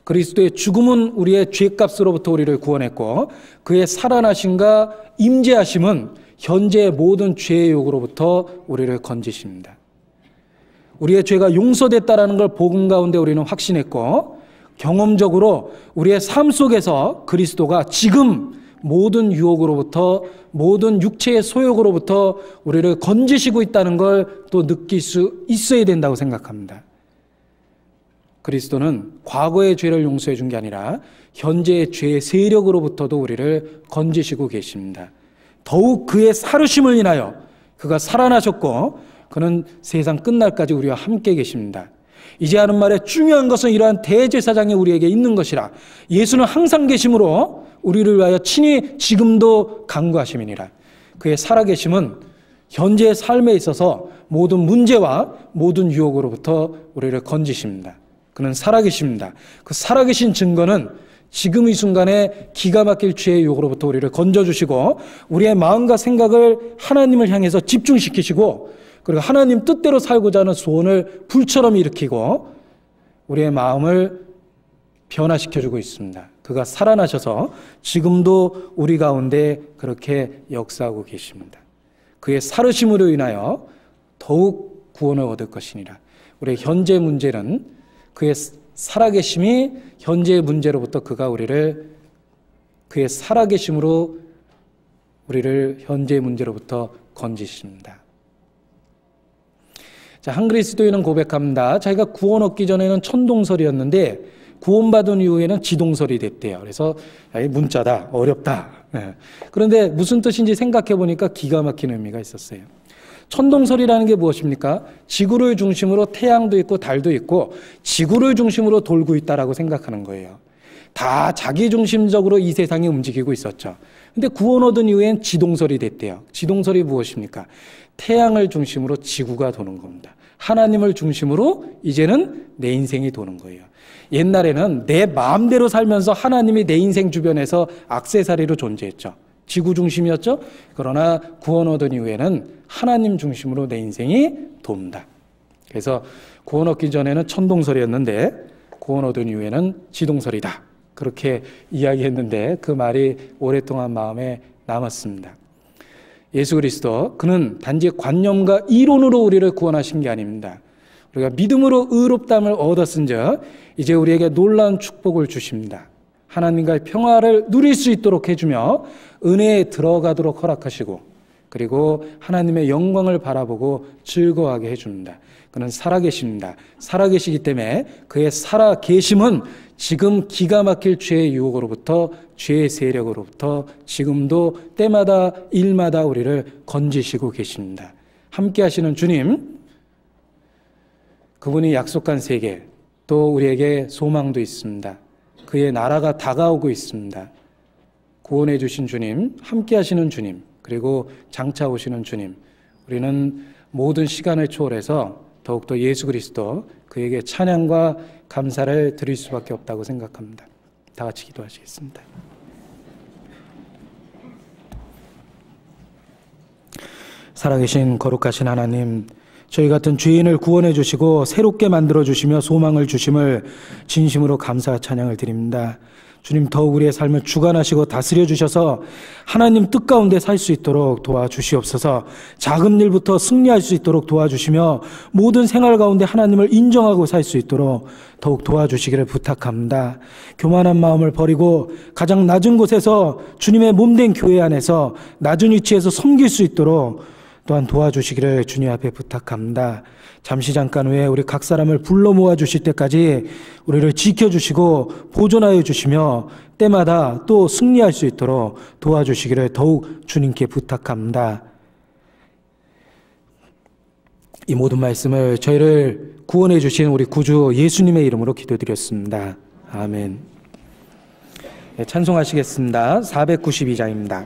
A: 그리스도의 죽음은 우리의 죄값으로부터 우리를 구원했고 그의 살아나심과 임재하심은 현재의 모든 죄의 유혹으로부터 우리를 건지십니다. 우리의 죄가 용서됐다라는 걸 복음 가운데 우리는 확신했고 경험적으로 우리의 삶 속에서 그리스도가 지금 모든 유혹으로부터 모든 육체의 소욕으로부터 우리를 건지시고 있다는 걸 또 느낄 수 있어야 된다고 생각합니다. 그리스도는 과거의 죄를 용서해 준 게 아니라 현재의 죄의 세력으로부터도 우리를 건지시고 계십니다. 더욱 그의 살으심을 인하여 그가 살아나셨고 그는 세상 끝날까지 우리와 함께 계십니다. 이제 하는 말에 중요한 것은 이러한 대제사장이 우리에게 있는 것이라. 예수는 항상 계심으로 우리를 위하여 친히 지금도 간구하심이니라. 그의 살아계심은 현재의 삶에 있어서 모든 문제와 모든 유혹으로부터 우리를 건지십니다. 그는 살아계십니다. 그 살아계신 증거는 지금 이 순간에 기가 막힐 죄의 유혹으로부터 우리를 건져주시고 우리의 마음과 생각을 하나님을 향해서 집중시키시고 그리고 하나님 뜻대로 살고자 하는 소원을 불처럼 일으키고 우리의 마음을 변화시켜주고 있습니다. 그가 살아나셔서 지금도 우리 가운데 그렇게 역사하고 계십니다. 그의 살으심으로 인하여 더욱 구원을 얻을 것이니라. 우리의 현재 문제는 그의 살아계심이 현재의 문제로부터 그가 우리를 그의 살아계심으로 우리를 현재의 문제로부터 건지십니다. 자, 한 그리스도인은 고백합니다. 자기가 구원 얻기 전에는 천동설이었는데 구원받은 이후에는 지동설이 됐대요. 그래서 문자다, 어렵다. 그런데 무슨 뜻인지 생각해 보니까 기가 막힌 의미가 있었어요. 천동설이라는 게 무엇입니까? 지구를 중심으로 태양도 있고 달도 있고 지구를 중심으로 돌고 있다라고 생각하는 거예요. 다 자기 중심적으로 이 세상이 움직이고 있었죠. 근데 구원 얻은 이후엔 지동설이 됐대요. 지동설이 무엇입니까? 태양을 중심으로 지구가 도는 겁니다. 하나님을 중심으로 이제는 내 인생이 도는 거예요. 옛날에는 내 마음대로 살면서 하나님이 내 인생 주변에서 액세서리로 존재했죠. 지구 중심이었죠. 그러나 구원 얻은 이후에는 하나님 중심으로 내 인생이 돕니다. 그래서 구원 얻기 전에는 천동설이었는데 구원 얻은 이후에는 지동설이다. 그렇게 이야기했는데 그 말이 오랫동안 마음에 남았습니다. 예수 그리스도 그는 단지 관념과 이론으로 우리를 구원하신 게 아닙니다. 우리가 믿음으로 의롭다함을 얻었은즉 이제 우리에게 놀라운 축복을 주십니다. 하나님과의 평화를 누릴 수 있도록 해주며 은혜에 들어가도록 허락하시고 그리고 하나님의 영광을 바라보고 즐거워하게 해줍니다. 그는 살아계십니다. 살아계시기 때문에 그의 살아계심은 지금 기가 막힐 죄의 유혹으로부터 죄의 세력으로부터 지금도 때마다 일마다 우리를 건지시고 계십니다. 함께 하시는 주님, 그분이 약속한 세계, 또 우리에게 소망도 있습니다. 그의 나라가 다가오고 있습니다. 구원해 주신 주님, 함께 하시는 주님, 그리고 장차 오시는 주님, 우리는 모든 시간을 초월해서 더욱더 예수 그리스도 그에게 찬양과 감사를 드릴 수밖에 없다고 생각합니다. 다 같이 기도하시겠습니다. 살아계신 거룩하신 하나님, 저희 같은 죄인을 구원해 주시고 새롭게 만들어 주시며 소망을 주심을 진심으로 감사 찬양을 드립니다. 주님, 더욱 우리의 삶을 주관하시고 다스려 주셔서 하나님 뜻 가운데 살 수 있도록 도와주시옵소서. 작은 일부터 승리할 수 있도록 도와주시며 모든 생활 가운데 하나님을 인정하고 살 수 있도록 더욱 도와주시기를 부탁합니다. 교만한 마음을 버리고 가장 낮은 곳에서 주님의 몸된 교회 안에서 낮은 위치에서 섬길 수 있도록 또한 도와주시기를 주님 앞에 부탁합니다. 잠깐 후에 우리 각 사람을 불러 모아 주실 때까지 우리를 지켜주시고 보존하여 주시며 때마다 또 승리할 수 있도록 도와주시기를 더욱 주님께 부탁합니다. 이 모든 말씀을 저희를 구원해 주신 우리 구주 예수님의 이름으로 기도드렸습니다. 아멘. 네, 찬송하시겠습니다. 492장입니다.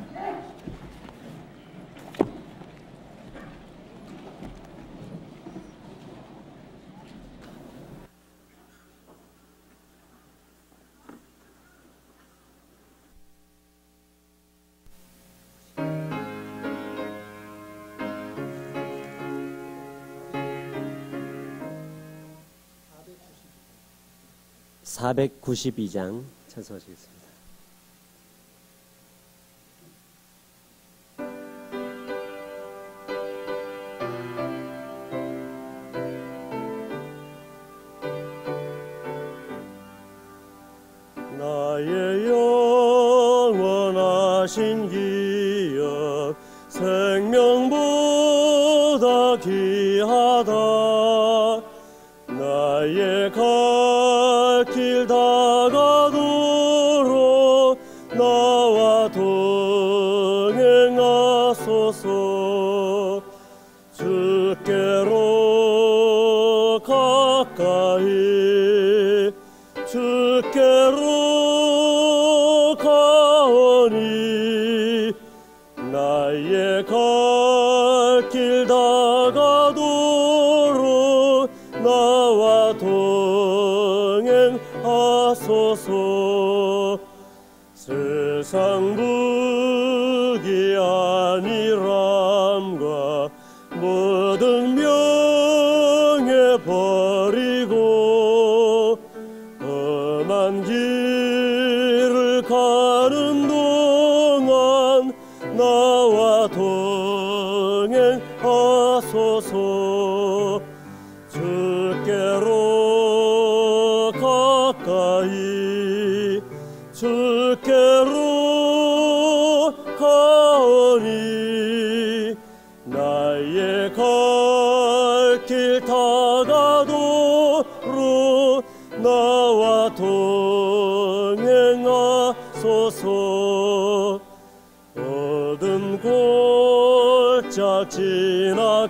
B: 492장 찬송하시겠습니다.
C: 나의 영원하신 기억 생명보다 귀하다. 나의 길 다가도록 나와 동행하소서. 주께로 가까이 주께로 가까이 가오니 나의 갈 길 다가도록 나와 동행하소서. 세상 무기 아니람과 모든 명예 버리고 험한 길을 가는 동안 나와 동행하소서. 주께로 가까이 주께로 가오니 나의 갈 길 다가도록 나와 동행하소서. 모든 골짝 지나가며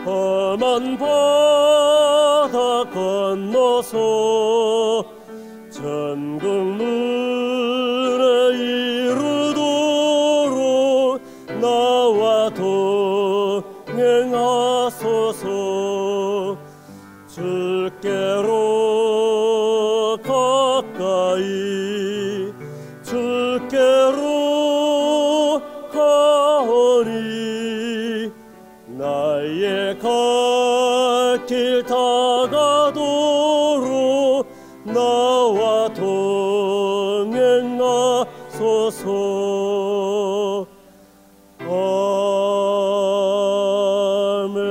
C: 험한 바다 건너서 천국 문에 이르도록 나와 동행하소서. 주께로 가까이 주께로 가오니 나의 갈 길 다가도록 나와 동행하소서. 아멘.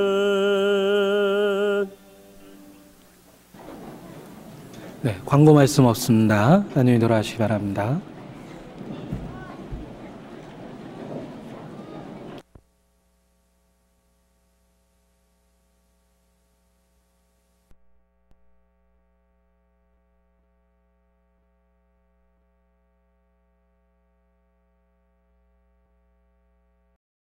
A: 네, 광고 말씀 없습니다. 안녕히 돌아가시기 바랍니다.